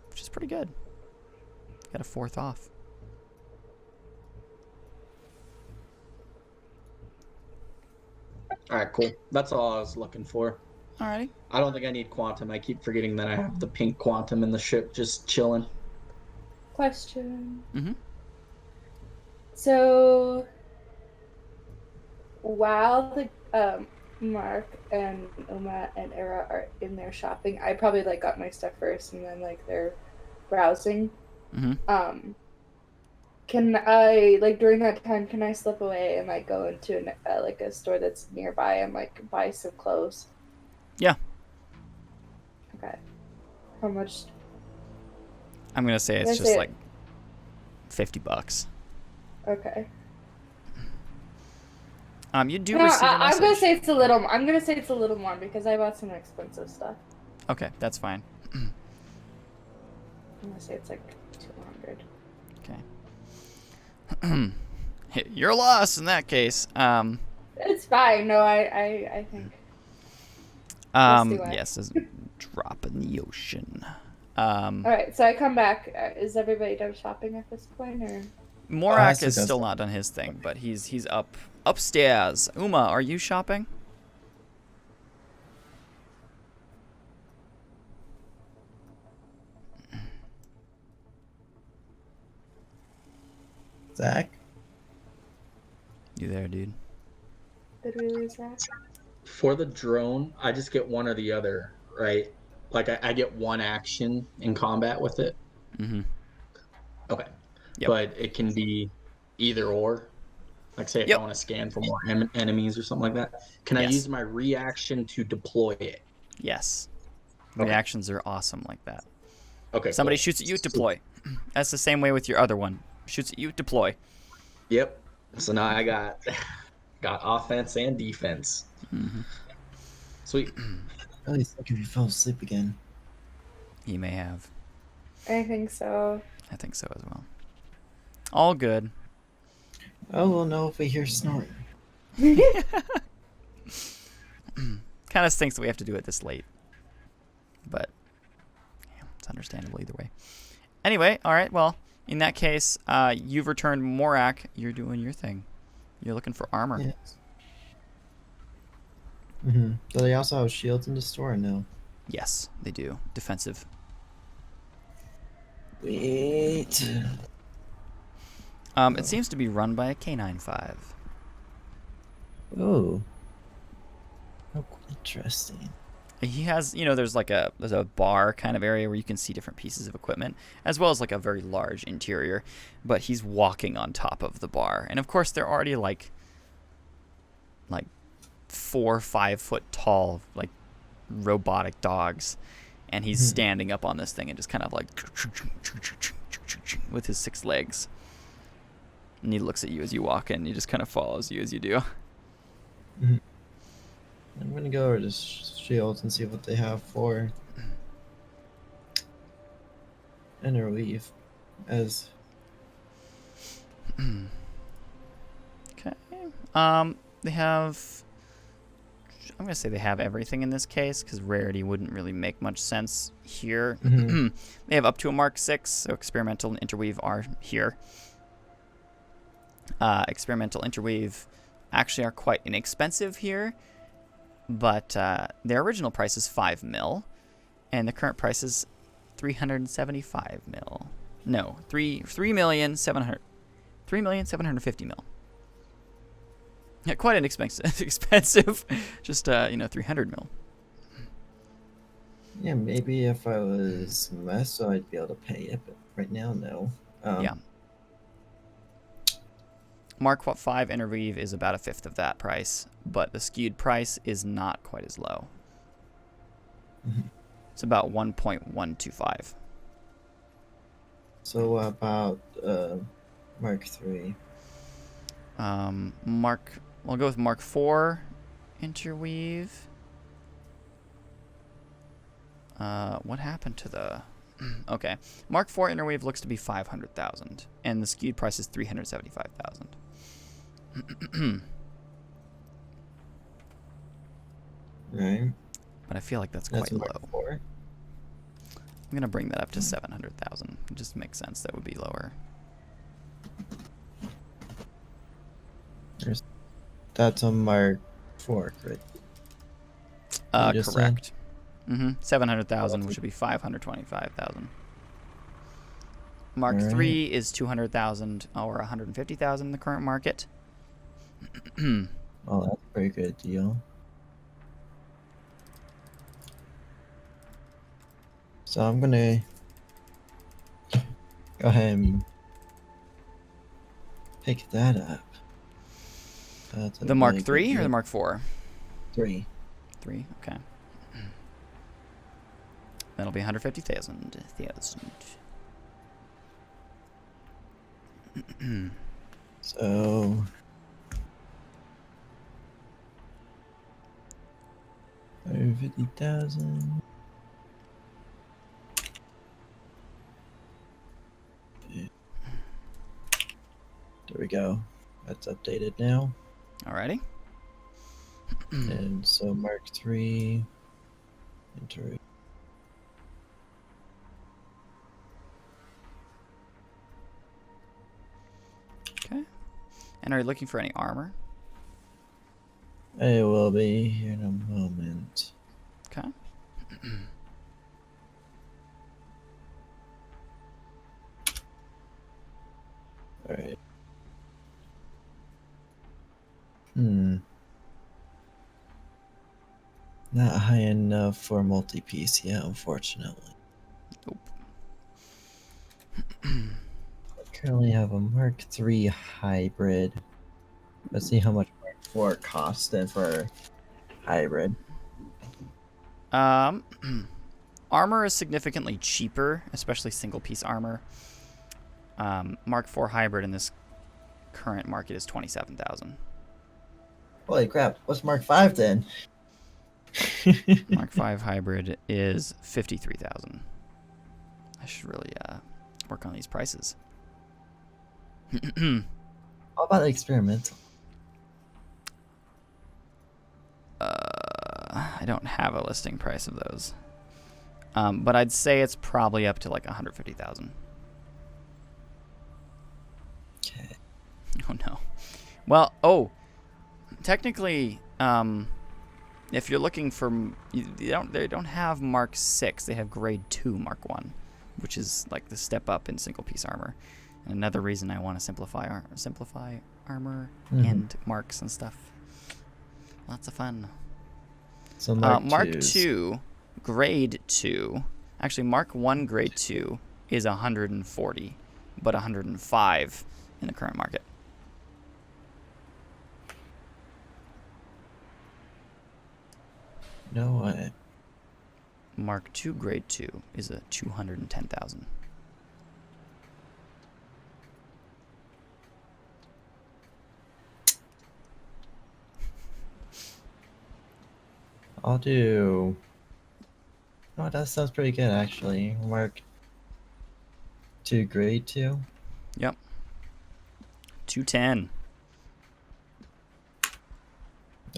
which is pretty good. Got a fourth off. All right, cool. That's all I was looking for. Alrighty. I don't think I need quantum. I keep forgetting that I have the pink quantum in the ship just chilling. Question. Mm-hmm. So, while the Mark and Uma and Era are in there shopping, I probably like got my stuff first, and then like they're browsing. Mm-hmm. Can I like during that time? Can I slip away and like go into like a store that's nearby and like buy some clothes? Yeah. Okay. How much? I'm gonna say it's just like $50. Okay. You do No, receive a I'm message. gonna say it's a little. I'm gonna say it's a little more because I bought some expensive stuff. Okay, that's fine. I'm gonna say it's like 200. Okay. You're lost in that case. It's fine. No, I think. Let's do it. Yes, there's a drop in the ocean. All right, so I come back. Is everybody done shopping at this point, or? Morak is still not done his thing, but he's upstairs. Uma, are you shopping? Zach? You there, dude? Did we lose that? For the drone, I just get one or the other, right? Like I get one action in combat with it. Mm-hmm. Okay. Yep. But it can be either or. Like say if I want to scan for more enemies or something like that. Can I use my reaction to deploy it? Yes. Okay. Reactions are awesome like that. Okay. Somebody cool. shoots at you, deploy. That's the same way with your other one. Shoots at you, deploy. Yep. So now I got offense and defense. Mm-hmm. Sweet. At least if you fell asleep again. He may have. I think so. I think so as well. All good. Oh, we'll know if we hear snoring. Kind of stinks that we have to do it this late. But yeah, it's understandable either way. Anyway, all right, well, in that case, you've returned Morak. You're doing your thing. You're looking for armor. Yes. Mm-hmm. Do they also have shields in the store or no? Yes, they do. Defensive. Wait. It seems to be run by a K95. Oh. Oh, interesting. He has, there's a bar kind of area where you can see different pieces of equipment, as well as like a very large interior. But he's walking on top of the bar, and of course they're already like 4 or 5 foot tall, like robotic dogs, and he's standing up on this thing and just kind of like with his 6 legs. And he looks at you as you walk in. He just kind of follows you as you do. I'm gonna go over to shields and see what they have for interweave as Okay. They have. I'm gonna say they have everything in this case because rarity wouldn't really make much sense here. They have up to a Mark 6, so experimental and interweave are here. Experimental interweave actually are quite inexpensive here, but their original price is 5 mil, and the current price is 375 mil. No, 3,750,000. Yeah, quite inexpensive. Expensive. Just 300 mil. Yeah, maybe if I was Meso, I'd be able to pay it, but right now, no. Yeah. Mark 5 interweave is about a fifth of that price, but the skewed price is not quite as low. Mhm. It's about 1.125. So what about Mark 3? We'll go with Mark 4 interweave. What happened to the... Okay. Mark 4 interweave looks to be 500,000, and the skewed price is 375,000. Right. But I feel like that's That's quite Mark low. 4. I'm going to bring that up to 700,000. It just makes sense that would be lower. That's a Mark 4, correct? You just said? Correct. 700,000, which would be 525,000. Mark Alright. 3 is 200,000 or 150,000 in the current market. Oh, that's a pretty good deal. So I'm gonna go ahead and pick that up. That's a The Mark really good 3 or the deal. Mark 4? 3. 3, okay. That'll be 150,000. So 150,000. There we go. That's updated now. Alrighty. And so Mark 3 enter. Okay. And are you looking for any armor? I will be here in a moment. Okay. Alright. Not high enough for multi-piece yet, unfortunately. Nope. I currently have a Mark III hybrid. Let's see how much Mark 4 costs then for hybrid. Armor is significantly cheaper, especially single-piece armor. Mark 4 hybrid in this current market is 27,000. Holy crap! What's Mark 5 then? Mark 5 hybrid is 53,000. I should really work on these prices. How about experimental? I don't have a listing price of those. But I'd say it's probably up to like 150,000. Okay. Oh no. Well, technically, if you're looking for, they don't have Mark 6. They have Grade 2 Mark 1, which is like the step up in single piece armor. And another reason I want to simplify armor and marks and stuff. Lots of fun. So Mark Mark 2, Grade 2. Actually, Mark 1 Grade 2 is 140, but 105 in the current market. No way. Mark 2 Grade 2 is a 210,000. I'll do. Oh, that sounds pretty good actually. Mark 2 Grade 2. Yep. 210.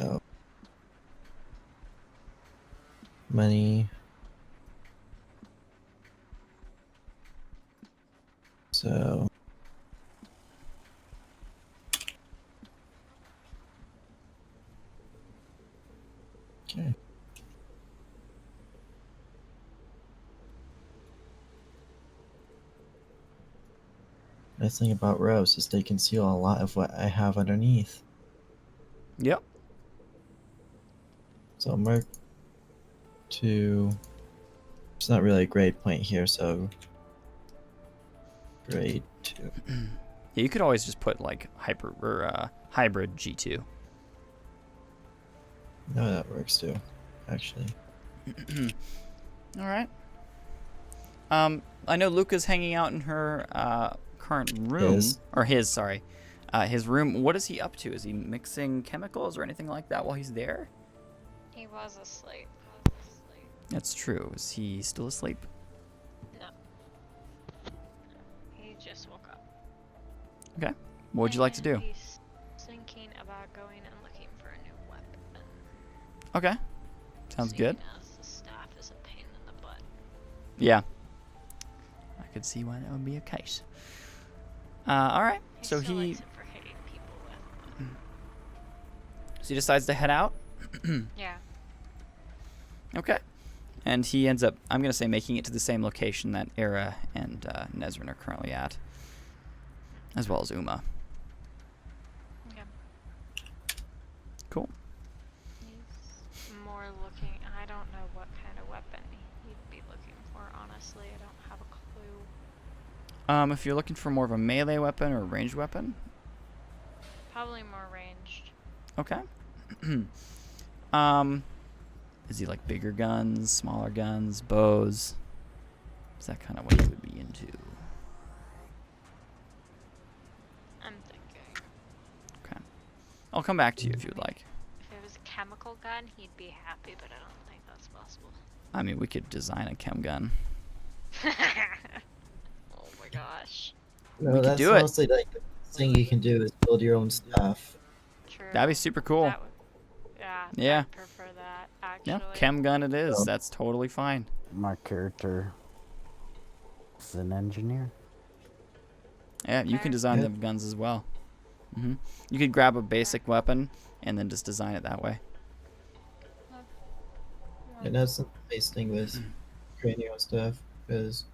Oh. Money. So. Okay. Nice thing about rows is they conceal a lot of what I have underneath. Yep. So Mark 2. It's not really a grade point here, so grade 2. Yeah, you could always just put like hybrid G2. No, that works too, actually. All right. I know Luca's hanging out in her current room, his room. What is he up to? Is he mixing chemicals or anything like that while he's there? He was asleep. That's true. Is he still asleep? No. He just woke up. Okay. What would you like to do? And he's thinking about going and looking for a new weapon. Okay. Sounds good. Seeing as the staff is a pain in the butt. Yeah. I could see why that would be a case. All right. So still he likes it for hitting people with. so he decides to head out. Yeah. Okay. And he ends up, I'm going to say, making it to the same location that Era and Nezrin are currently at, as well as Uma. Okay. Cool. He's more looking. I don't know what kind of weapon he'd be looking for. Honestly, I don't have a clue. If you're looking for more of a melee weapon or a ranged weapon, Probably more ranged. okay. Is he like bigger guns, smaller guns, bows? Is that kind of what he would be into? I'm thinking. Okay. I'll come back to you if you would like. If it was a chemical gun, he'd be happy, but I don't think that's possible. I mean, we could design a chem gun. Oh my gosh. No, We could that's do it. honestly like the thing you can do is build your own stuff. True. That'd be super cool. That would, Yeah. I'd prefer that, actually. Yeah, chem gun it is. Oh. That's totally fine. My character is an engineer. Yeah, you can design Yeah. the guns as well. You could grab a basic weapon and then just design it that way. And that's the nice thing with creating your own stuff, because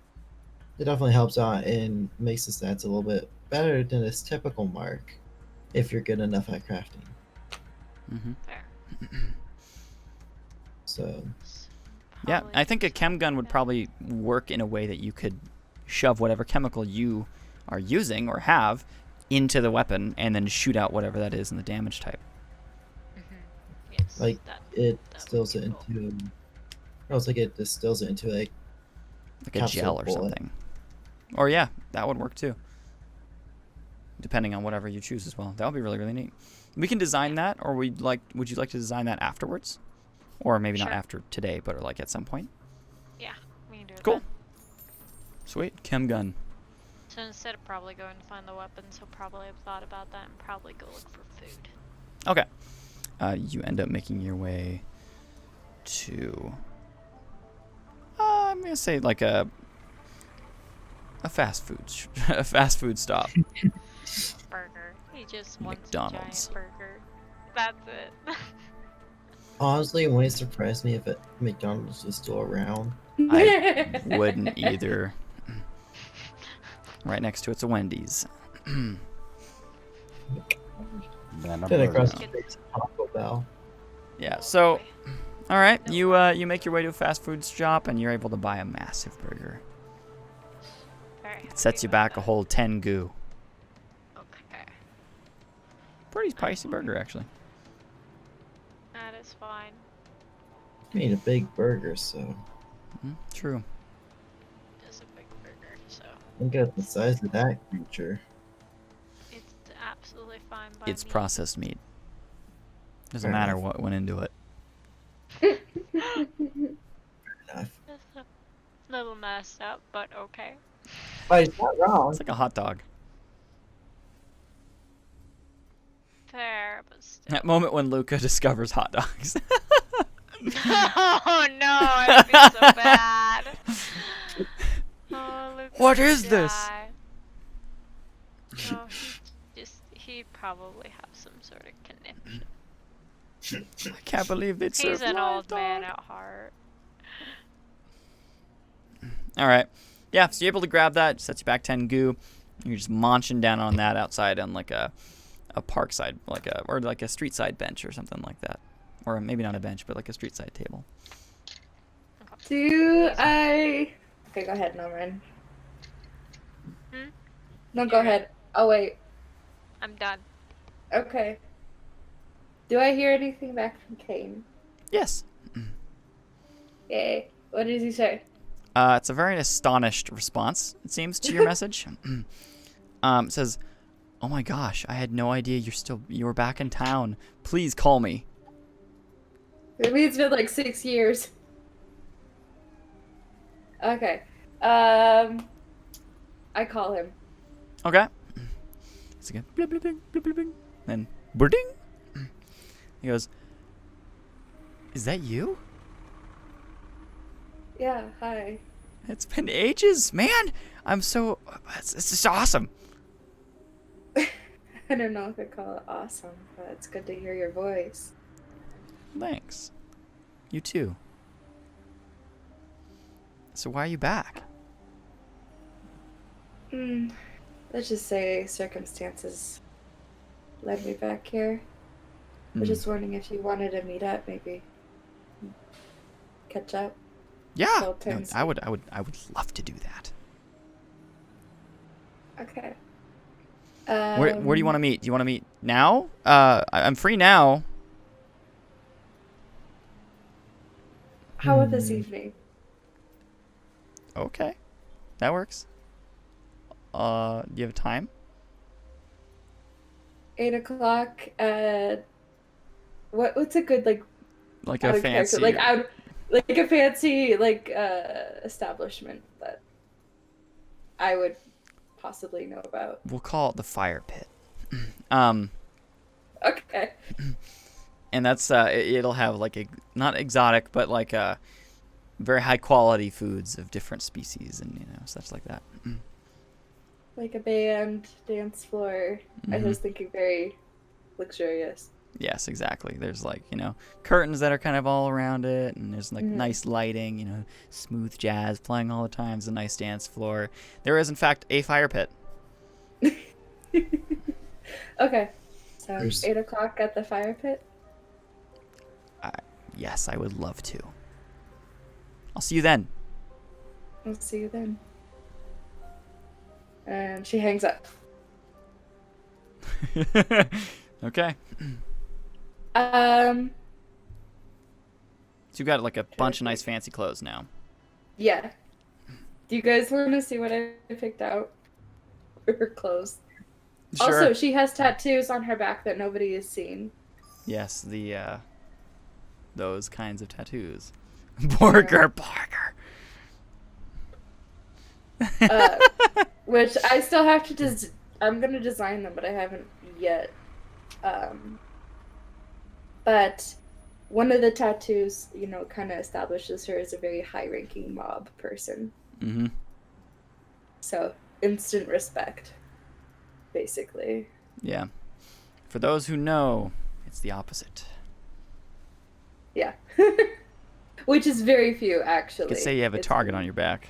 it definitely helps out and makes the stats a little bit better than its typical mark, if you're good enough at crafting. Fair. So Yeah, Probably I think a just chem gun like would that. probably work in a way that you could shove whatever chemical you are using or have into the weapon and then shoot out whatever that is in the damage type. Yes, like that it would distills be it cool. into, almost like it distills it into like Like a Capsule gel or bullet. something. Or yeah, that would work too. Depending on whatever you choose as well. That would be really, really neat. We can design that, or would you like to design that afterwards? Or maybe not Sure. after today, but like at some point. Yeah, we can do it Cool. then. Sweet. Chem gun. So instead of probably going to find the weapons, he'll probably have thought about that and probably go look for food. Okay. You end up making your way to I'm gonna say like a fast food a fast food stop. Burger. He just wants McDonald's. a giant burger. That's it. honestly, it wouldn't surprise me if McDonald's was still around. I wouldn't either. Right next to it's a Wendy's. Then a Then across burger. the street is Taco Bell. Yeah. So, all right, you make your way to a fast food shop and you're able to buy a massive burger. Very It happy sets you about back a that. whole 10 goo. Okay. Pretty spicy burger actually. That is fine. I mean, a big burger, so True. It's a big burger, so look at the size of that creature. it's absolutely fine by It's me. processed meat. Doesn't Fair matter enough. what went into it. Enough. It's a little messed up, but okay. But it's not wrong. It's like a hot dog. Fair, but still. That moment when Luca discovers hot dogs. Oh no, I feel so bad. Oh, Luke What would is this? die. Oh, he'd probably have some sort of conniption. I can't believe they'd serve He's an live old man dog. at heart. All right. Yeah, so you're able to grab that, sets you back 10 goo. You're just munching down on that outside on like a a parkside, or like a street side bench or something like that, or maybe not a bench, but like a street side table. Do I? Okay, go ahead, Norman. Hmm? No, go You're ahead. Oh wait. I'm done. Okay. Do I hear anything back from Kane? Yes. Yay. What did he say? It's a very astonished response, it seems, to your message. It says, "Oh my gosh, I had no idea you were back in town. Please call me." Maybe it's been like 6 years. Okay. I call him. Okay. It's again. Blip, blip, blip, blip, blip, blip. Then, ding. He goes, "Is that you? Yeah, hi. It's been ages, man. It's just awesome." I don't know if I call it awesome, but it's good to hear your voice. Thanks. You too. So why are you back? Let's just say circumstances led me back here. I was just wondering if you wanted to meet up, maybe catch up. Yeah, Well, no, turns- I would love to do that. Okay. Where do you want to meet? Do you want to meet now? I'm free now. How about this evening? Okay, that works. Do you have a time? 8 o'clock at what's a good Like out a of character, fancy, like a fancy establishment that I would possibly know about. we'll call it the Fire Pit. Okay. And that's it'll have like not exotic, but like very high quality foods of different species and such like that. Like a band, dance floor. I was thinking very luxurious. Yes, exactly. There's like, curtains that are kind of all around it, and there's like nice lighting, smooth jazz playing all the time. There's a nice dance floor. There is, in fact, a fire pit. Okay. So There's- 8 o'clock at the fire pit? Yes, I would love to. I'll see you then. I'll see you then. And she hangs up. Okay. Um, So you got like a bunch of nice fancy clothes now. yeah. Do you guys want to see what I picked out for her clothes? Sure. Also, she has tattoos on her back that nobody has seen. Yes, those kinds of tattoos. Burger. Which I still have to I'm gonna design them, but I haven't yet. But one of the tattoos, kind of establishes her as a very high-ranking mob person. Mm-hmm. So instant respect, basically. Yeah. For those who know, it's the opposite. Yeah. Which is very few, actually. You could say you have a It's target on your back.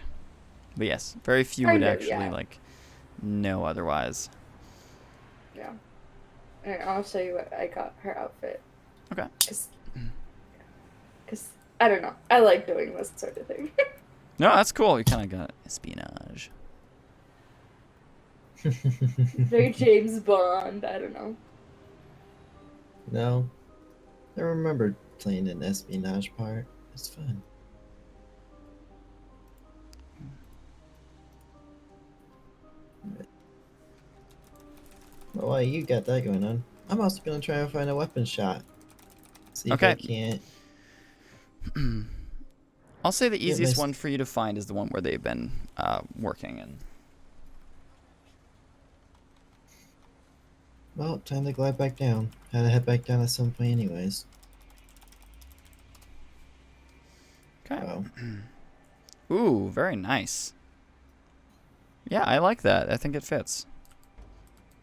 But yes, very few would Kind of, actually yeah. know otherwise. Yeah. And I'll show you what I got her outfit. Okay. Because, I don't know. I like doing this sort of thing. No, that's cool. You kind of got espionage. Very James Bond. I don't know. No. I remember playing an espionage part. It's fun. Well, while you got that going on, I'm also gonna try and find a weapon shot. See if I Okay. can't. I'll say the easiest nice. one for you to find is the one where they've been working in. Well, time to glide back down. Had to head back down at some point, anyways. Okay. Oh. Ooh, very nice. Yeah, I like that. I think it fits.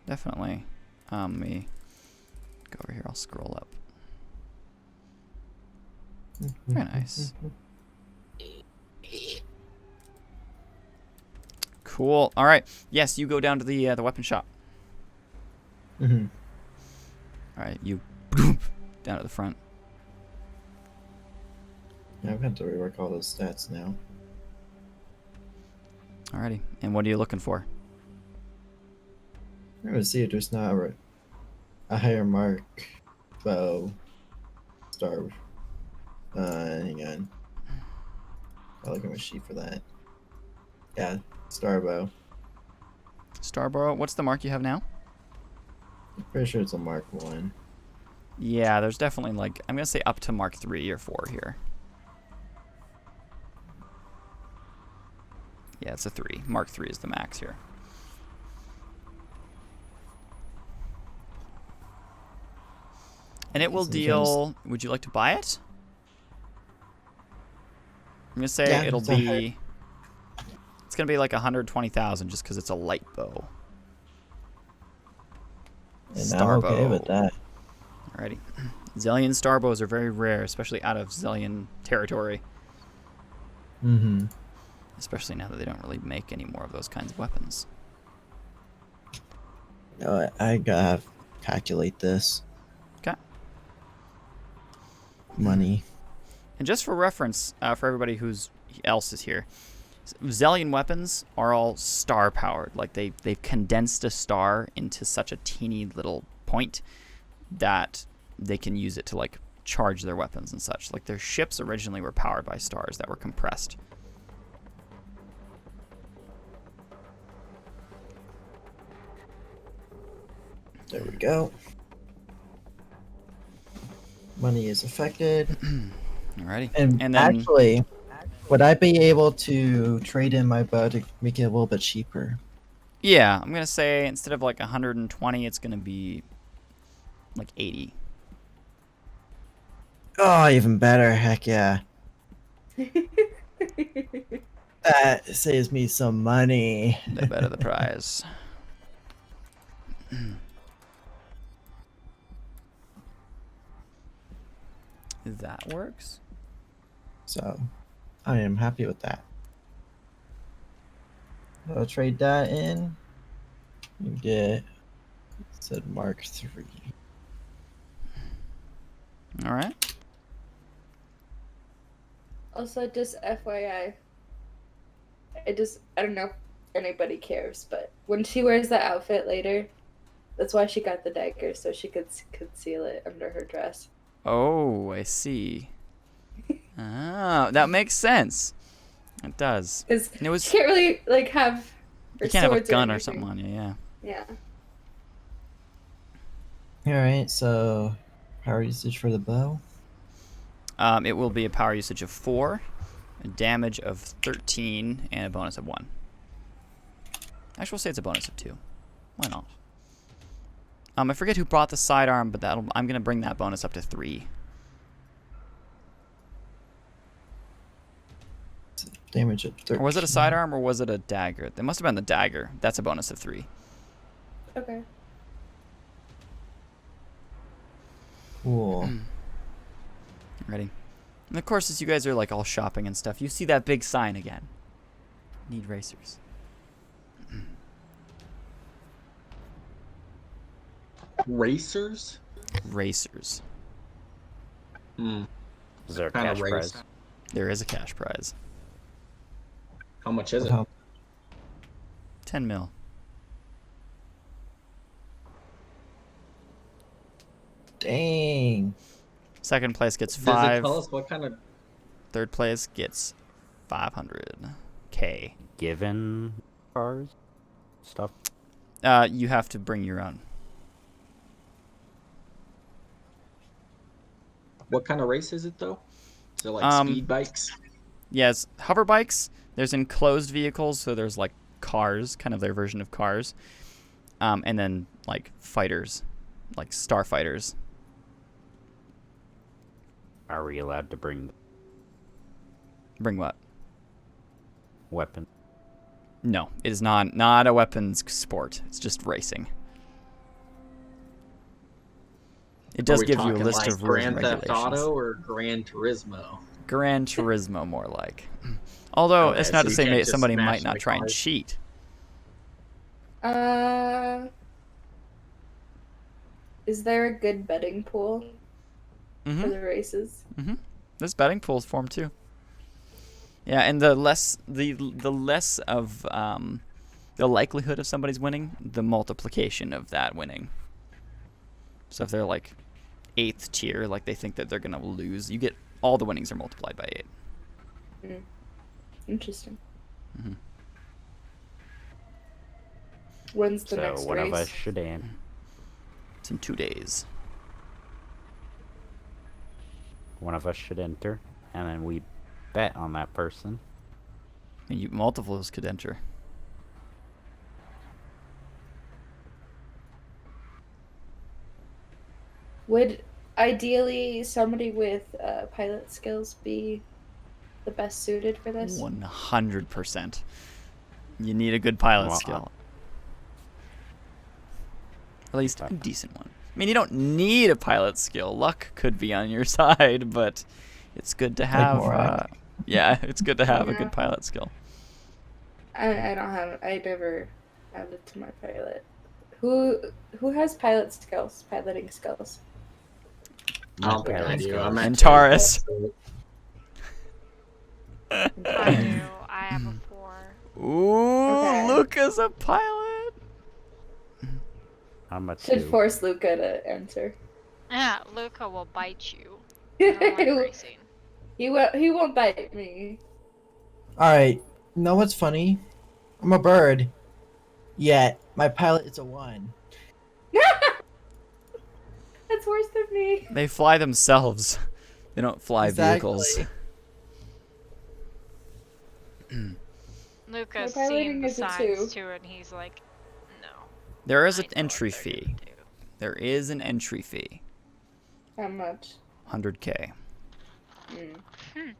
Definitely. Let me go over here. I'll scroll up. Very nice. Cool. All right. Yes, you go down to the weapon shop. Mm-hmm. All right, you down to the front. Yeah, I'm going to rework all those stats now. Alrighty, and what are you looking for? I'm going to see if there's not a higher mark bow star. Hang on. I'll look at my sheet for that. Yeah, star bow. Starborough, what's the mark you have now? I'm pretty sure it's a mark 1. Yeah, there's definitely like, I'm going to say up to mark 3 or 4 here. Yeah, it's a 3. Mark 3 is the max here. And it will deal... Would you like to buy it? I'm going to say Yeah, it'll it's a high- be... It's going to be like 120,000 just because it's a light bow. And I'm okay with that. Alrighty. Zillion starbows are very rare, especially out of Zillion territory. Mm-hmm. Especially now that they don't really make any more of those kinds of weapons. No, I gotta calculate this. Okay. Money. And just for reference, for everybody else is here, Zillion weapons are all star powered. Like they've condensed a star into such a teeny little point that they can use it to like charge their weapons and such. Like their ships originally were powered by stars that were compressed. There we go. Money is affected. Alrighty. And then actually, would I be able to trade in my bow to make it a little bit cheaper? yeah, I'm gonna say instead of like 120, it's gonna be like 80. Oh, even better. Heck yeah. That saves me some money. The better the prize. That works. So, I am happy with that. I'll trade that in. You get, said Mark 3. All right. Also, just FYI, I don't know if anybody cares, but when she wears that outfit later, that's why she got the dagger, so she could conceal it under her dress. Oh, I see. Oh, that makes sense. It does. Because And it was she can't really like have. Her you can't have a swords gun or anything. something on you, yeah. Yeah. Alright, so power usage for the bow. It will be a power usage of 4, a damage of 13, and a bonus of 1. Actually, we'll say it's a bonus of 2. Why not? I forget who brought the sidearm, but I'm gonna bring that bonus up to 3. Damage of 13. Or was it a sidearm or was it a dagger? It must have been the dagger. That's a bonus of 3. Okay. Cool. Ready? And of course, as you guys are like all shopping and stuff, you see that big sign again. Need racers. Racers? Racers. Hmm. Is there a Kind cash of race. prize? There is a cash prize. How much is it? How- 10 mil. Dang. Second place gets Does it 5. tell us what kind of? Third place gets 500k. Given cars? Stuff? You have to bring your own. What kind of race is it though? Is it like speed bikes? Yes, hover bikes. There's enclosed vehicles, so there's like cars, kind of their version of cars. And then like fighters, like starfighters. Are we allowed to bring Bring what? weapons? No, it is not a weapons sport. It's just racing. It does Are we give you a talking list like of rules and Grand Theft regulations. Auto or Gran Turismo? Gran Turismo, more like. Although Okay, it's not so to you say can't just somebody smash might not the try and cars? cheat. Is there a good betting pool for Mm-hmm. the races? Mm-hmm. There's betting pools for them too. Yeah, and the less of the likelihood of somebody's winning, the multiplication of that winning. So if they're like 8th tier, like they think that they're gonna lose, you get all the winnings are multiplied by 8. Mm. Interesting. Mm-hmm. When's the So next one of us race? should aim. It's in 2 days. One of us should enter, and then we bet on that person. And multiples could enter. Would ideally somebody with pilot skills be the best suited for this? 100%. You need a good pilot Well, skill. At least a decent one. I mean, you don't need a pilot skill. Luck could be on your side, but it's good to have. Morak. Yeah, it's good to have a Yeah. good pilot skill. I don't have. I never added to my pilot. Who has pilot skills? Piloting skills. I don't think I Pilot do. skills. I'm at And Taurus. I do. I have a 4. Ooh, Okay. Luca's a pilot. I'm a 2. Should force Luca to enter. Yeah, Luca will bite you. I don't like racing. He won't bite me. Alright, you know what's funny? I'm a bird. Yet, my pilot is a 1. That's worse than me. They fly themselves. They don't fly vehicles. Exactly. Luca's My piloting seen the is a signs 2. too, and he's like, no. There is I an know entry what they're fee. gonna do." There is an entry fee. How much? 100K. Mm.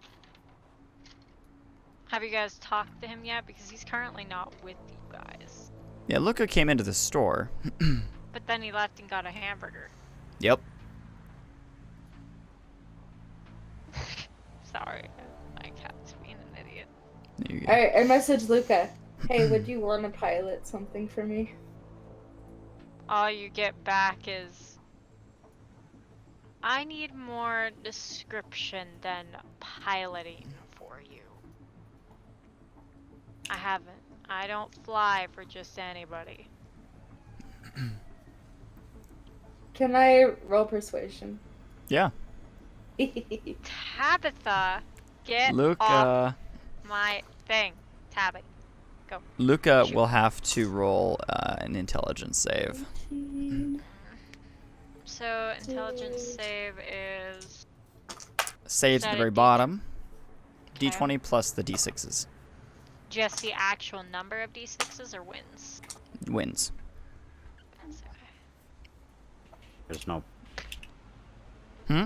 Have you guys talked to him yet? Because he's currently not with you guys. Yeah, Luca came into the store. But then he left and got a hamburger. Yep. Sorry, my cat's being an idiot. There you go. I messaged Luca. Hey, would you want to pilot something for me? All you get back is, I need more description than piloting for you. I haven't. I don't fly for just anybody. Can I roll persuasion? Yeah. Tabitha, get off Luca. my thing. Tabby, go. Luca Shoot. will have to roll an intelligence save. So intelligence save is Say it's at Set the it very D10. bottom. Okay. D20 plus the D6s. just the actual number of d6s or wins. Wins. Wins, okay. There's no Hmm?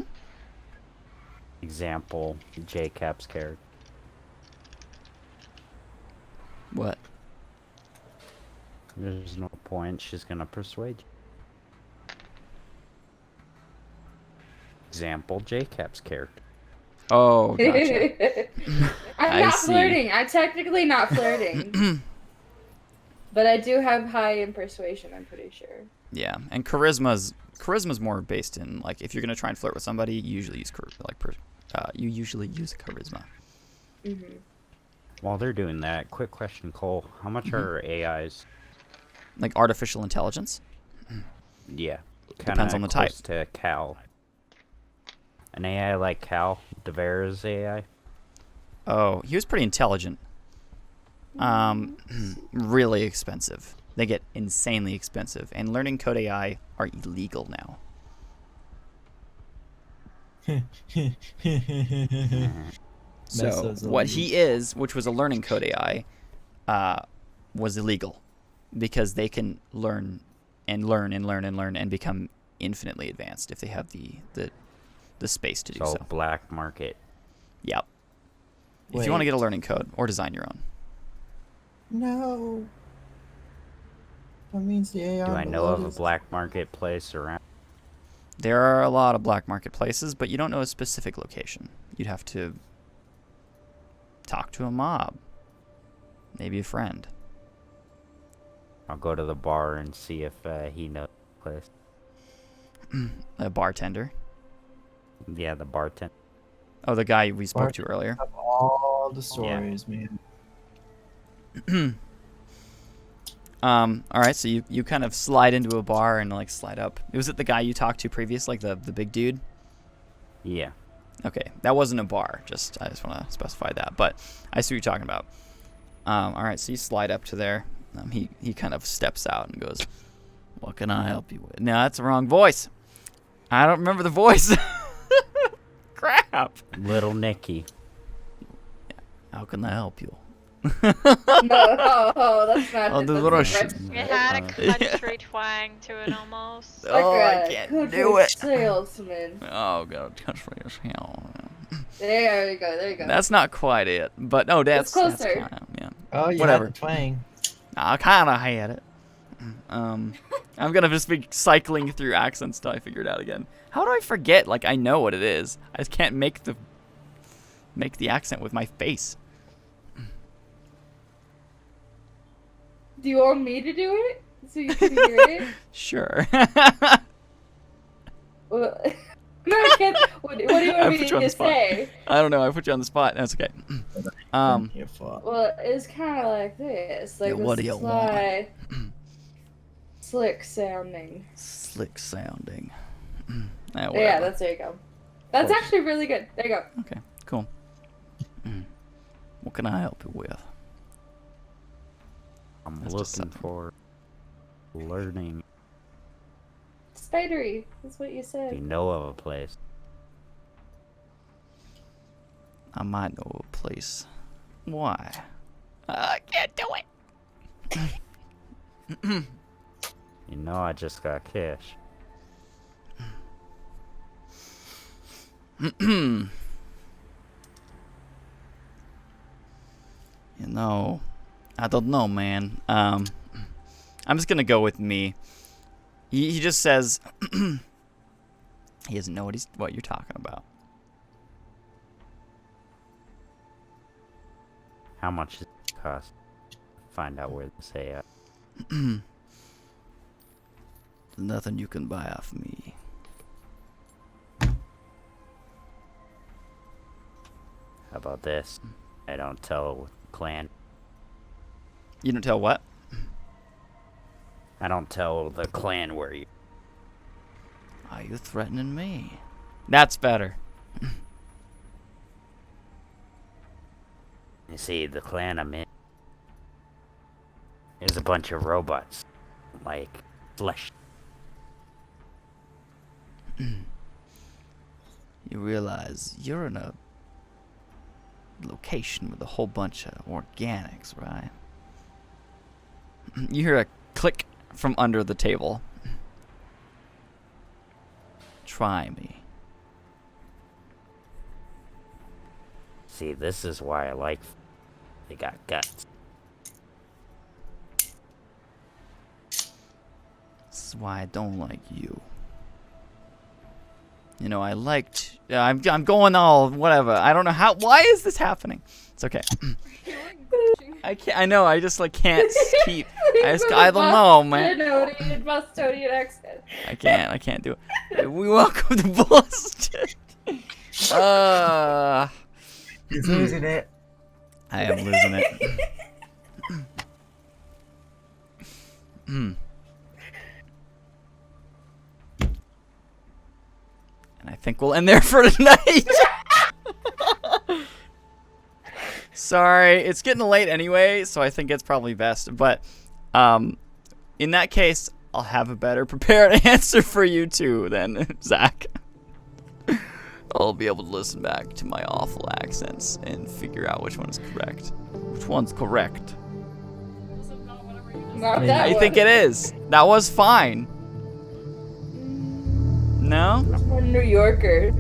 example J-Cap's character. What? There's no point. She's gonna persuade you. Example J-Cap's character. Oh, gotcha. I'm I not see. flirting. I'm technically not flirting. But I do have high in persuasion, I'm pretty sure. Yeah, and charisma's more based in, like, if you're gonna try and flirt with somebody, you usually use you usually use charisma. Mm-hmm. While they're doing that, quick question, Cole. How much are AIs? Like artificial intelligence. Yeah. Depends on the type. Close to Cal. An AI like Cal, Devera's AI. Oh, he was pretty intelligent. Really expensive. They get insanely expensive, and learning code AI are illegal now. So Meso's what illegal. he is, which was a learning code AI, was illegal because they can learn and learn and learn and learn and become infinitely advanced if they have the space to do So so. black market. Yep. If you want to Wait. get a learning code or design your own. No. That means the AI. Do I know of a is- black market place around? There are a lot of black market places, but you don't know a specific location. You'd have to talk to a mob. Maybe a friend. I'll go to the bar and see if he knows the place. A bartender. Yeah, the bartender. Oh, the guy we spoke to earlier. Of all the stories, man. All right, so you kind of slide into a bar and like slide up. Was it the guy you talked to previous, like the big dude? Yeah. Okay, that wasn't a bar. I just want to specify that, but I see what you're talking about. All right, so you slide up to there. He kind of steps out and goes, "What can I help you with?" No, that's the wrong voice. I don't remember the voice. Crap. Little Nicky. How can I help you? No, that's not. Oh, the that's little not sh- right. It had a country twang to it almost. Like Oh, I a can't country do it. Salesman. Oh god, country as hell. There you go. There you go. That's not quite it, but no, that's closer. kinda, yeah. Oh, you Whatever. had the twang. I kind of had it. I'm gonna just be cycling through accents till I figure it out again. How do I forget? Like I know what it is. I just can't make the accent with my face. Do you want me to do it so you can hear it? Sure. Well, no, I can't. What do you I want me put you on to the spot. say? I don't know. I put you on the spot. That's okay. Your fault. Well, it's kind of like this. Like Yeah, what do this you want? sly, slick sounding. Slick sounding. Ah, Yeah, whatever. there you go. That's Close. actually really good. There you go. Okay, cool. What can I help you with? I'm That's just looking something. for learning. Spidery. That's what you Do you said. know of a place? I might know a place. Why? I can't do it. You know, I just got cash. You know, I don't know, man. I'm just gonna go with me. He just says he doesn't know what you're talking about. How much does it cost? Find out where they say at. Nothing you can buy off me. How about this? I don't tell the clan. You don't tell what? I don't tell the clan where you. Are you threatening me? That's better. You see, the clan I'm in is a bunch of robots, like flesh. You realize you're in a location with a whole bunch of organics, right? You hear a click from under the table. Try me. See, this is why I like. They got guts. This is why I don't like you. You know, I liked. I'm going all whatever. I don't know how. Why is this happening? It's okay. I can't. I know. I just like can't keep. I don't know, man. Bostonian accent. I can't do it. We welcome to Boston. He's losing it. I am losing it. And I think we'll end there for tonight. Sorry, it's getting late anyway, so I think it's probably best. But in that case, I'll have a better prepared answer for you too then, Zach. I'll be able to listen back to my awful accents and figure out which one is correct. Which one's correct? Not I that I one. think it is. That was fine. No? I'm a New Yorker.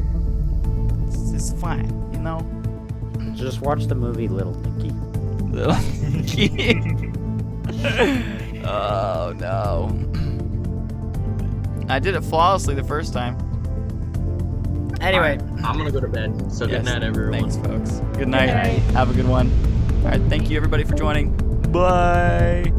It's fine, you know? Just watch the movie Little Nicky. Oh no. I did it flawlessly the first time. Anyway. I'm gonna go to bed. So Yes, good night, everyone. Thanks, folks. Good night. Good night. Have a good one. All right. Thank you, everybody, for joining. Bye.